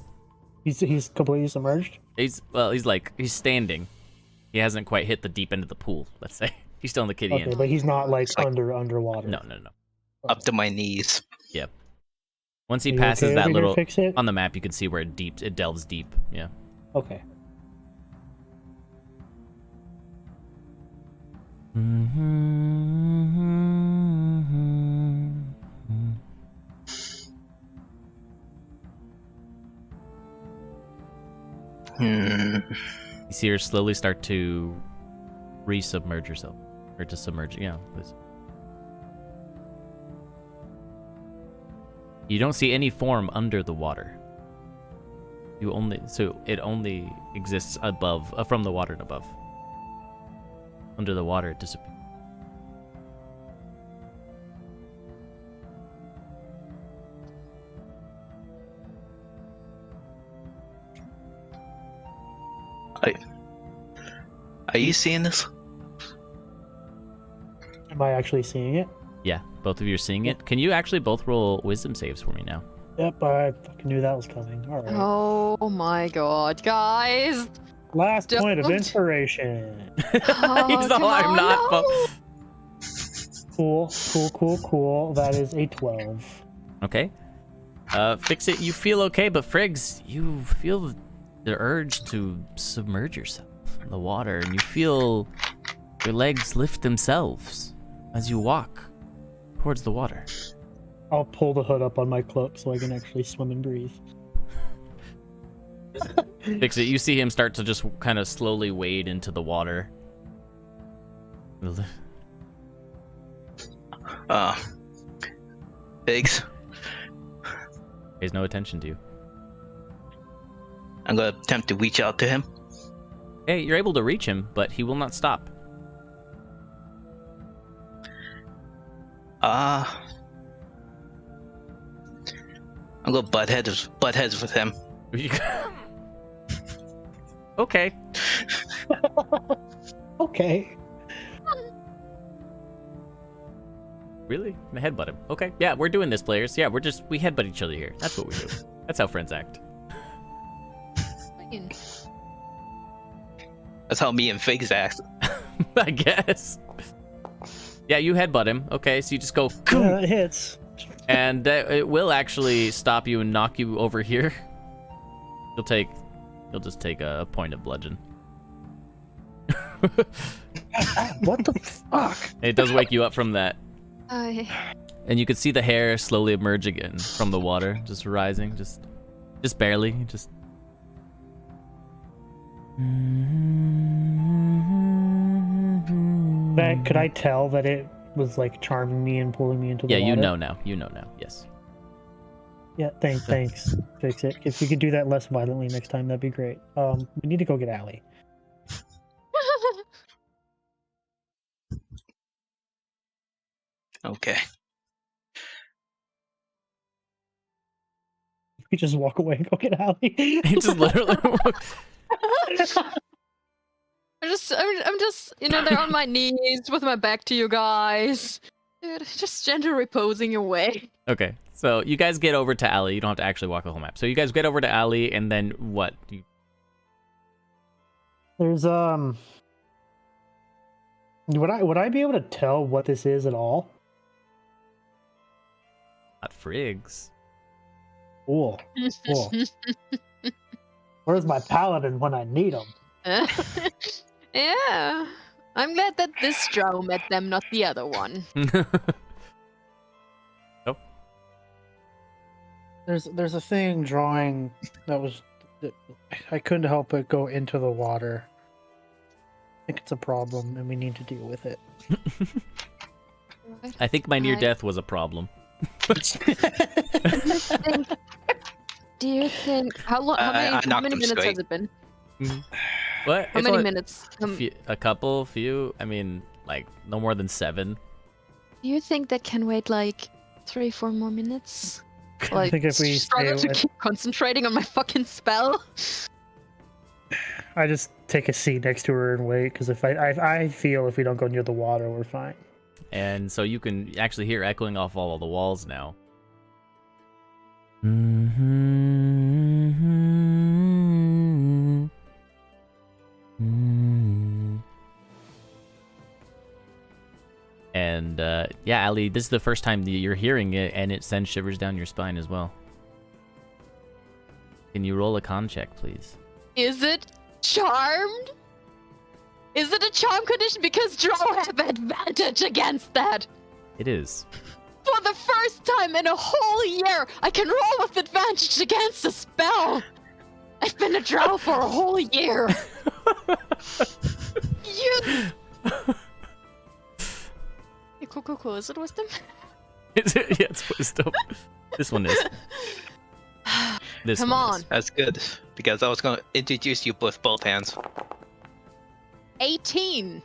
B: He's completely submerged.
A: He's standing. He hasn't quite hit the deep end of the pool, let's say. He's still in the kitty
B: Okay,
A: end.
B: but he's not like
D: like-
B: underwater.
A: No.
D: Up to my knees.
A: Yep. Once he
B: Are you
A: passes
B: okay
A: that
B: over here,
A: little
B: fix it?
A: on the map, you can see where it delves deep. Yeah.
B: Okay.
A: You see her slowly start to resubmerge herself, or to submerge. Yeah. You don't see any form under the water. It only exists above, from the water and above. Under the water, it disappears.
D: Are you seeing this?
B: Am I actually seeing it?
A: Yeah, both of you are seeing it. Can you actually both roll wisdom saves for me now?
B: Yep, I fucking knew that was coming. All right.
C: Oh my god, guys!
B: Last point of
C: Don't.
B: inspiration.
C: Oh,
A: He's
C: come
A: all, I'm
C: on,
A: not.
C: no.
B: Cool. That is a 12.
A: Okay. Fix it. You feel okay, but Friggs, you feel the urge to submerge yourself in the water, and you feel your legs lift themselves as you walk towards the water.
B: I'll pull the hood up on my cloak so I can actually swim and breathe.
A: Fix it. You see him start to just kind of slowly wade into the water.
D: Pigs.
A: Pays no attention to you.
D: I'm gonna attempt to reach out to him.
A: Hey, you're able to reach him, but he will not stop.
D: I'm gonna butt heads with him.
A: Okay.
B: Okay.
A: Really? I'm gonna headbutt him. Okay. Yeah, we're doing this, players. Yeah, we headbutt each other here. That's what we do. That's how friends act.
C: Fine.
D: That's how me and Figs act.
A: I guess. Yeah, you headbutt him. Okay, so you just go,
B: It hits.
A: and it will actually stop you and knock you over here. You'll just take a point of bludgeon.
B: What the fuck?
A: It does wake you up from that.
C: I
A: And you can see the hair slowly emerge again from the water, just rising, just barely, just.
B: Could I tell that it was like charming me and pulling me into the
A: Yeah,
B: water?
A: you know now. You know now. Yes.
B: Yeah, thanks. Fix it. If you could do that less violently next time, that'd be great. We need to go get Allie.
D: Okay.
B: We just walk away and go get Allie.
A: He just literally.
C: I'm just, there on my knees with my back to you guys. Dude, just gently reposing away.
A: Okay, so you guys get over to Alley. You don't have to actually walk the whole map. So you guys get over to Alley, and then what?
B: There's would I be able to tell what this is at all?
A: Not Friggs.
B: Cool. Cool. Where's my paladin when I need him?
C: Yeah. I'm glad that this drow met them, not the other one.
A: Oh.
B: There's a thing drawing that I couldn't help but go into the water. I think it's a problem and we need to deal with it.
A: I think my near death was a problem.
C: Do you think how many minutes has it been?
A: What?
C: How many minutes?
A: A couple, few. I mean, like no more than 7.
C: Do you think that can wait like 3-4 more minutes? Like,
B: I think if we
C: struggle to keep concentrating on my fucking spell.
B: I just take a seat next to her and wait because if I feel if we don't go near the water, we're fine.
A: And so you can actually hear echoing off all of the walls now. And yeah, Ali, this is the first time that you're hearing it, and it sends shivers down your spine as well. Can you roll a con check, please?
C: Is it charmed? Is it a charm condition? Because drow have advantage against that.
A: It is.
C: For the first time in a whole year, I can roll with advantage against a spell. I've been a drow for a whole year. You. Cool. Is it wisdom?
A: Is it? Yeah, it's wisdom. This one is.
C: Come on.
D: That's good, because I was going to introduce you with both hands.
C: 18.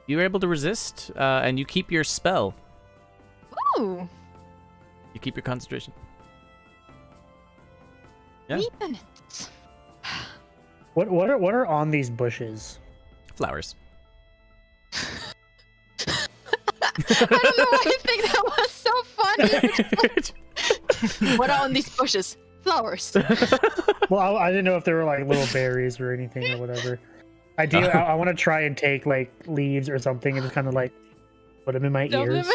A: You were able to resist, and you keep your spell.
C: Ooh.
A: You keep your concentration. Yeah.
C: 3 minutes.
B: What are on these bushes?
A: Flowers.
C: I don't know why you think that was so funny. What are on these bushes? Flowers.
B: Well, I didn't know if there were like little berries or anything or whatever. I want to try and take like leaves or something and just kind of like put them in my ears.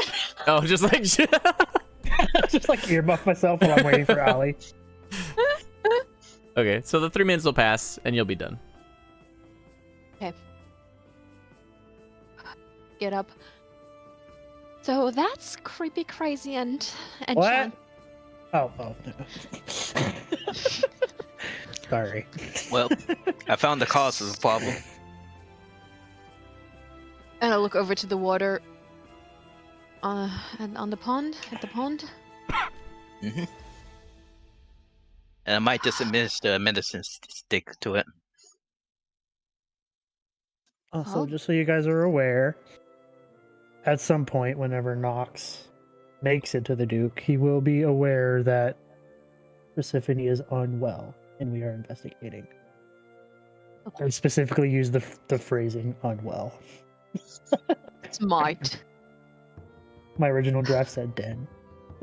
A: Oh, just like
B: Just like earmuff myself while I'm waiting for Allie.
A: Okay, so the 3 minutes will pass and you'll be done.
C: Okay. Get up. So that's creepy, crazy, and
B: What?
C: Sean.
B: Oh. Sorry.
D: Well, I found the cause of the problem.
C: And I look over to the water. And on the pond, at the pond.
D: Mm-hmm. And I might just administer a medicine stick to it.
B: Also,
C: Oh.
B: just so you guys are aware, at some point, whenever Nox makes it to the Duke, he will be aware that Persephone is unwell, and we are investigating. I specifically use the phrasing unwell.
C: Smart.
B: My original draft said dead.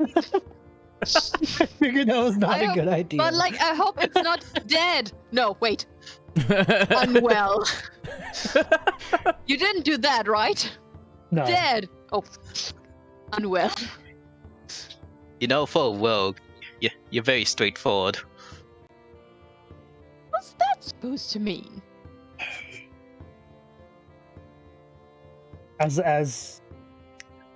B: I figured that was not a good idea.
C: But like, I hope it's not dead. No, wait. Unwell. You didn't do that, right?
B: No.
C: Dead. Oh, unwell.
D: You know, for a rogue, you're very straightforward.
C: What's that supposed to mean?
B: As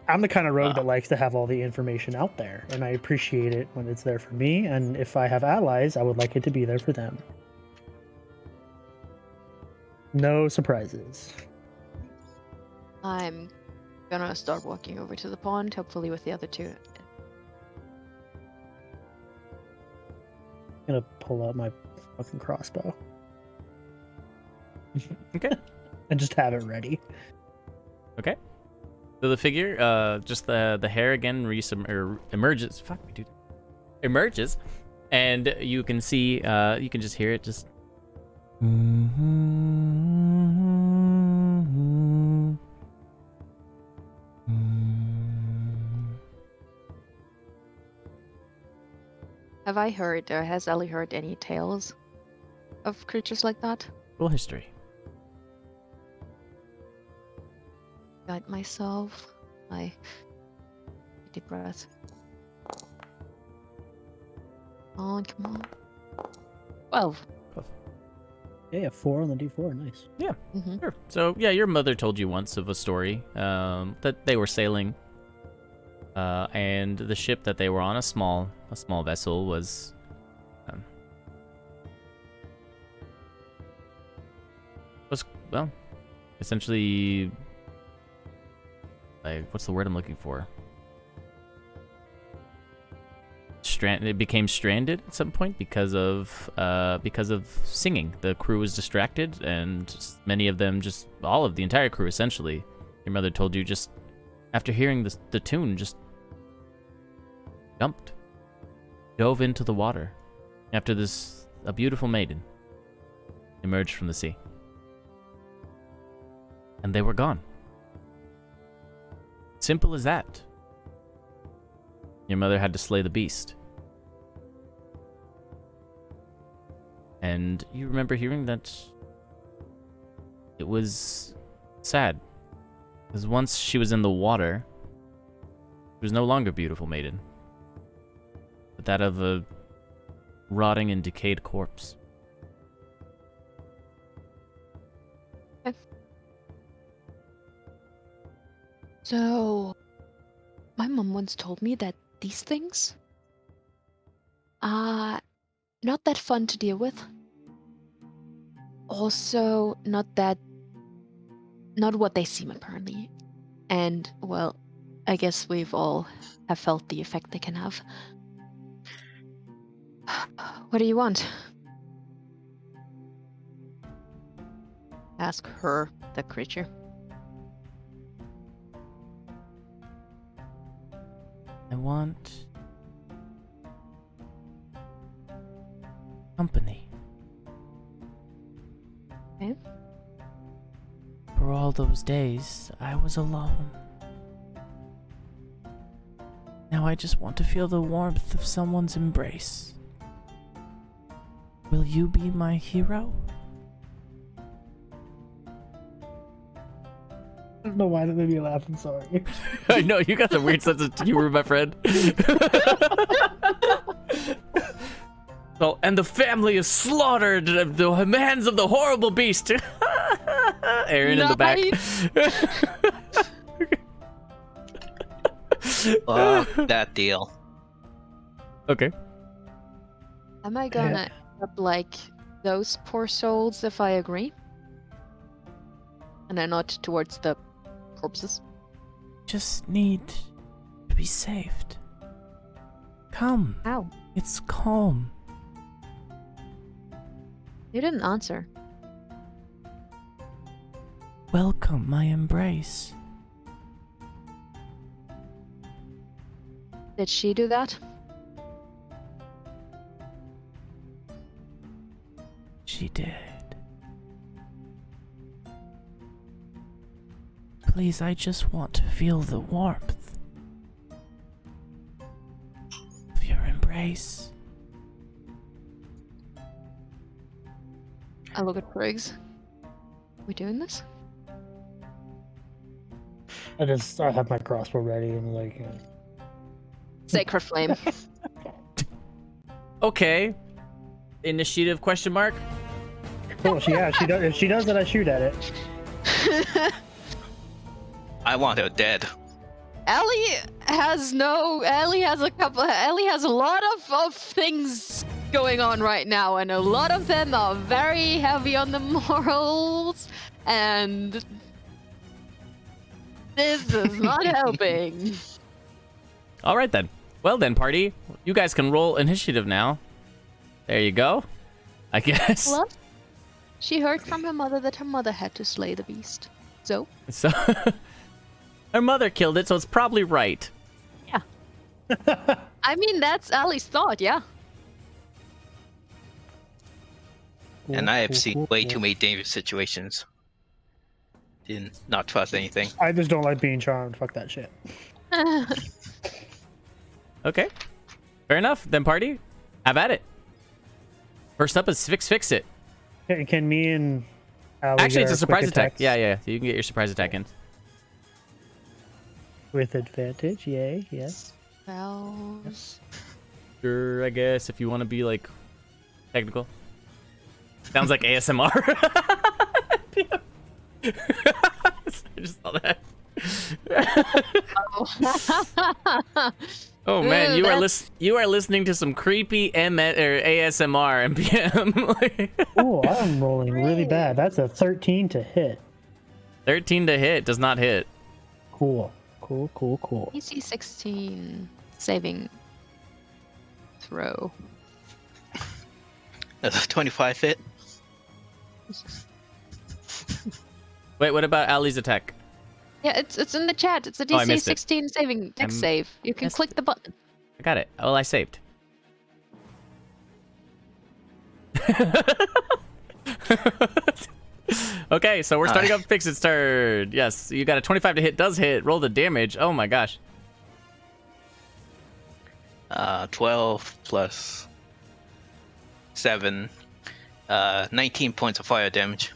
B: I'm the kind of rogue that likes to have all the information out there, and I appreciate it when it's there for me, and if I have allies, I would like it to be there for them. No surprises.
C: I'm gonna start walking over to the pond, hopefully with the other two.
B: I'm gonna pull out my fucking crossbow.
A: Okay.
B: And just have it ready.
A: Okay. So the figure, just the hair again emerges. Fuck me, dude. Emerges, and you can see, you can just hear it just.
C: Have I heard, or has Ellie heard any tales of creatures like that?
A: Roll history.
C: Guide myself. I deep breath. Oh, come on. 12.
B: Yeah, 4 on the D4, nice.
A: Yeah,
C: Mm-hmm.
A: sure. So yeah, your mother told you once of a story that they were sailing, and the ship that they were on, a small vessel, was well, essentially, like, what's the word I'm looking for? It became stranded at some point because of singing. The crew was distracted, and many of them, just all of the entire crew, essentially. Your mother told you, just after hearing the tune, just dove into the water. After this, a beautiful maiden emerged from the sea, and they were gone. Simple as that. Your mother had to slay the beast. And you remember hearing that it was sad. Because once she was in the water, she was no longer a beautiful maiden, but that of a rotting and decayed corpse.
C: So, my mom once told me that these things are not that fun to deal with. Also, not what they seem apparently. And, well, I guess we've all have felt the effect they can have. What do you want? Ask her, the creature.
A: I want company.
C: Okay.
A: For all those days, I was alone. Now I just want to feel the warmth of someone's embrace. Will you be my hero?
B: I don't know why that made me laugh, I'm sorry.
A: I know, you got the weird sense of humor, my friend. Oh, and the family is slaughtered at the hands of the horrible beast. Aaron in the back.
D: That deal.
A: Okay.
C: Am I gonna up like those poor souls if I agree? And I nod towards the corpses.
A: Just need to be saved. Come.
C: How?
A: It's calm.
C: You didn't answer.
A: Welcome my embrace.
C: Did she do that?
A: She did. Please, I just want to feel the warmth of your embrace.
C: I look at Briggs. We doing this?
B: I have my crossbow ready and like.
C: Sacred flame.
A: Okay. Initiative question mark?
B: Oh, yeah, she does. If she does it, I shoot at it.
D: I want her dead.
C: Ellie has a lot of things going on right now, and a lot of them are very heavy on the morals, and this is not helping.
A: All right then. Well then, party. You guys can roll initiative now. There you go. I guess.
C: Well, she heard from her mother that her mother had to slay the beast. So
A: Her mother killed it, so it's probably right.
C: yeah. I mean, that's Ellie's thought, yeah.
D: And I have seen way too many dangerous situations. Did not trust anything.
B: I just don't like being charmed. Fuck that shit.
A: Okay. Fair enough. Then party. Have at it. First up is fix it.
B: Can me and Allie
A: Actually,
B: get
A: it's a
B: our quick
A: surprise attack.
B: attacks
A: Yeah. You can get your surprise attack in.
B: with advantage? Yay! Yes.
C: Spells.
A: Sure, I guess, if you want to be, like, technical. Sounds like ASMR. I just saw that. Oh man, you are listening to some creepy ASMR NPM.
B: Oh, I'm rolling really bad. That's a 13 to hit.
A: 13 to hit does not hit.
B: Cool.
C: DC 16 saving throw.
D: That's a 25 hit.
A: Wait, what about Ali's attack?
C: Yeah, it's in the chat. It's a
A: Oh, I
C: DC
A: missed it.
C: 16 saving dex save. You can
A: missed
C: click the button.
A: I got it. Well, I saved. Okay, so we're starting up Fix-It's turn. Yes, you got a 25 to hit. Does hit. Roll the damage. Oh my gosh.
D: 12 plus 7. 19 points of fire damage.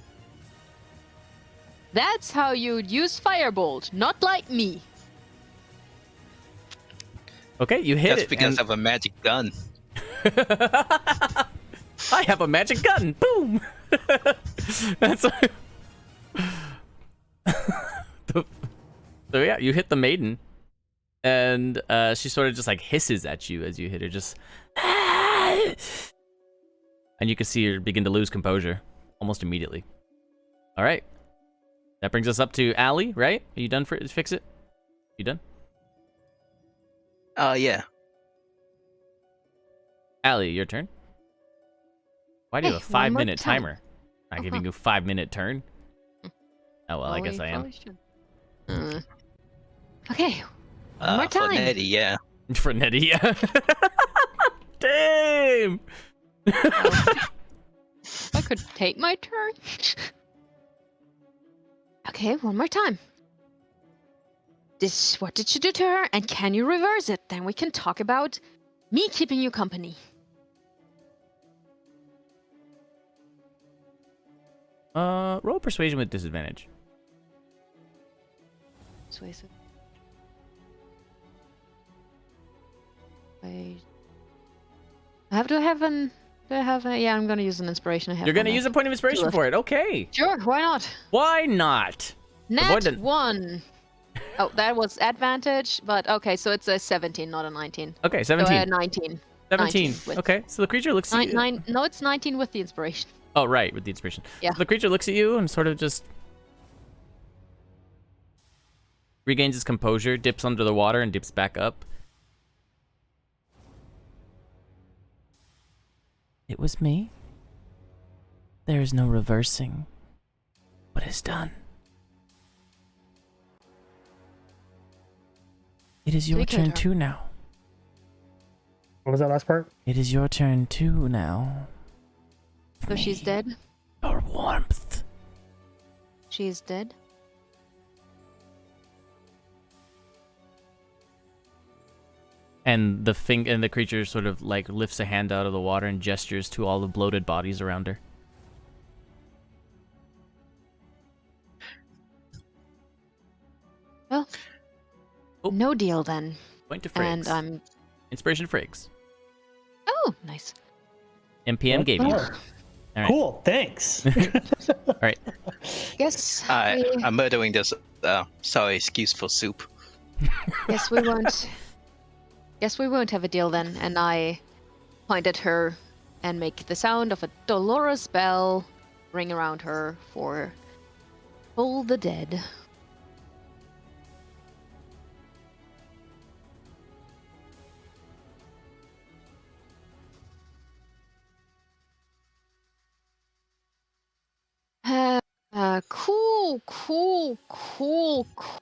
C: That's how you'd use Firebolt, not like me.
A: Okay, you hit
D: That's
A: it.
D: because
A: and-
D: of a magic gun.
A: I have a magic gun. Boom. That's. So yeah, you hit the maiden, and she sort of just like hisses at you as you hit her, just. And you can see her begin to lose composure almost immediately. All right, that brings us up to Ali. Right? Are you done for fix it? You done?
D: Yeah.
A: Ali, your turn. Why do you have a
C: Hey, one more
A: 5-minute
C: time.
A: timer? Not giving you a 5-minute turn. Oh well, I guess I am.
C: Okay, one more
D: For
C: time.
D: Nedy, yeah.
A: For Nedy, yeah. Damn.
C: I could take my turn. Okay, one more time. What did you do to her, and can you reverse it? Then we can talk about me keeping you company.
A: Roll persuasion with disadvantage.
C: Persuasive. Wait. Do I have a, yeah, I'm gonna use an inspiration I have.
A: You're gonna
C: on
A: use
C: that.
A: a point of inspiration
C: left.
A: for it. Okay.
C: Sure, why not?
A: Why not?
C: Nat
A: Avoid
C: 1. Oh, that was advantage, but okay, so it's a 17, not a 19.
A: Okay,
C: So
A: 17.
C: 19.
A: 17.
C: 19 with-
A: Okay, so the creature looks at you.
C: No, it's 19 with the inspiration.
A: Oh, right, with the inspiration.
C: Yeah.
A: So the creature looks at you and sort of just regains its composure, dips under the water, and dips back up. It was me. There is no reversing what is done. It is your
C: Take your
A: turn
C: turn.
A: too now.
B: What was that last part?
A: It is your turn too now.
C: So she's dead?
A: Your warmth.
C: She's dead?
A: And the creature sort of like lifts a hand out of the water and gestures to all the bloated bodies around her.
C: Well,
A: Oh.
C: no deal then.
A: Point to Friggs.
C: And I'm...
A: Inspiration Friggs.
C: Oh, nice.
A: MPM gave you.
B: Oh,
A: All right.
B: cool. Thanks.
A: All right.
C: Guess
D: I'm murdering this. Sorry, excuse for soup.
C: guess we won't. Guess we won't have a deal then. And I point at her and make the sound of a Dolores bell ring around her for Toll the Dead.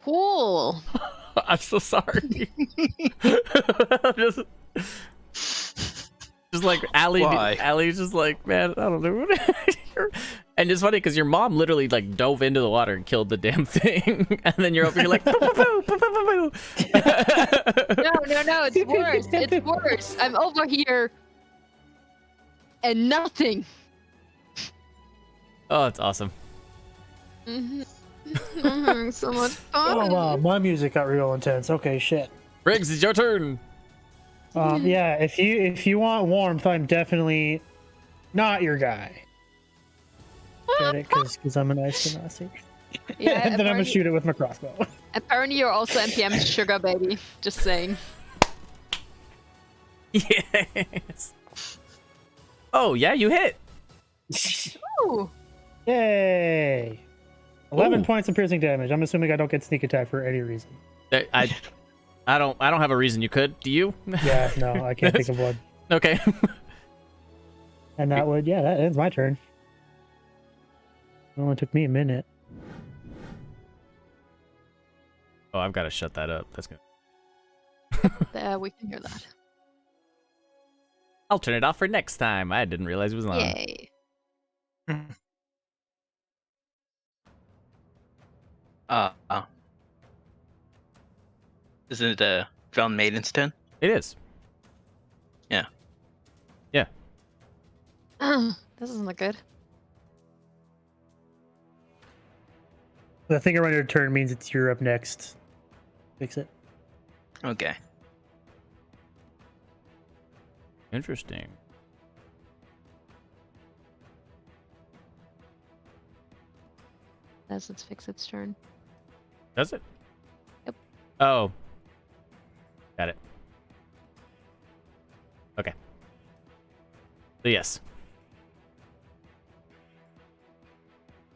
C: Cool.
A: I'm so sorry. I'm just like Allie.
D: Why?
A: Allie's just like, man, I don't know. And it's funny because your mom literally like dove into the water and killed the damn thing, and then you're over here like, boo, boo, boo, boo, boo, boo, boo.
C: No, it's worse. It's worse. I'm over here and nothing.
A: Oh, it's awesome.
C: I'm having so much fun.
B: Oh wow, my music got real intense. Okay, shit.
A: Briggs, it's your turn.
B: Yeah, if you want warmth, I'm definitely not your guy. Get it? Because I'm a nice Genasi.
C: Yeah,
B: And then I'm gonna shoot it with my crossbow.
C: Apparently you're also NPM's sugar baby. Just saying.
A: Yes. Oh yeah, you hit.
C: Ooh.
B: Yay! 11
A: Ooh.
B: points of piercing damage. I'm assuming I don't get sneak attack for any reason.
A: I don't have a reason you could. Do you?
B: Yeah, no, I can't think of one.
A: Okay.
B: And that ends my turn. It only took me a minute.
A: Oh, I've got to shut that up. That's good.
C: We can hear that.
A: I'll turn it off for next time. I didn't realize it was on.
C: Yay.
D: Isn't it the Drowned Maiden's turn?
A: It is.
D: Yeah.
A: Yeah.
C: This isn't look good.
B: The thing around your turn means you're up next. Fix it.
D: Okay.
A: Interesting.
C: Let's fix its turn.
A: Does it?
C: Yep.
A: Oh. Got it. Okay. So yes.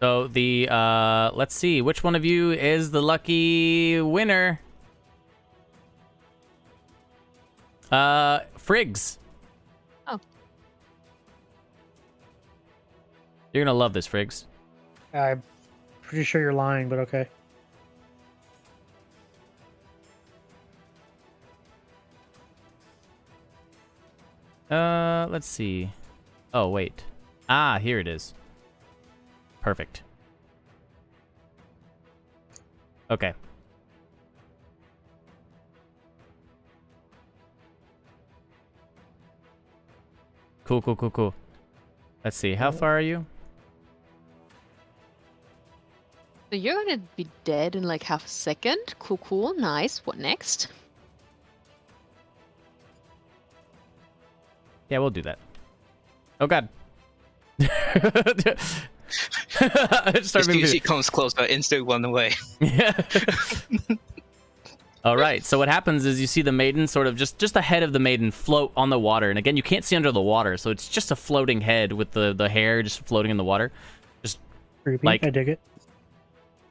A: So the let's see, which one of you is the lucky winner? Friggs.
C: Oh.
A: You're gonna love this, Friggs.
B: I'm pretty sure you're lying, but okay.
A: Let's see. Oh, wait. Ah, here it is. Perfect. Okay. Cool. Let's see. How far are you?
C: So you're gonna be dead in like half a second. Cool. Nice. What next?
A: Yeah, we'll do that. Oh god.
D: Just usually comes close, but instantly run away.
A: Yeah. All right. So what happens is you see the maiden sort of just the head of the maiden float on the water, and again you can't see under the water, so it's just a floating head with the hair just floating in the water. Just
B: Creepy.
A: Like-
B: I dig it.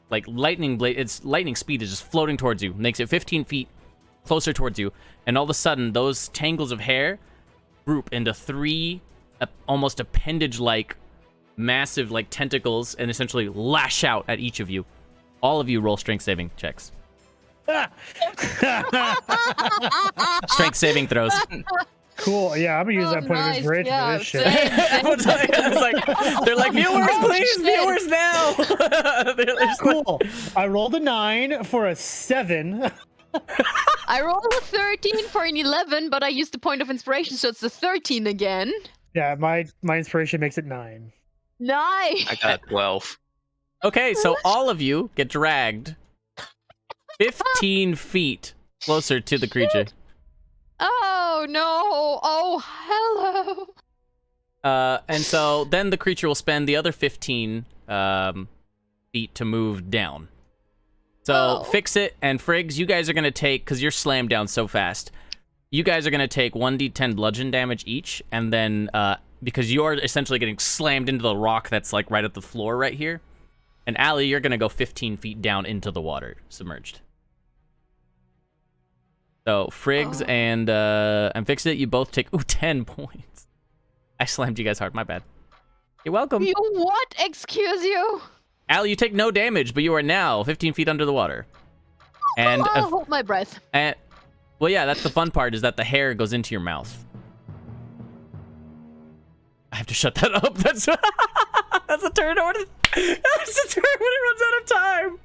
A: like lightning blade. Its lightning speed is just floating towards you, makes it 15 feet closer towards you, and all of a sudden those tangles of hair group into three almost appendage-like massive like tentacles and essentially lash out at each of you. All of you roll strength saving checks. Strength saving throws.
B: Cool. Yeah, I'm gonna use that point of inspiration
C: Yeah,
B: for this shit.
C: same,
A: I was like, they're like, viewers,
C: Oh,
A: please,
C: shit.
A: viewers now. They're just like-
B: Cool. I rolled a 9 for a 7.
C: I rolled a 13 for an 11, but I used the point of inspiration, so it's a 13 again.
B: Yeah, my inspiration makes it 9.
C: Nice.
D: I got 12.
A: Okay, so all of you get dragged 15 feet closer to the creature.
C: Oh no! Oh hello!
A: And so then the creature will spend the other 15 feet to move down. So
C: Oh.
A: Fix It and Friggs, you guys are going to take, because you're slammed down so fast, you guys are going to take 1d10 bludgeon damage each, and then, because you are essentially getting slammed into the rock that's like right at the floor right here. And Allie, you're going to go 15 feet down into the water, submerged. So Friggs
C: Oh.
A: and Fix It, you both take 10 points. I slammed you guys hard, my bad. You're welcome.
C: You what? Excuse you?
A: Allie, you take no damage, but you are now 15 feet under the water. And,
C: I'll hold my breath.
A: well, yeah, that's the fun part, is that the hair goes into your mouth. I have to shut that up. That's that's a turn order. That's a turn when it runs out of time.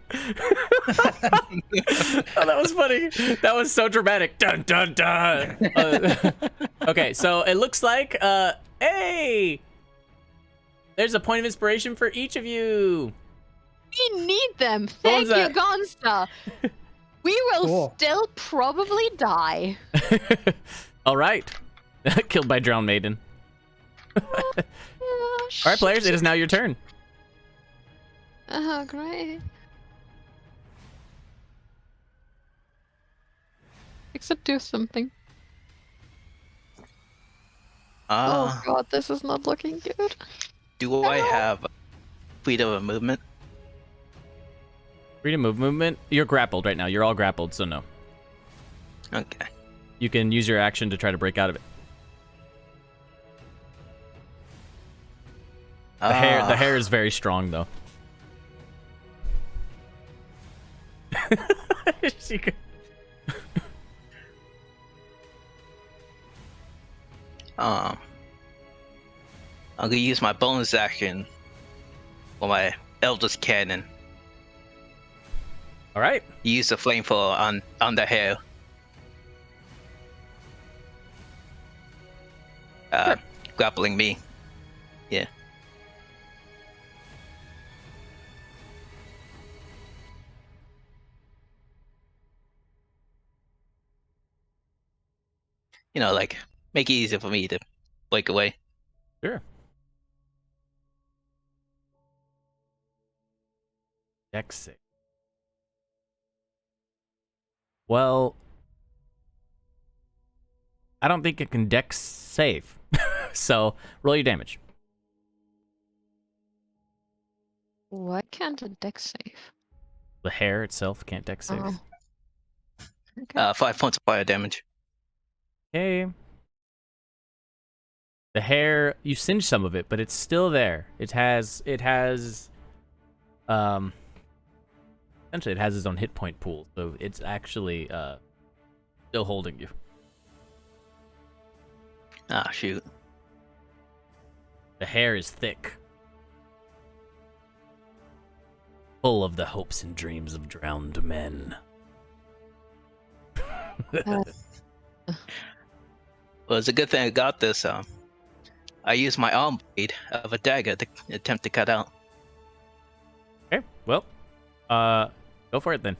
A: Oh, that was funny. That was so dramatic. Dun dun dun. Okay, so it looks like hey, there's a point of inspiration for each of you.
C: We need them.
A: What
C: Thank
A: was
C: you,
A: that?
C: Gonsta. We will
B: Cool.
C: still probably die.
A: All right. Killed by Drowned Maiden. All right, players, it is now your turn.
C: Oh, great. Except do something. Oh god, this is not looking good.
D: Do I have freedom of movement?
A: Freedom of movement. You're grappled right now. You're all grappled, so no.
D: Okay.
A: You can use your action to try to break out of it. The hair is very strong, though. She could-
D: I'm gonna use my bonus action for my Eldest Cannon.
A: All right.
D: Use the flamethrower on the hair. Grappling me. Yeah. You know, like, make it easier for me to break away.
A: Sure. Dex save. Well, I don't think it can dex save. So roll your damage.
C: Why can't a deck save?
A: The hair itself can't dex save.
C: Oh. Okay.
D: 5 points of fire damage.
A: Okay. The hair, you singed some of it, but it's still there. Essentially it has its own hit point pool, so it's actually still holding you.
D: Ah, shoot.
A: The hair is thick, full of the hopes and dreams of drowned men.
D: Well, it's a good thing I got this. I used my arm blade of a dagger to attempt to cut out.
A: Okay, well, go for it then.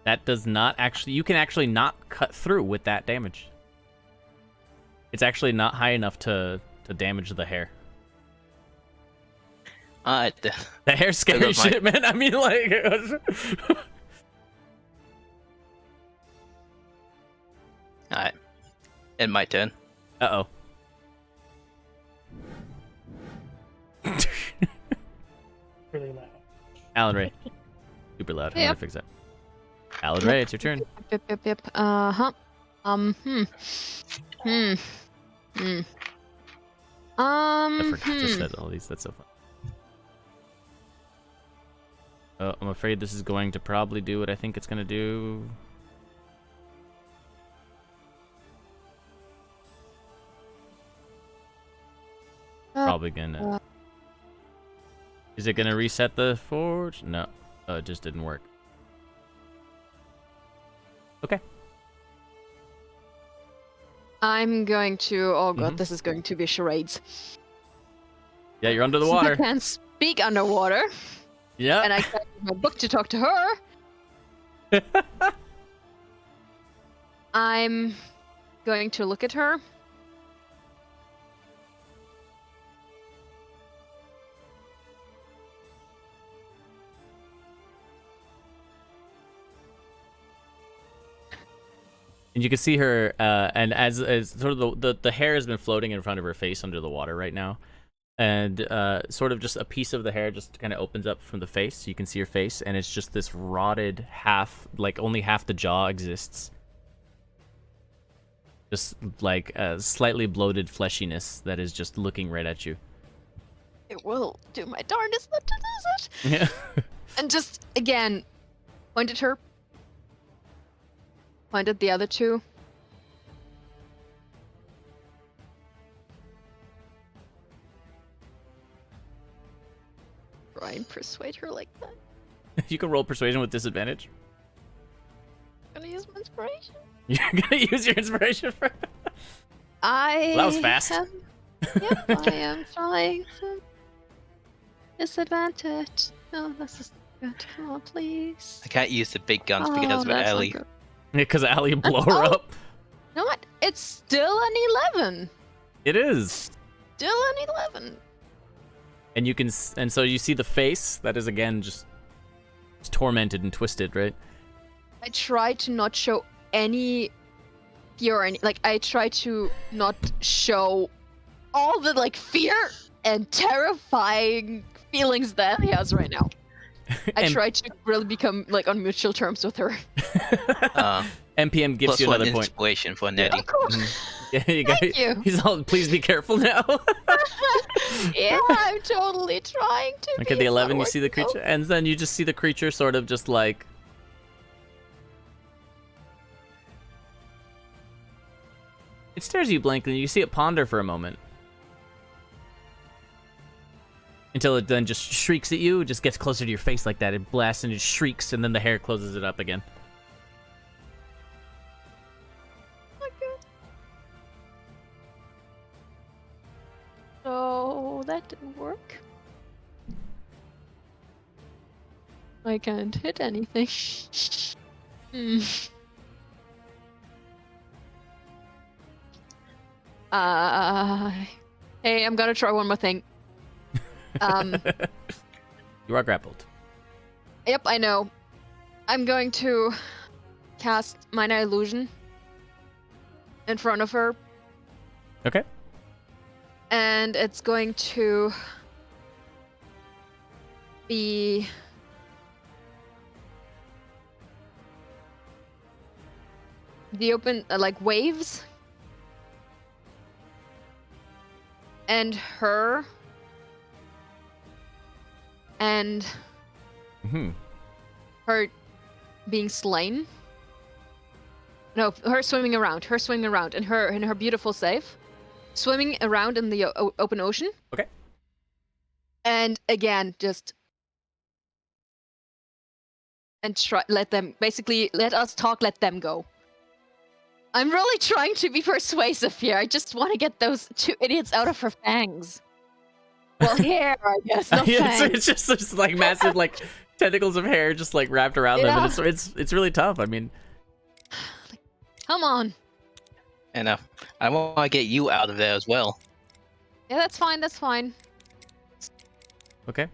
A: That does not actually, you can actually not cut through with that damage. It's actually not high enough to damage the hair.
D: Alright.
A: The hair's scary
D: goes my-
A: shit, man. I mean, like...
D: Alright. And my turn.
A: Uh-oh.
B: Really loud.
A: Alan Ray. Super loud. How do I
C: Yep.
A: fix that? Alan Ray, it's your turn.
C: Yep. Uh-huh.
A: I forgot to set all these. That's so fun. I'm afraid this is going to probably do what I think it's going to do. Probably gonna... Is it gonna reset the forge? No. Oh, it just didn't work. Okay.
C: I'm going to... Oh god, this is going to be charades.
A: Yeah, you're under the
C: I
A: water.
C: can't speak underwater.
A: Yeah.
C: And I can't use my book to talk to her. I'm going to look at her.
A: And you can see her, and as sort of the hair has been floating in front of her face under the water right now. And sort of just a piece of the hair just kind of opens up from the face. So you can see her face, and it's just this rotted half, like only half the jaw exists. Just like a slightly bloated fleshiness that is just looking right at you.
C: It will do my darndest not to lose it.
A: Yeah.
C: And just, again, point at her. Point at the other two. Try and persuade her like that.
A: You can roll persuasion with disadvantage.
C: I'm gonna use my inspiration.
A: You're gonna use your inspiration for...
C: Well,
A: that was fast.
C: Yep, I am trying some disadvantage. Oh, this is good. Come on, please.
D: I can't use the big guns because of
C: that's not
D: Ellie.
C: good.
A: Because Allie blow her up.
C: You know what? It's still an 11.
A: It is.
C: Still an 11.
A: And you can, and so you see the face that is again just it's tormented and twisted, right?
C: I try to not show any fear or any, like I try to not show all the like fear and terrifying feelings that he has right now. I try to really become like on mutual terms with her.
A: NPM gives
D: Plus
A: you
D: one
A: another point.
D: inspiration for Nedy.
C: Cool.
A: Yeah, you got,
C: Thank you.
A: He's all, please be careful now.
C: Yeah, I'm totally trying to.
A: Okay,
C: be.
A: the
C: It's
A: 11,
C: not
A: you see the
C: working
A: creature, and then you just see the creature sort of just like... It stares at you blankly, and you see it ponder for a moment. Until it then just shrieks at you, just gets closer to your face like that. It blasts and it shrieks, and then the hair closes it up again.
C: So that didn't work. I can't hit anything. Hmm. Hey, I'm gonna try one more thing.
A: You are grappled.
C: Yep, I know. I'm going to cast Minor Illusion in front of her.
A: Okay.
C: And it's going to be the open, like waves. And her. And her being slain. No, her swimming around, and her beautiful safe. Swimming around in the open ocean.
A: Okay.
C: And again, just and try let us talk, let them go. I'm really trying to be persuasive here. I just want to get those two idiots out of her fangs. Well, hair, I guess. Not
A: It's just like massive like tentacles of hair just like wrapped around them, and it's really tough. I mean,
C: come on.
D: And I want to get you out of there as well.
C: Yeah, that's fine. That's fine.
A: okay.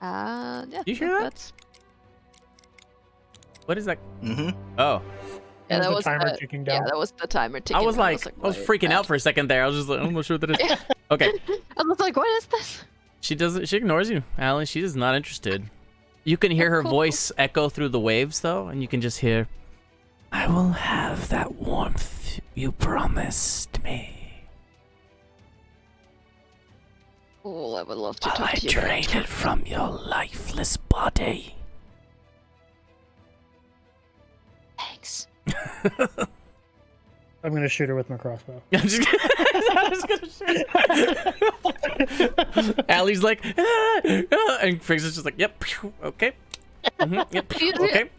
C: Yeah.
A: You hear that?
C: That's...
A: What is that?
D: Mm-hmm.
A: Oh.
C: Yeah, that
B: the
C: was
B: timer ticking down.
C: Yeah, that was the timer ticking.
A: I was
C: down.
A: was freaking out for a second there. I was just like, I'm not sure what that is. Okay.
C: I was like, what is this?
A: She ignores you, Alan. She is not interested. You can hear her voice echo through the waves, though, and you can just hear, I will have that warmth you promised me.
C: Oh, I would love to talk to you about it.
A: from your lifeless body.
C: Thanks.
B: I'm gonna shoot her with my crossbow.
A: I'm just gonna shoot. Allie's like, and Friggs is just like, yep, okay. Yep, okay.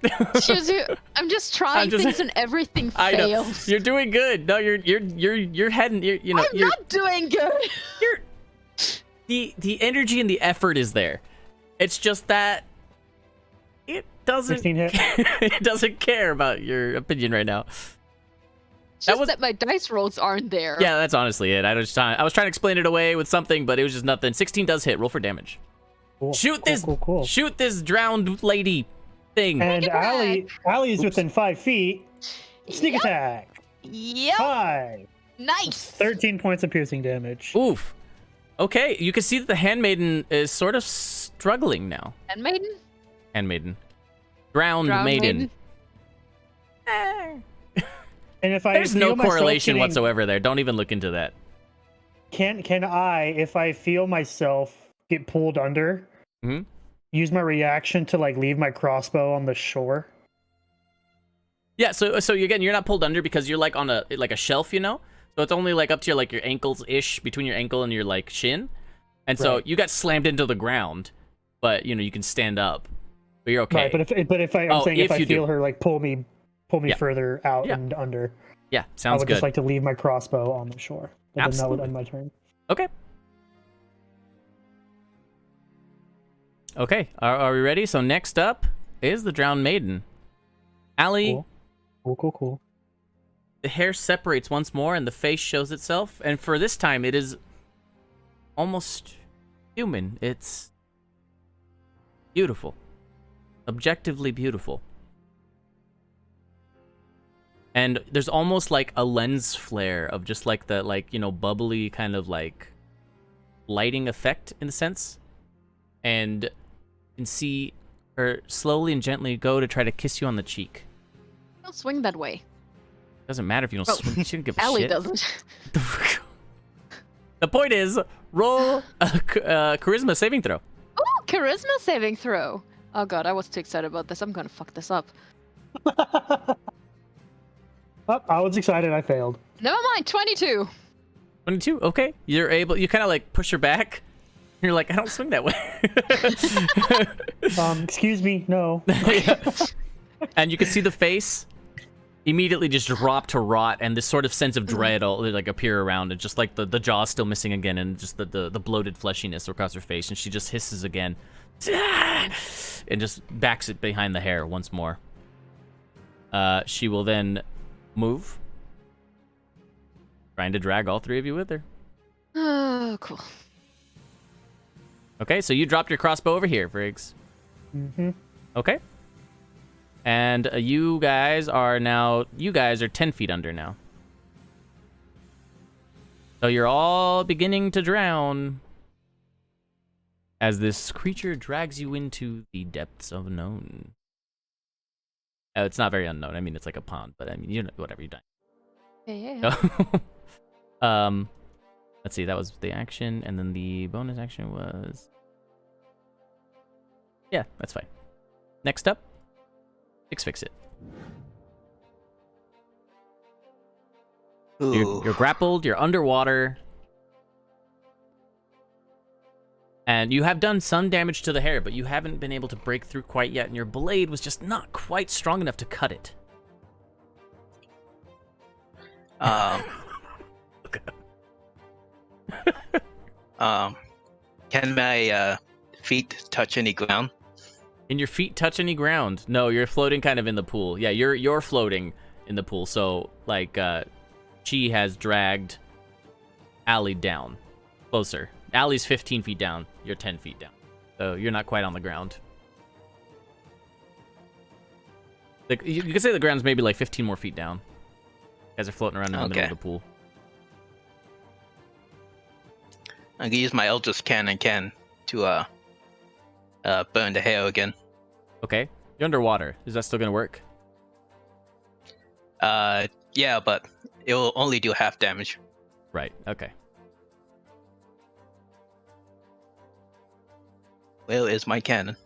C: I'm just trying things and everything
A: I know.
C: fails.
A: You're doing good. No, you're heading. You know,
C: I'm not doing good.
A: The energy and the effort is there. It's just that it doesn't.
B: 16 hit.
A: It doesn't care about your opinion right now.
C: Just that my dice rolls aren't there.
A: Yeah, that's honestly it. I was trying to explain it away with something, but it was just nothing. 16 does hit. Roll for damage.
B: Cool.
A: Shoot this!
B: Cool.
A: Shoot this drowned lady thing.
B: And Allie's within 5 feet. Sneak attack.
C: Yep.
B: 5.
C: Nice.
B: 13 points of piercing damage.
A: Oof. Okay, you can see that the handmaiden is sort of struggling now.
C: Handmaiden?
A: Handmaiden. Drowned maiden.
B: And if I
A: There's no
B: feel myself
A: correlation
B: getting-
A: whatsoever there. Don't even look into that.
B: Can I, if I feel myself get pulled under, use my reaction to like leave my crossbow on the shore?
A: Yeah, so again, you're not pulled under because you're like on a shelf, you know? So it's only like up to your ankles-ish, between your ankle and your like shin. And so
B: Right.
A: you got slammed into the ground, but you know, you can stand up. But you're okay.
B: Right, but if I feel her like pull me
A: Yeah.
B: further out
A: Yeah.
B: and under,
A: Yeah,
B: I
A: sounds
B: would
A: good.
B: just like to leave my crossbow on the shore. And then that would
A: Absolutely.
B: end my turn.
A: Okay. Okay, are we ready? So next up is the drowned maiden. Allie,
B: Cool.
A: the hair separates once more and the face shows itself. And for this time, it is almost human. It's beautiful. Objectively beautiful. And there's almost like a lens flare of just like the bubbly kind of like lighting effect in a sense. And you can see her slowly and gently go to try to kiss you on the cheek.
C: Don't swing that way.
A: Doesn't matter if you don't swim. She didn't give a
C: Allie
A: shit.
C: doesn't.
A: The point is, roll a charisma saving throw.
C: Oh, charisma saving throw. Oh god, I was too excited about this. I'm gonna fuck this up.
B: Oh, I was excited. I failed.
C: Never mind, 22.
A: 22. Okay, you're able. You kind of like push her back. You're like, I don't swing that way.
B: Excuse me. No.
A: Yeah. And you can see the face immediately just drop to rot, and this sort of sense of dread will like appear around it, just like the jaw still missing again, and just the bloated fleshiness across her face, and she just hisses again, and just backs it behind the hair once more. She will then move, trying to drag all three of you with her.
C: Oh, cool.
A: Okay, so you dropped your crossbow over here, Friggs.
B: Mm-hmm.
A: Okay. And you guys are 10 feet under now. So you're all beginning to drown as this creature drags you into the depths of unknown. It's not very unknown. I mean, it's like a pond, but I mean, you know, whatever, you're dying.
C: Yeah.
A: Let's see, that was the action, and then the bonus action was... Yeah, that's fine. Next up, fix it. You're grappled, you're underwater, and you have done some damage to the hair, but you haven't been able to break through quite yet, and your blade was just not quite strong enough to cut it.
D: Can my feet touch any ground?
A: Can your feet touch any ground? No, you're floating kind of in the pool. Yeah, you're floating in the pool. So like, she has dragged Allie down, closer. Allie's 15 feet down. You're 10 feet down. So you're not quite on the ground. Like, you can say the ground's maybe like 15 more feet down. You guys are floating around in the middle of the pool.
D: I'm gonna use my Eldritch Cannon to burn the hair again.
A: Okay. You're underwater. Is that still gonna work?
D: Yeah, but it will only do half damage.
A: Right. Okay.
D: Where is my cannon?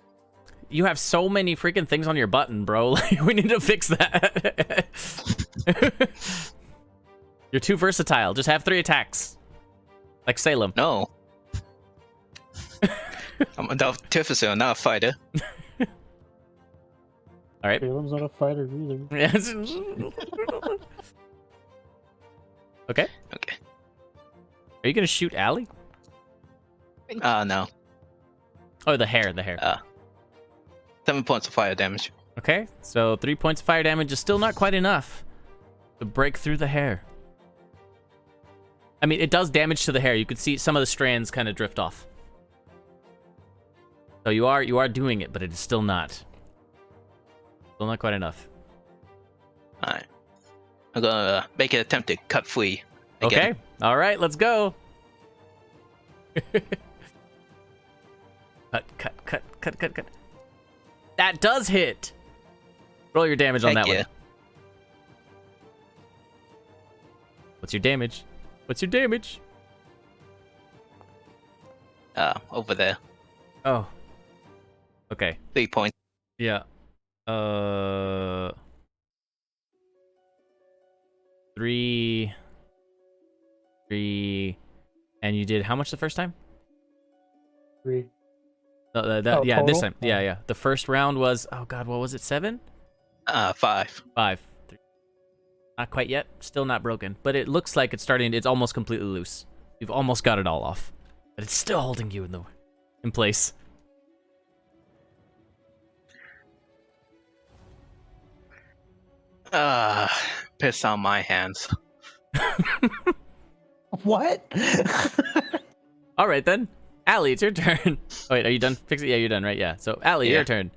A: You have so many freaking things on your button, bro. Like, we need to fix that. You're too versatile. Just have 3 attacks. Like Salem.
D: No. I'm an artificer, not a fighter.
A: All right.
B: Salem's not a fighter either.
A: Okay.
D: Okay.
A: Are you gonna shoot Allie?
D: No.
A: Oh, the hair.
D: 7 points of fire damage.
A: Okay, so 3 points of fire damage is still not quite enough to break through the hair. I mean, it does damage to the hair. You can see some of the strands kind of drift off. So you are doing it, but it is still not quite enough.
D: Alright. I'm gonna make an attempt to cut free. Again.
A: Okay, all right, let's go. Cut. That does hit. Roll your damage on
D: Heck
A: that
D: yeah.
A: one. What's your damage? What's your damage?
D: Over there.
A: Oh. Okay.
D: 3 points.
A: Yeah. 3, and you did how much the first time?
B: 3.
A: Yeah, this
B: total?
A: time. Yeah. The first round was, oh god, what was it? 7?
D: 5.
A: 5. 3. Not quite yet. Still not broken, but it looks like it's almost completely loose. You've almost got it all off, but it's still holding you in place.
D: Piss on my hands.
B: What?
A: All right then, Allie, it's your turn. Oh, wait, are you done fixing? Yeah, you're done, right? Yeah. So Allie,
D: Yeah.
A: your turn.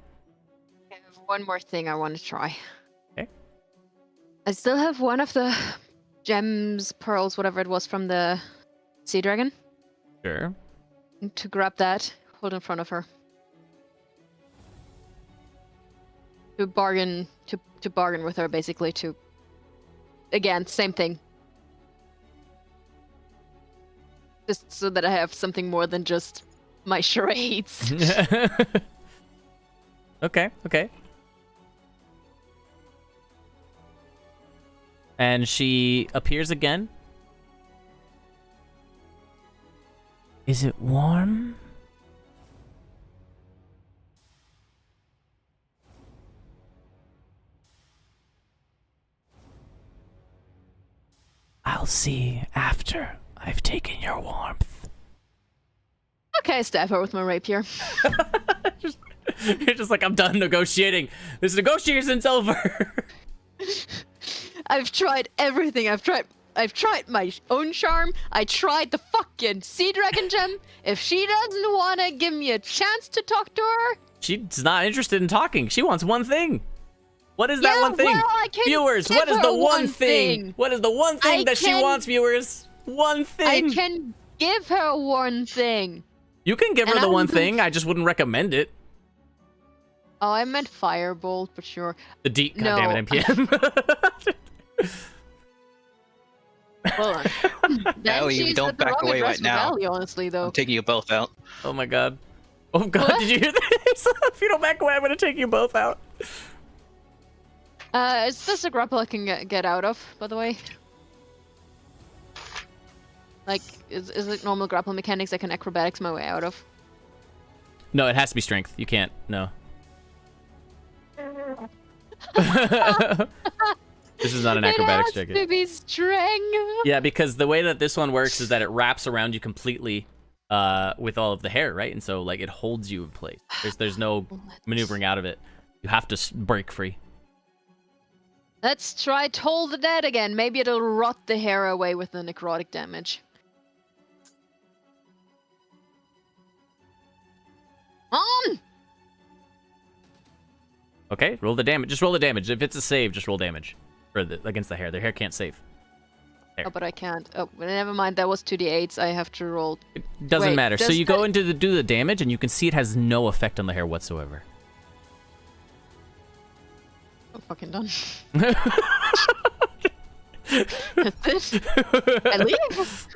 C: I have one more thing I want to try.
A: Okay.
C: I still have one of the gems, pearls, whatever it was from the sea dragon.
A: Sure.
C: To grab that, hold in front of her. To bargain with her, basically. To again, same thing. Just so that I have something more than just my charades.
A: Okay. And she appears again. Is it warm? I'll see after I've taken your warmth.
C: Okay, I stab her with my rapier.
A: You're just like, I'm done negotiating. This negotiation's over.
C: I've tried everything. I've tried my own charm. I tried the fucking sea dragon gem. If she doesn't want to give me a chance to talk to her,
A: She's not interested in talking. She wants one thing. What is that
C: yeah,
A: one thing?
C: well, I can
A: Viewers,
C: give
A: what is
C: her
A: the one thing? What is the one thing
C: I
A: that she
C: can-
A: wants, viewers? One thing.
C: I can give her one thing.
A: You can give her
C: And
A: the
C: I
A: one
C: will-
A: thing. I just wouldn't recommend it.
C: Oh, I meant firebolt, but sure.
A: The D.
C: No.
A: Goddammit, NPM.
C: Well, then
D: Ellie,
C: she's
D: don't
C: at the
D: back
C: wrong
D: away
C: address
D: right now.
C: for Ellie, honestly, though.
D: I'm taking you both out.
A: Oh my god. Oh god,
C: What?
A: did you hear this? If you don't back away, I'm gonna take you both out.
C: Is this a grapple I can get out of, by the way? Like, is it normal grapple mechanics I can acrobatics my way out of?
A: No, it has to be strength. You can't. No. This is not an acrobatics check.
C: It has to be strength.
A: Yeah, because the way that this one works is that it wraps around you completely with all of the hair, right? And so, like, it holds you in place. There's no maneuvering out of it. You have to break free.
C: Let's try Toll the Dead again. Maybe it'll rot the hair away with the necrotic damage. On!
A: Okay, roll the damage. Just roll the damage. If it's a save, just roll damage against the hair. The hair can't save.
C: Oh, but I can't. Oh, never mind. That was 2d8s. I have to roll.
A: It doesn't
C: Wait,
A: matter. So
C: does
A: you go
C: that-
A: into do the damage, and you can see it has no effect on the hair whatsoever.
C: I'm fucking done. That's it. I leave.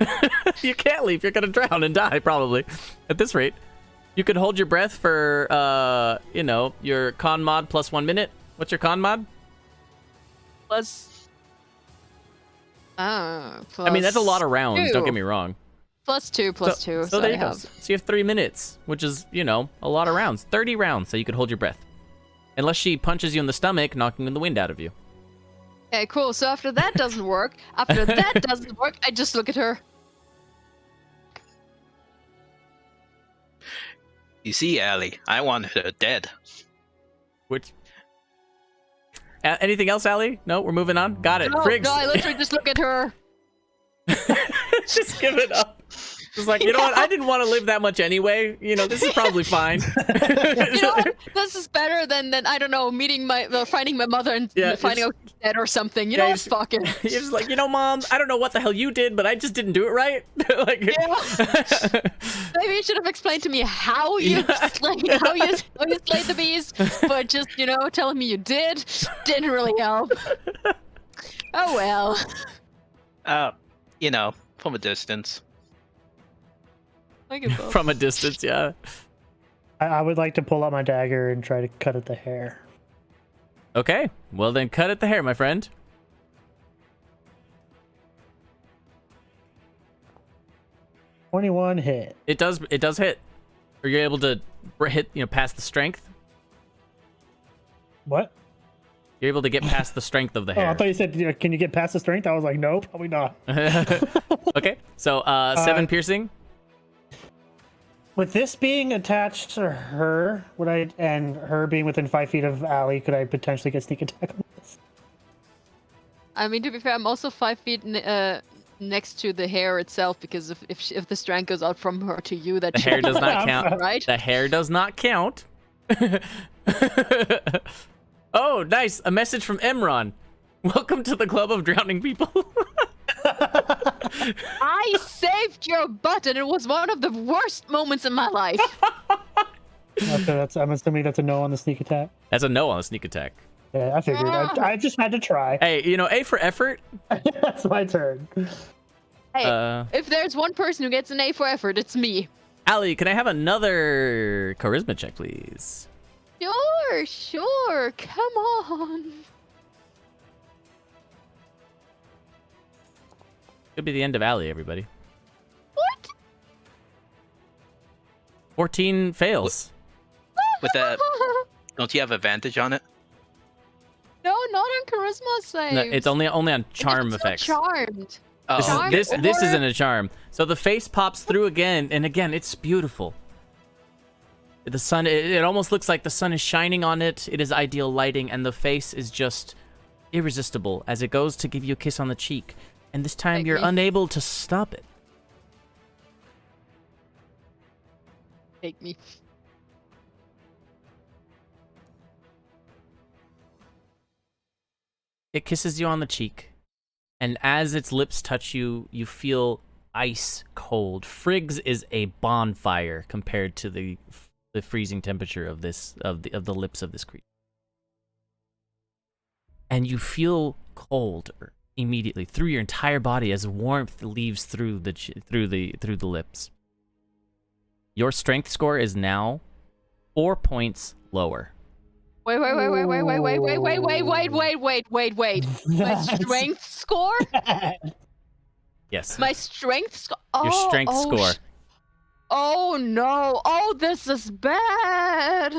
A: You can't leave. You're gonna drown and die probably. At this rate. You could hold your breath for, you know, your con mod plus 1 minute. What's your con mod?
C: Plus.
A: I mean, that's a lot of rounds.
C: Two.
A: Don't get me wrong.
C: Plus two.
A: So there you go. So you have 3 minutes, which is, you know, a lot of rounds. 30 rounds, so you could hold your breath. Unless she punches you in the stomach, knocking the wind out of you.
C: Okay, cool. So after that doesn't work, I just look at her.
D: You see, Allie, I wanted her dead.
A: Which... anything else, Allie? No, we're moving on. Got it.
C: No,
A: Friggs.
C: I literally just look at her.
A: Just give it up. It's like, you know what? I didn't want to live that much anyway. You know, this is probably fine.
C: You know what? This is better than I don't know, finding my mother and finding out she's dead or something. You know what? Fuck it.
A: You're just like, you know, Mom, I don't know what the hell you did, but I just didn't do it right. Like,
C: maybe you should have explained to me how you slayed the beast, but just, you know, telling me you didn't really help. Oh well.
D: You know, from a distance.
A: From a distance, yeah.
B: I would like to pull out my dagger and try to cut at the hair.
A: Okay, well then cut at the hair, my friend.
B: $21 hit.
A: It does hit. Are you able to hit, you know, past the strength?
B: What?
A: You're able to get past the strength of the hair.
B: Oh, I thought you said, can you get past the strength? I was like, no, probably not.
A: Okay, so 7 piercing.
B: With this being attached to her, and her being within 5 feet of Allie, could I potentially get sneak attack on this?
C: I mean, to be fair, I'm also 5 feet next to the hair itself, because if the strength goes out from her to you, that
A: the hair does not count.
C: Right?
A: The hair does not count. Oh, nice! A message from Emron. Welcome to the club of drowning people.
C: I saved your butt, and it was one of the worst moments in my life.
B: Okay, I'm assuming that's a no on the sneak attack.
A: That's a no on the sneak attack.
B: Yeah, I figured. I just had to try.
A: Hey, you know, A for effort.
B: That's my turn.
C: Hey, if there's one person who gets an A for effort, it's me.
A: Allie, can I have another charisma check, please?
C: Sure. Come on.
A: Could be the end of Allie, everybody.
C: What?
A: 14 fails.
D: With that, don't you have advantage on it?
C: No, not on charisma saves.
A: No, it's only on charm
C: it's
A: effects.
C: Charmed.
D: Oh.
A: This isn't a charm. So the face pops through again, and again, it's beautiful. The sun, it almost looks like the sun is shining on it. It is ideal lighting, and the face is just irresistible as it goes to give you a kiss on the cheek. And this time, you're unable to stop it.
C: Take me.
A: It kisses you on the cheek, and as its lips touch you, you feel ice cold. Friggs is a bonfire compared to the freezing temperature of the lips of this creature, and you feel cold immediately through your entire body as warmth leaves through the lips. Your strength score is now 4 points lower.
C: Wait. My strength score?
A: Yes.
C: My strength score?
A: Your strength score.
C: Oh no. Oh, this is bad.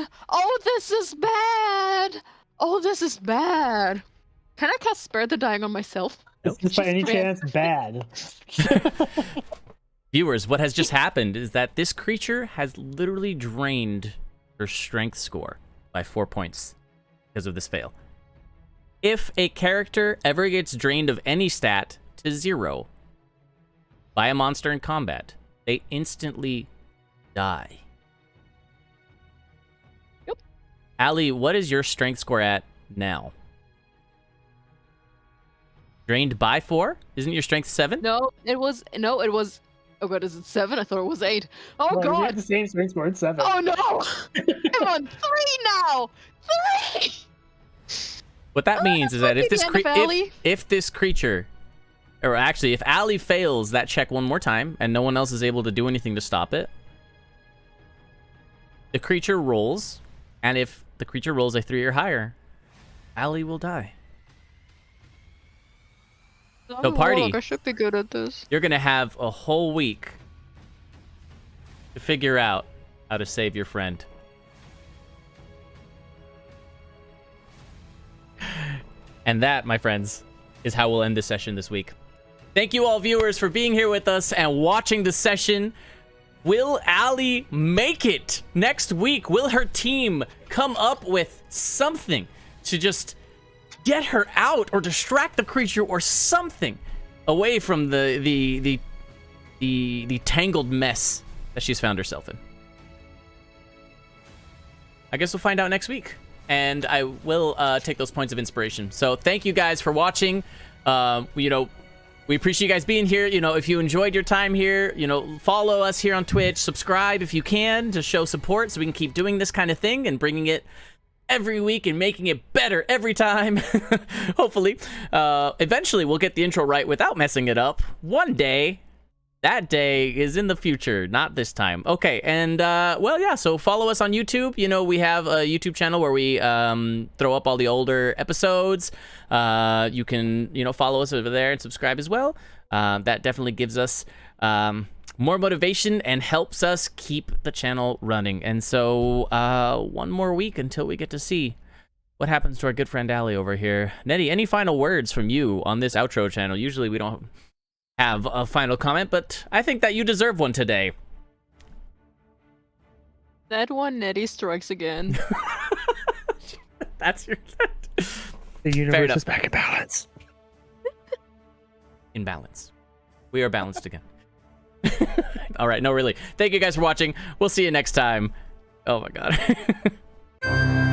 C: Can I cast Spare the Dying on myself?
B: Is this by any chance bad?
A: Viewers, what has just happened is that this creature has literally drained her strength score by 4 points because of this fail. If a character ever gets drained of any stat to 0 by a monster in combat, they instantly die.
C: Yep.
A: Allie, what is your strength score at now? Drained by 4? Isn't your strength 7?
C: No, it was. Oh god, is it 7? I thought it was 8. Oh
B: Well, you
C: god.
B: had the same strength score. It's 7.
C: Oh no! I'm on 3 now. 3.
A: What that means is that if
C: the end of Allie.
A: if this creature, or actually if Allie fails that check one more time and no one else is able to do anything to stop it, the creature rolls, and if the creature rolls a 3 or higher, Allie will die. So party,
C: I should be good at this.
A: you're gonna have a whole week to figure out how to save your friend. And that, my friends, is how we'll end this session this week. Thank you all viewers for being here with us and watching the session. Will Allie make it next week? Will her team come up with something to just get her out or distract the creature or something away from the tangled mess that she's found herself in? I guess we'll find out next week. And I will take those points of inspiration. So thank you guys for watching. We appreciate you guys being here. If you enjoyed your time here, follow us here on Twitch. Subscribe if you can to show support so we can keep doing this kind of thing and bringing it every week and making it better every time. Hopefully. Eventually, we'll get the intro right without messing it up. One day. That day is in the future, not this time. Okay, and, so follow us on YouTube. We have a YouTube channel where we throw up all the older episodes. You can, follow us over there and subscribe as well. That definitely gives us more motivation and helps us keep the channel running. And so, one more week until we get to see what happens to our good friend Allie over here. Nedy, any final words from you on this outro channel? Usually we don't have a final comment, but I think that you deserve one today.
C: That one, Nedy strikes again.
A: That's your...
B: The universe is back in balance.
A: In balance. We are balanced again. All right, no, really. Thank you guys for watching. We'll see you next time. Oh my god.